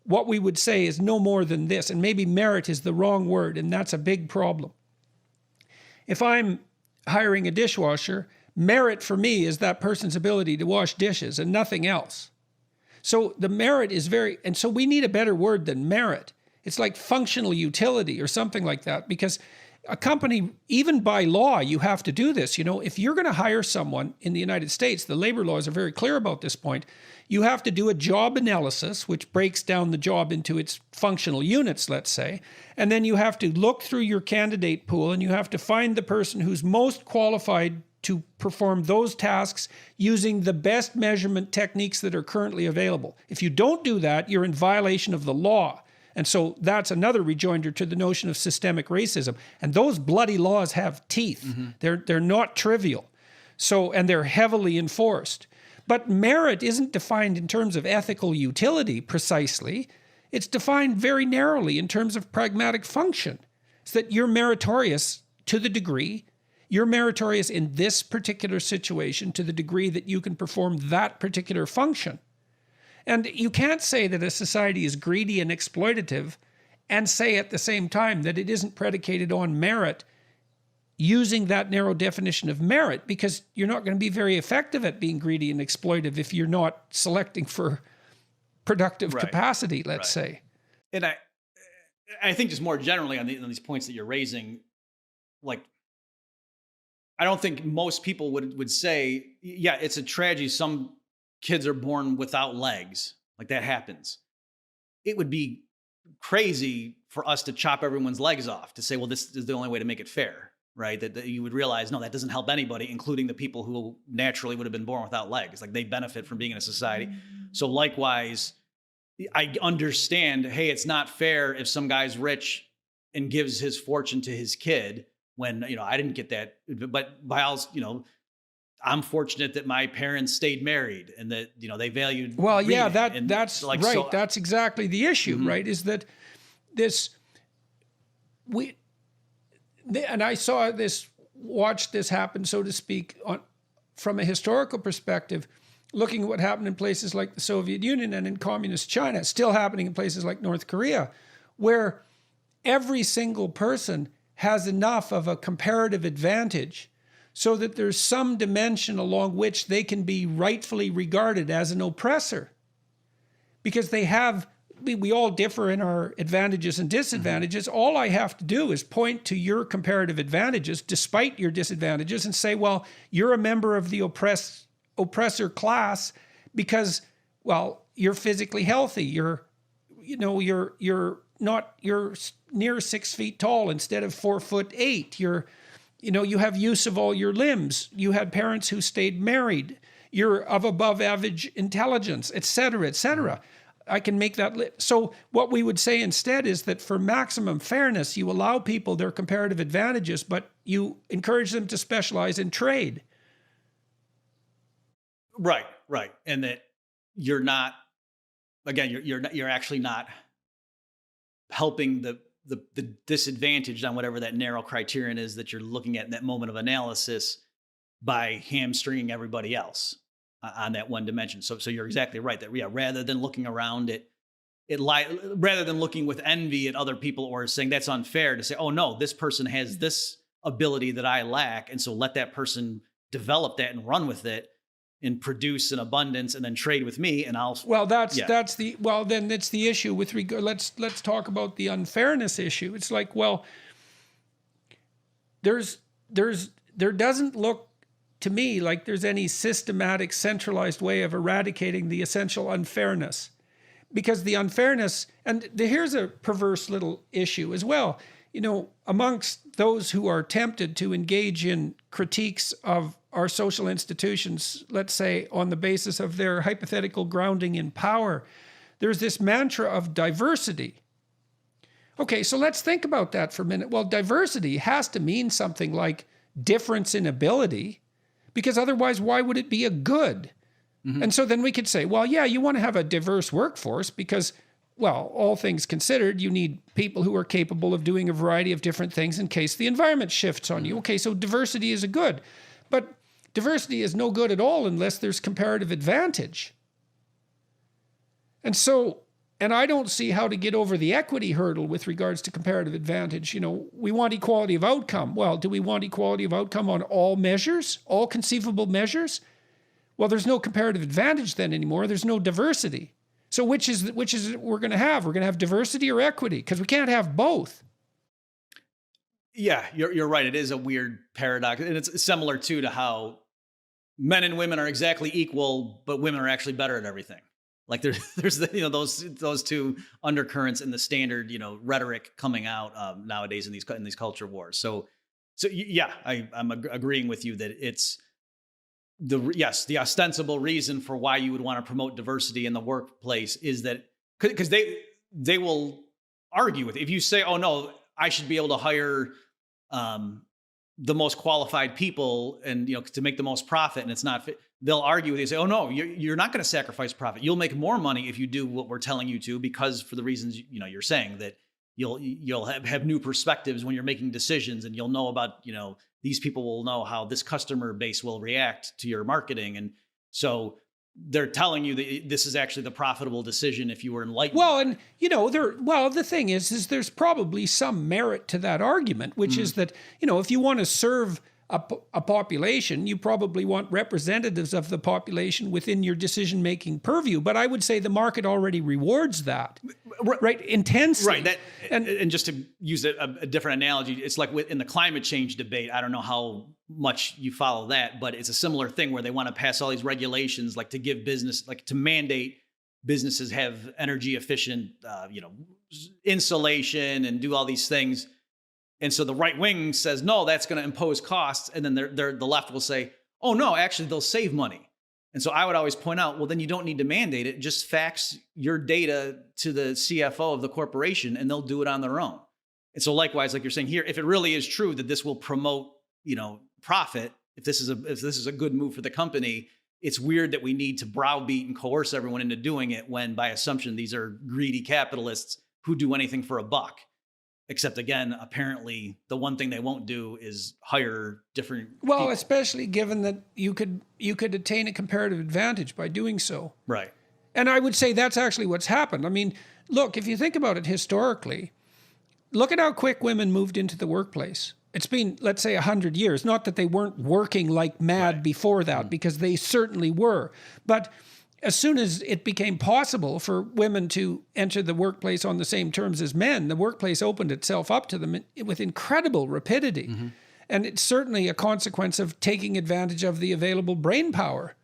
what we would say is no more than this, and maybe merit is the wrong word, and that's a big problem. If I'm hiring a dishwasher, merit for me is that person's ability to wash dishes and nothing else. So the merit is and so we need a better word than merit. It's like functional utility or something like that, because a company, even by law, you have to do this. You know, if you're going to hire someone in the United States, the labor laws are very clear about this point. You have to do a job analysis, which breaks down the job into its functional units, let's say. And then you have to look through your candidate pool and you have to find the person who's most qualified to perform those tasks using the best measurement techniques that are currently available. If you don't do that, you're in violation of the law. And so that's another rejoinder to the notion of systemic racism. And those bloody laws have teeth. Mm-hmm. They're not trivial. So, and they're heavily enforced. But merit isn't defined in terms of ethical utility precisely. It's defined very narrowly in terms of pragmatic function. It's that you're meritorious to the degree, you're meritorious in this particular situation to the degree that you can perform that particular function. And you can't say that a society is greedy and exploitative and say at the same time that it isn't predicated on merit using that narrow definition of merit, because you're not going to be very effective at being greedy and exploitive if you're not selecting for productive capacity, let's say. And I think just more generally on these points that you're raising, like, I don't think most people would say, yeah, it's a tragedy. Some kids are born without legs. Like, that happens. It would be crazy for us to chop everyone's legs off, to say, well, this is the only way to make it fair, right? That you would realize, no, that doesn't help anybody, including the people who naturally would have been born without legs. Like, they benefit from being in a society. So likewise, I understand, hey, it's not fair if some guy's rich and gives his fortune to his kid when, I didn't get that. But by all, I'm fortunate that my parents stayed married and that, they valued. Well, yeah, that's like, right. So, that's exactly the issue, mm-hmm. right? Is that and I saw this, watched this happen, so to speak, from a historical perspective, looking at what happened in places like the Soviet Union and in communist China, still happening in places like North Korea, where every single person has enough of a comparative advantage so that there's some dimension along which they can be rightfully regarded as an oppressor. Because we all differ in our advantages and disadvantages. Mm-hmm. All I have to do is point to your comparative advantages despite your disadvantages and say, well, you're a member of the oppressor class because, well, you're physically healthy. You're near 6 feet tall instead of 4'8". You have use of all your limbs. You had parents who stayed married. You're of above average intelligence, et cetera, et cetera. I can make that. So what we would say instead is that for maximum fairness, you allow people their comparative advantages, but you encourage them to specialize in trade. Right. And that you're not, again, you're actually not helping the disadvantage on whatever that narrow criterion is that you're looking at in that moment of analysis by hamstringing everybody else on that one dimension. So you're exactly right that, rather than looking around rather than looking with envy at other people or saying that's unfair, to say, oh no, this person has this ability that I lack. And so let that person develop that and run with it and produce in abundance and then trade with me and I'll. Well, then it's the issue with regard. Let's talk about the unfairness issue. It's like, well, there doesn't look to me like there's any systematic centralized way of eradicating the essential unfairness, because the unfairness, and here's a perverse little issue as well. Amongst those who are tempted to engage in critiques of our social institutions, let's say on the basis of their hypothetical grounding in power, there's this mantra of diversity. Okay, so let's think about that for a minute. Well, diversity has to mean something like difference in ability, because otherwise, why would it be a good? Mm-hmm. And so then we could say, well, yeah, you want to have a diverse workforce because well, all things considered, you need people who are capable of doing a variety of different things in case the environment shifts on you. Okay, so diversity is a good, but diversity is no good at all unless there's comparative advantage. And so, and I don't see how to get over the equity hurdle with regards to comparative advantage. You know, we want equality of outcome. Well, do we want equality of outcome on all measures, all conceivable measures? Well, there's no comparative advantage then anymore. There's no diversity. So which is we're going to have? We're going to have diversity or equity, because we can't have both. Yeah, you're right. It is a weird paradox, and it's similar too to how men and women are exactly equal, but women are actually better at everything. Like there's those two undercurrents in the standard rhetoric coming out nowadays in these culture wars. So yeah, I'm agreeing with you that it's the ostensible reason for why you would want to promote diversity in the workplace is that because they will argue with it. If you say, oh no, I should be able to hire the most qualified people and to make the most profit, and it's not fit, they'll argue with you, say, oh no, you're not going to sacrifice profit. You'll make more money if you do what we're telling you to, because for the reasons you're saying, that you'll have new perspectives when you're making decisions, and you'll know about these people will know how this customer base will react to your marketing. And so they're telling you that this is actually the profitable decision if you were enlightened. Well, and the thing is there's probably some merit to that argument, which is that, if you want to serve a population, you probably want representatives of the population within your decision-making purview. But I would say the market already rewards that, right? Intensely. Right. And just to use a different analogy, it's like in the climate change debate. I don't know how much you follow that, but it's a similar thing where they want to pass all these regulations, like to give business, like to mandate businesses have energy efficient, insulation and do all these things. And so the right wing says, no, that's going to impose costs. And then the left will say, oh, no, actually, they'll save money. And so I would always point out, well, then you don't need to mandate it. Just fax your data to the CFO of the corporation and they'll do it on their own. And so likewise, like you're saying here, if it really is true that this will promote, profit, if this is a good move for the company, it's weird that we need to browbeat and coerce everyone into doing it when, by assumption, these are greedy capitalists who do anything for a buck. Except again, apparently the one thing they won't do is hire different people. Especially given that you could attain a comparative advantage by doing so. Right. And I would say that's actually what's happened. I mean, look, if you think about it historically, look at how quick women moved into the workplace. It's been, let's say, 100 years. Not that they weren't working like mad before that, because they certainly were. But as soon as it became possible for women to enter the workplace on the same terms as men, the workplace opened itself up to them with incredible rapidity. Mm-hmm. And it's certainly a consequence of taking advantage of the available brain power.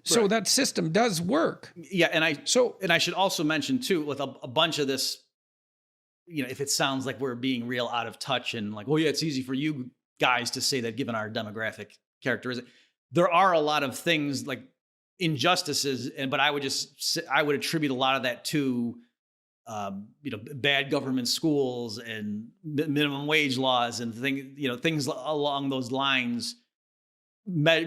So that system does work. Yeah, and I should also mention too, with a bunch of this, if it sounds like we're being real out of touch and like, well, yeah, it's easy for you guys to say that given our demographic characteristic, there are a lot of things like injustices, but I would attribute a lot of that to bad government schools and minimum wage laws and things along those lines,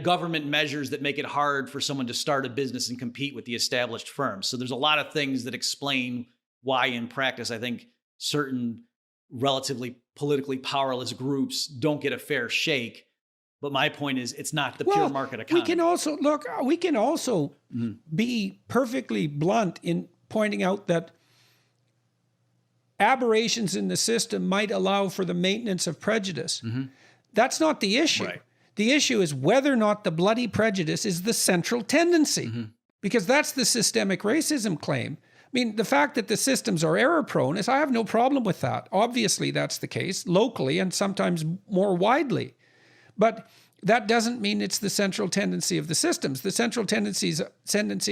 government measures that make it hard for someone to start a business and compete with the established firms. So there's a lot of things that explain why in practice I think certain relatively politically powerless groups don't get a fair shake. But my point is, it's not the pure market economy. We can also be perfectly blunt in pointing out that aberrations in the system might allow for the maintenance of prejudice. Mm-hmm. That's not the issue. Right. The issue is whether or not the bloody prejudice is the central tendency, because that's the systemic racism claim. I mean, the fact that the systems are error prone I have no problem with that. Obviously, that's the case locally and sometimes more widely. But that doesn't mean it's the central tendency of the systems. The central tendency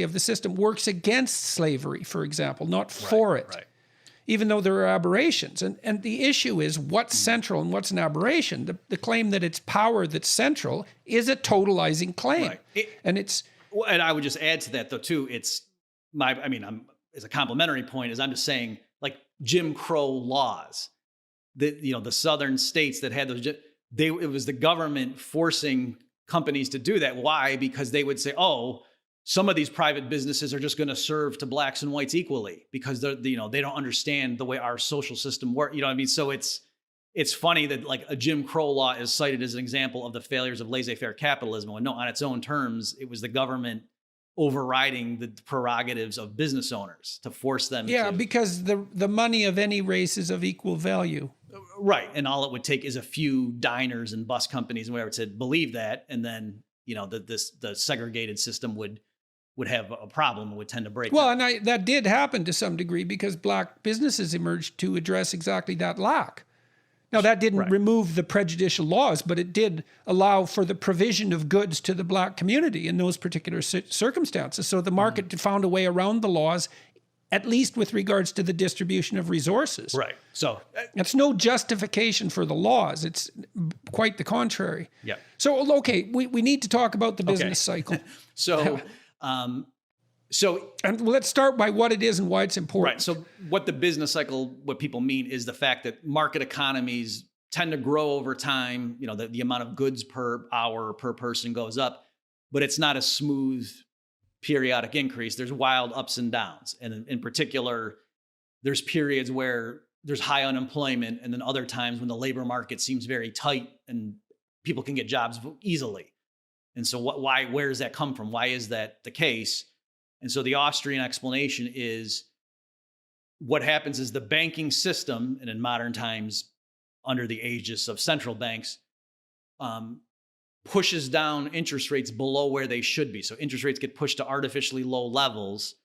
of the system works against slavery, for example, not for it, even though there are aberrations. And the issue is what's central and what's an aberration. The claim that it's power that's central is a totalizing claim. Right. And I would just add to that, though, too, as a complimentary point, is I'm just saying, like Jim Crow laws, the southern states that had those, it was the government forcing companies to do that. Why? Because they would say, oh, some of these private businesses are just going to serve to blacks and whites equally because they don't understand the way our social system works. You know what I mean? So it's funny that like a Jim Crow law is cited as an example of the failures of laissez-faire capitalism, when no, on its own terms, it was the government overriding the prerogatives of business owners to force them to. Because the money of any race is of equal value. Right. And all it would take is a few diners and bus companies and whatever to believe that. And then, the segregated system would have a problem, would tend to break. Well, and that did happen to some degree because black businesses emerged to address exactly that lack. Now, that didn't remove the prejudicial laws, but it did allow for the provision of goods to the black community in those particular circumstances. So the market found a way around the laws, at least with regards to the distribution of resources. Right. So it's no justification for the laws. It's quite the contrary. Yeah. So, okay, we need to talk about the business cycle. And let's start by what it is and why it's important. Right. So what the business cycle, what people mean is the fact that market economies tend to grow over time. The amount of goods per hour per person goes up, but it's not a smooth periodic increase. There's wild ups and downs. And in particular, there's periods where there's high unemployment, and then other times when the labor market seems very tight and people can get jobs easily. And so where does that come from? Why is that the case? And so the Austrian explanation is what happens is the banking system, and in modern times under the aegis of central banks, pushes down interest rates below where they should be. So interest rates get pushed to artificially low levels.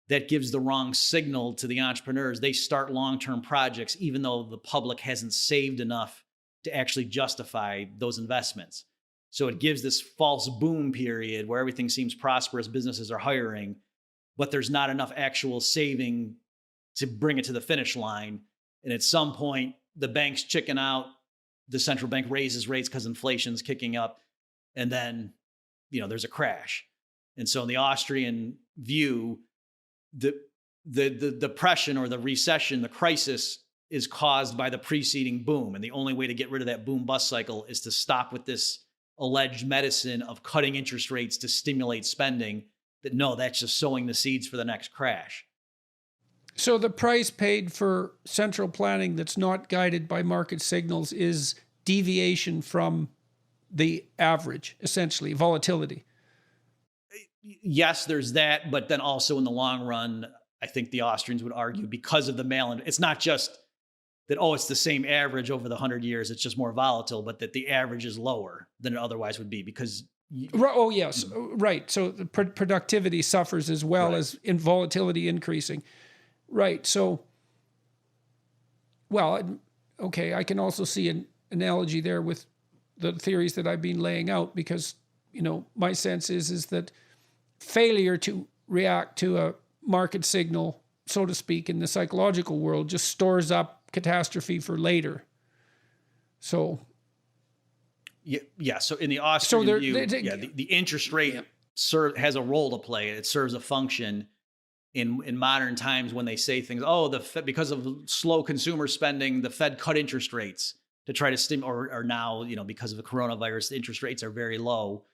That gives the wrong signal to the entrepreneurs. They start long-term projects, even though the public hasn't saved enough to actually justify those investments. So it gives this false boom period where everything seems prosperous, businesses are hiring, but there's not enough actual saving to bring it to the finish line. And at some point, the banks chicken out, the central bank raises rates because inflation's kicking up, and then, there's a crash. And so in the Austrian view, the depression or the recession, the crisis, is caused by the preceding boom. And the only way to get rid of that boom bust cycle is to stop with this alleged medicine of cutting interest rates to stimulate spending. That's just sowing the seeds for the next crash. So the price paid for central planning that's not guided by market signals is deviation from the average, essentially, volatility. Yes, there's that, but then also in the long run, I think the Austrians would argue because of the mail-in, it's not just that, it's the same average over the 100 years, it's just more volatile, but that the average is lower than it otherwise would be because... yes, right. So the productivity suffers as well as in volatility increasing. Right. So, I can also see an analogy there with the theories that I've been laying out because, my sense is that failure to react to a market signal, so to speak, in the psychological world just stores up catastrophe for later. So... Yeah. So in the Austrian view, the interest rate has a role to play. It serves a function in modern times when they say things, because of slow consumer spending, the Fed cut interest rates to try to stimulate, or now, because of the coronavirus, the interest rates are very low.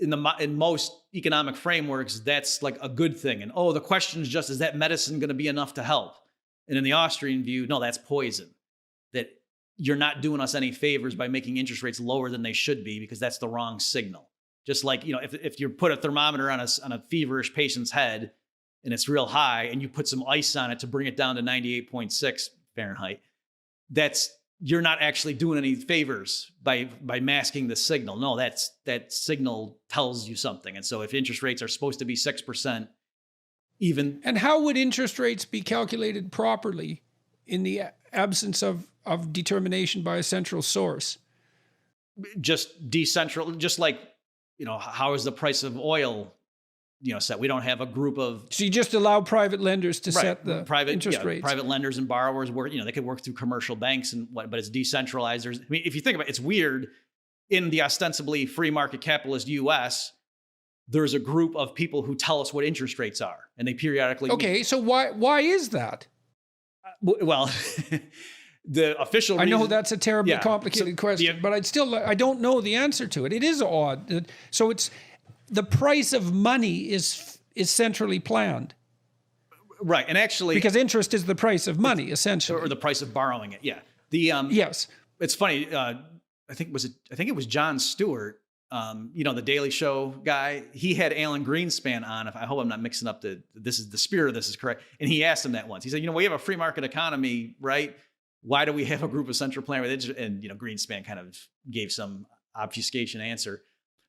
In most economic frameworks, that's like a good thing. And, the question is just, is that medicine going to be enough to help? And in the Austrian view, no, that's poison. That you're not doing us any favors by making interest rates lower than they should be, because that's the wrong signal. Just like, if you put a thermometer on a feverish patient's head and it's real high and you put some ice on it to bring it down to 98.6 Fahrenheit, you're not actually doing any favors by masking the signal. No, that signal tells you something. And so if interest rates are supposed to be 6%, And how would interest rates be calculated properly in the absence of determination by a central source? Just decentral, just like, how is the price of oil, set? We don't have a group of... So you just allow private lenders to set the interest rates. Private lenders and borrowers work, they could work through commercial banks but it's decentralized. If you think about it, it's weird. In the ostensibly free market capitalist US, there's a group of people who tell us what interest rates are, and they periodically... Okay, so why is that? Well... The official reason, I know that's a terribly complicated question, but I don't know the answer to it. It is odd. So the price of money is centrally planned. Right. And actually, because interest is the price of money, essentially, or the price of borrowing it. Yeah. The yes. It's funny. I think it was Jon Stewart. The Daily Show guy. He had Alan Greenspan on. I hope I'm not mixing up the spirit of this is correct. And he asked him that once. He said, we have a free market economy, right? Why do we have a group of central planners? And Greenspan kind of gave some obfuscation answer.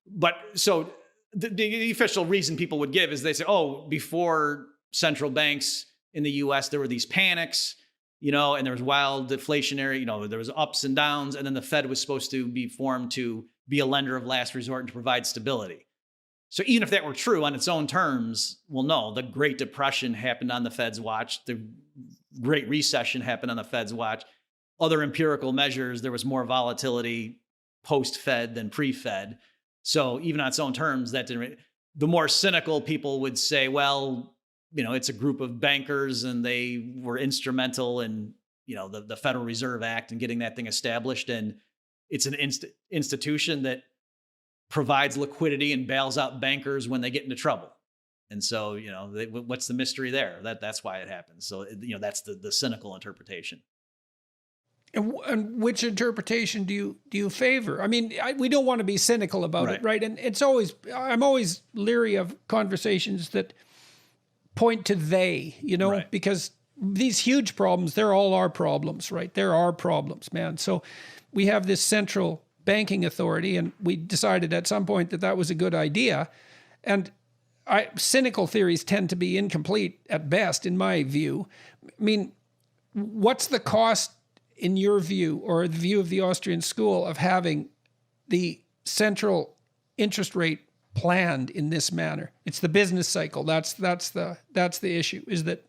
But so the official reason people would give is they say, before central banks in the U.S., there were these panics, and there was wild deflationary, there was ups and downs. And then the Fed was supposed to be formed to be a lender of last resort and to provide stability. So even if that were true on its own terms, well, no, the Great Depression happened on the Fed's watch. The Great Recession happened on the Fed's watch. Other empirical measures, there was more volatility post-Fed than pre-Fed. So even on its own terms, the more cynical people would say, well, it's a group of bankers and they were instrumental in, the Federal Reserve Act and getting that thing established. And it's an institution that provides liquidity and bails out bankers when they get into trouble. And so, what's the mystery there? That's why it happens. So, that's the cynical interpretation. And which interpretation do you favor? I mean, we don't want to be cynical about it, right? And I'm always leery of conversations that point to they, because these huge problems, they're all our problems, right? They're our problems, man. So we have this central banking authority, and we decided at some point that was a good idea. And cynical theories tend to be incomplete at best, in my view. I mean, what's the cost, in your view, or the view of the Austrian school, of having the central interest rate planned in this manner? It's the business cycle. That's the issue, is that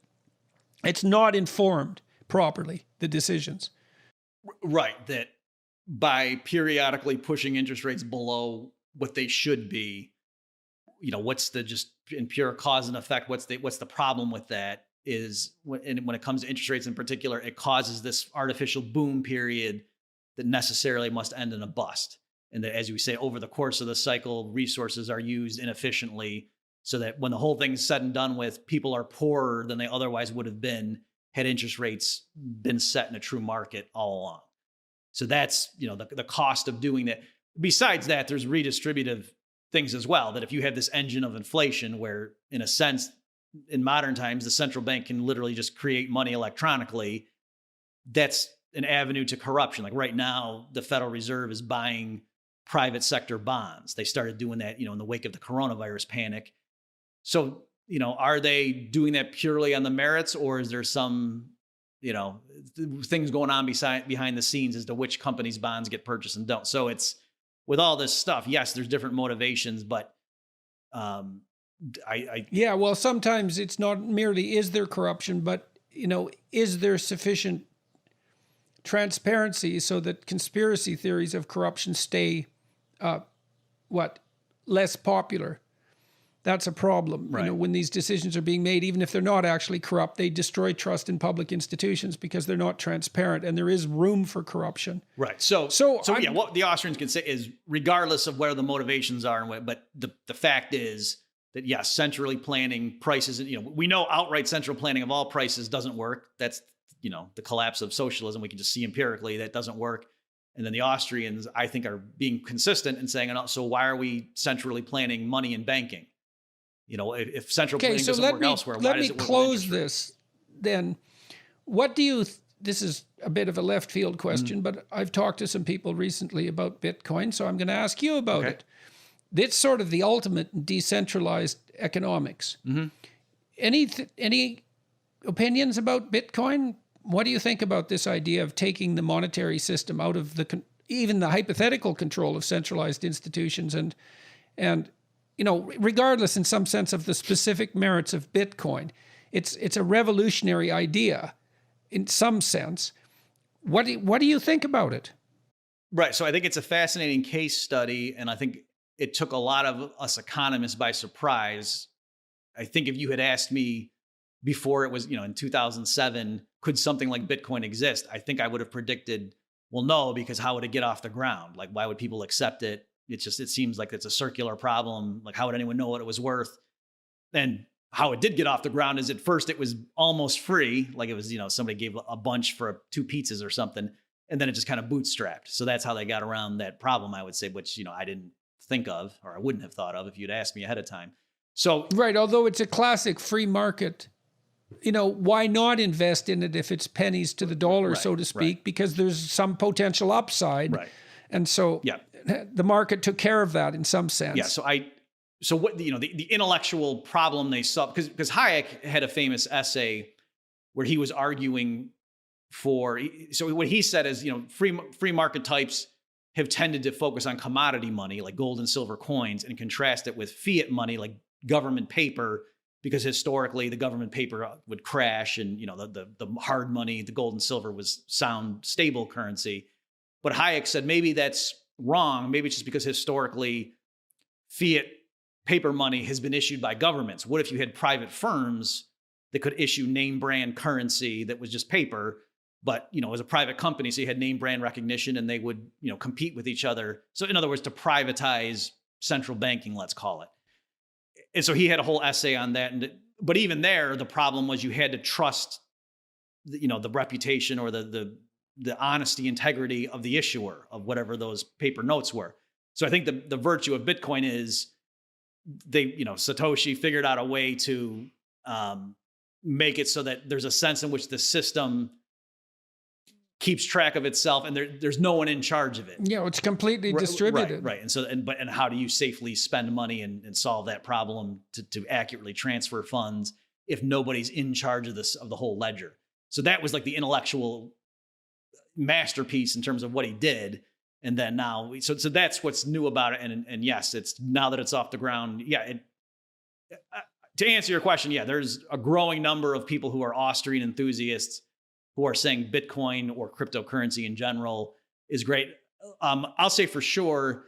it's not informed properly, the decisions. Right. That by periodically pushing interest rates below what they should be, what's the just in pure cause and effect? What's the problem with that? Is when it comes to interest rates in particular, it causes this artificial boom period that necessarily must end in a bust. And that, as you say, over the course of the cycle, resources are used inefficiently, so that when the whole thing's said and done with, people are poorer than they otherwise would have been had interest rates been set in a true market all along. So that's, the cost of doing that. Besides that, there's redistributive things as well, that if you have this engine of inflation where, in a sense, in modern times, the central bank can literally just create money electronically, that's an avenue to corruption. Like right now, the Federal Reserve is buying private sector bonds. They started doing that, in the wake of the coronavirus panic. So, are they doing that purely on the merits, or is there some, things going on behind the scenes as to which companies' bonds get purchased and don't? So it's, with all this stuff, yes, there's different motivations, but well, sometimes it's not merely is there corruption, but is there sufficient transparency so that conspiracy theories of corruption stay less popular? That's a problem. Right. When these decisions are being made, even if they're not actually corrupt, they destroy trust in public institutions because they're not transparent, and there is room for corruption. Right. So what the Austrians can say is, regardless of where the motivations are, but the fact is that, yes, centrally planning prices, we know outright central planning of all prices doesn't work. That's, the collapse of socialism. We can just see empirically that doesn't work. And then the Austrians, I think, are being consistent and saying, so why are we centrally planning money in banking? If central planning doesn't work elsewhere, why does it work? Let me close this then. What do you, this is a bit of a left field question, but I've talked to some people recently about Bitcoin, so I'm going to ask you about it. It's sort of the ultimate decentralized economics. Mm-hmm. Any opinions about Bitcoin? What do you think about this idea of taking the monetary system out of even the hypothetical control of centralized institutions and regardless in some sense of the specific merits of Bitcoin, it's a revolutionary idea in some sense. What do you think about it? Right. So I think it's a fascinating case study, and I think it took a lot of us economists by surprise. I think if you had asked me before it was, in 2007, could something like Bitcoin exist? I think I would have predicted, well, no, because how would it get off the ground? Like, why would people accept it? It seems like it's a circular problem. Like, how would anyone know what it was worth? And how it did get off the ground is at first it was almost free. Like it was, somebody gave a bunch for 2 pizzas or something. And then it just kind of bootstrapped. So that's how they got around that problem, I would say, which, I didn't think of, or I wouldn't have thought of if you'd asked me ahead of time. So, right. Although it's a classic free market, why not invest in it if it's pennies to the dollar, Right, so to speak, right. because there's some potential upside. Right. And so Yeah. the market took care of that in some sense. Yeah. So what, the intellectual problem they saw, because Hayek had a famous essay where he was arguing so what he said is, free market types have tended to focus on commodity money like gold and silver coins and contrast it with fiat money like government paper, because historically the government paper would crash and, the hard money, the gold and silver was sound, stable currency. But Hayek said maybe that's wrong. Maybe it's just because historically fiat paper money has been issued by governments. What if you had private firms that could issue name brand currency that was just paper, but, it was a private company, so you had name brand recognition and they would, compete with each other. So in other words, to privatize central banking, let's call it. And so he had a whole essay on that. But even there, the problem was you had to trust, the reputation or the honesty, integrity of the issuer of whatever those paper notes were. So I think the virtue of Bitcoin is Satoshi figured out a way to make it so that there's a sense in which the system keeps track of itself and there's no one in charge of it. Yeah, it's completely distributed. Right. And so, and how do you safely spend money and solve that problem to accurately transfer funds if nobody's in charge of the whole ledger? So that was like the intellectual masterpiece in terms of what he did. And then now, so that's what's new about it. And yes, it's now that it's off the ground. Yeah. To answer your question, yeah, there's a growing number of people who are Austrian enthusiasts who are saying Bitcoin or cryptocurrency in general is great. I'll say for sure,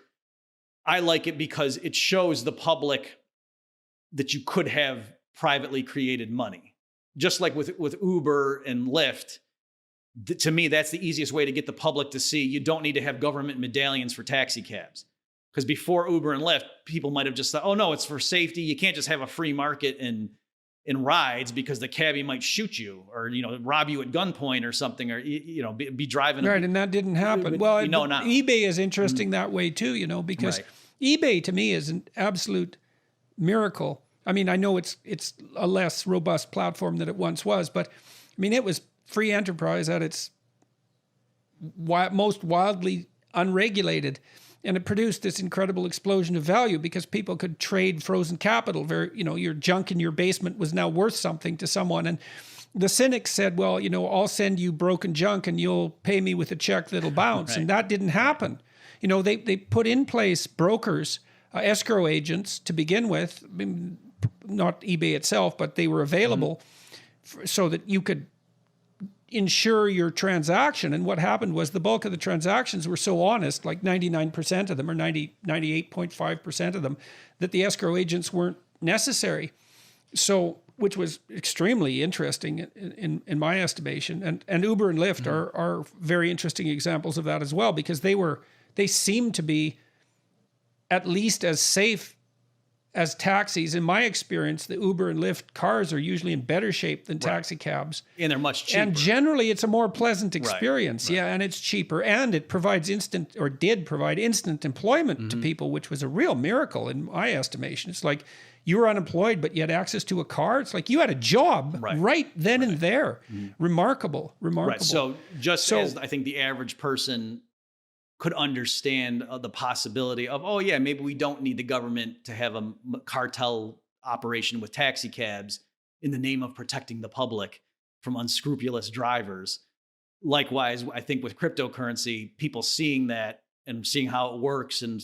I like it because it shows the public that you could have privately created money. Just like with Uber and Lyft, to me, that's the easiest way to get the public to see you don't need to have government medallions for taxi cabs. Because before Uber and Lyft, people might have just thought, oh no, it's for safety. You can't just have a free market in rides because the cabbie might shoot you or, rob you at gunpoint or something, or, be driving. Right. And that didn't happen. Well, now eBay is interesting that way too, because Right. eBay to me is an absolute miracle. I mean, I know it's a less robust platform than it once was, but I mean, it was free enterprise at its most wildly unregulated. And it produced this incredible explosion of value because people could trade frozen capital. Your junk in your basement was now worth something to someone. And the cynics said, well, I'll send you broken junk and you'll pay me with a check that'll bounce. Right. And that didn't happen. They put in place brokers, escrow agents to begin with, not eBay itself, but they were available so that you could insure your transaction. And what happened was the bulk of the transactions were so honest, like 99% of them or 98.5% of them, that the escrow agents weren't necessary. So, which was extremely interesting in my estimation. And Uber and Lyft are very interesting examples of that as well, because they seem to be at least as safe as taxis. In my experience, the Uber and Lyft cars are usually in better shape than taxi cabs. And they're much cheaper. And generally, it's a more pleasant experience. Right. Yeah, and it's cheaper. And it provides did provide instant employment to people, which was a real miracle in my estimation. It's like you were unemployed, but you had access to a car. It's like you had a job right then and there. Remarkable. Right. So as I think the average person could understand the possibility of, oh yeah, maybe we don't need the government to have a cartel operation with taxi cabs in the name of protecting the public from unscrupulous drivers. Likewise, I think with cryptocurrency, people seeing that and seeing how it works and,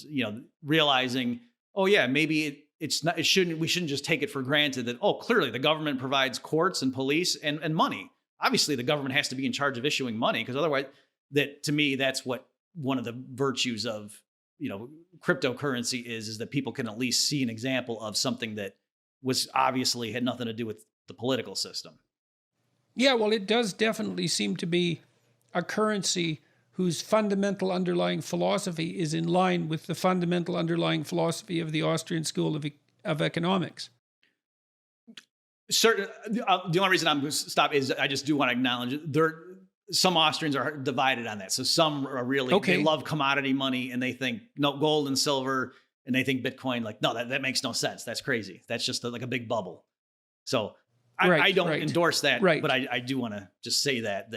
realizing, oh yeah, maybe we shouldn't just take it for granted that, oh, clearly the government provides courts and police and money. Obviously the government has to be in charge of issuing money, because otherwise to me, that's what one of the virtues of, cryptocurrency is that people can at least see an example of something that was obviously had nothing to do with the political system. Yeah, well, it does definitely seem to be a currency whose fundamental underlying philosophy is in line with the fundamental underlying philosophy of the Austrian School of Economics. Certain. The only reason I'm going to stop is I just do want to acknowledge some Austrians are divided on that. So some are really, they love commodity money and they think no gold and silver, and they think Bitcoin, like, no, that makes no sense. That's crazy. That's just like a big bubble. So I don't endorse that, but I do want to just say that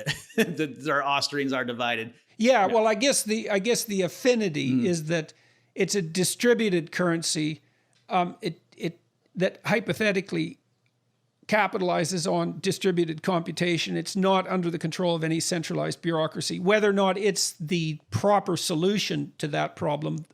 our Austrians are divided. Yeah, well, I guess the affinity is that it's a distributed currency. That hypothetically capitalizes on distributed computation. It's not under the control of any centralized bureaucracy. Whether or not it's the proper solution to that problem,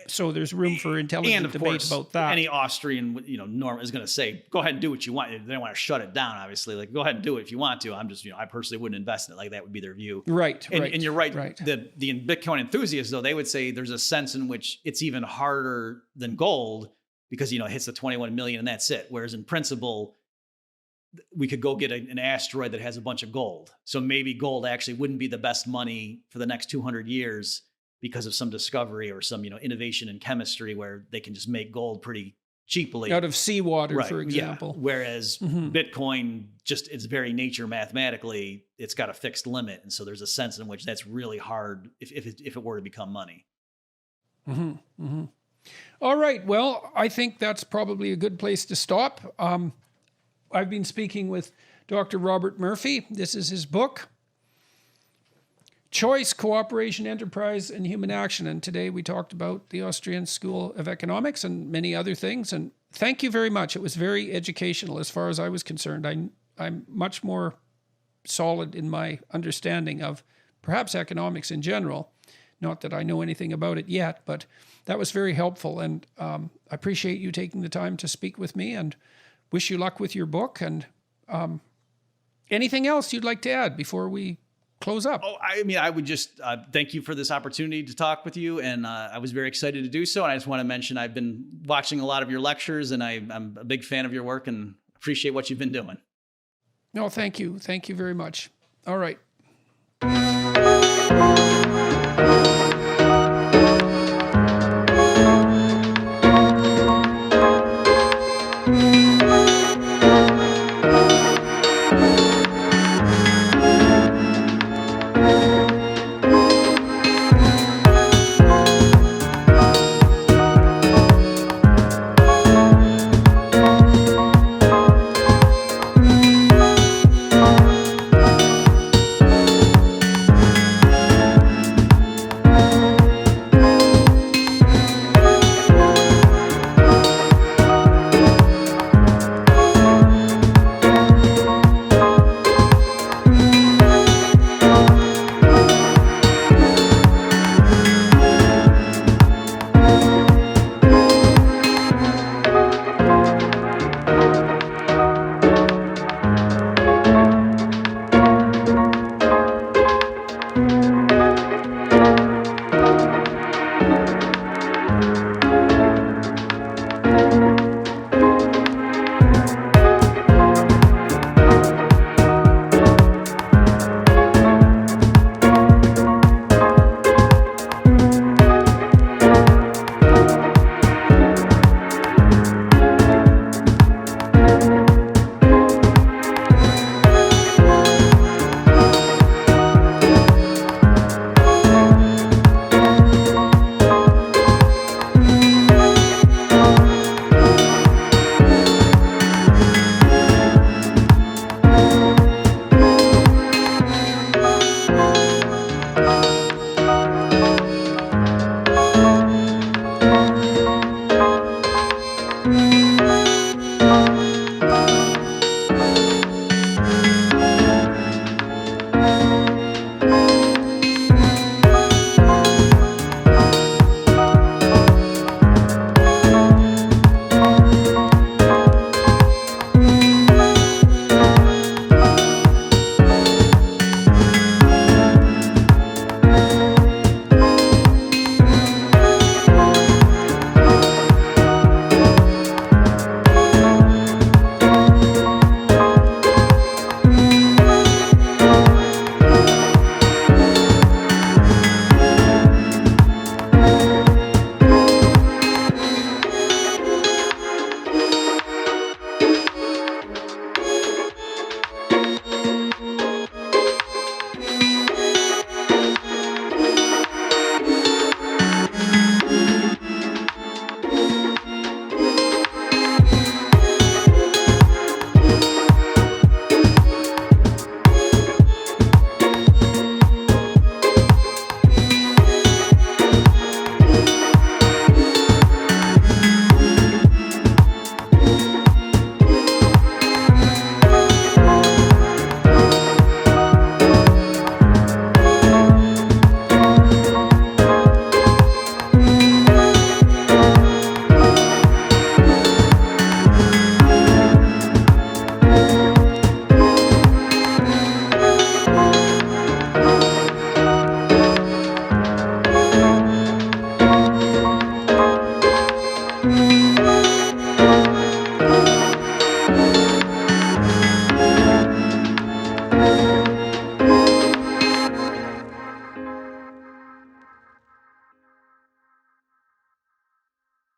so there's room for intelligent debate about that. Any Austrian, norm is going to say, go ahead and do what you want. They don't want to shut it down, obviously. Like, go ahead and do it if you want to. I'm just, I personally wouldn't invest in it. Like, that would be their view. Right. And you're right. The Bitcoin enthusiasts, though, they would say there's a sense in which it's even harder than gold because, it hits the 21 million and that's it. Whereas in principle, we could go get an asteroid that has a bunch of gold. So maybe gold actually wouldn't be the best money for the next 200 years because of some discovery or some, innovation in chemistry where they can just make gold pretty cheaply. Out of seawater, for example. Yeah. Whereas Bitcoin, just its very nature mathematically, it's got a fixed limit. And so there's a sense in which that's really hard if it were to become money. All right. Well, I think that's probably a good place to stop. I've been speaking with Dr. Robert Murphy. This is his book, Choice, Cooperation, Enterprise, and Human Action. And today we talked about the Austrian School of Economics and many other things. And thank you very much. It was very educational as far as I was concerned. I'm much more solid in my understanding of perhaps economics in general. Not that I know anything about it yet, but that was very helpful. And I appreciate you taking the time to speak with me and wish you luck with your book. And anything else you'd like to add before we close up? Oh, I would just thank you for this opportunity to talk with you. And I was very excited to do so. And I just want to mention I've been watching a lot of your lectures and I'm a big fan of your work and appreciate what you've been doing. No, thank you. Thank you very much. All right.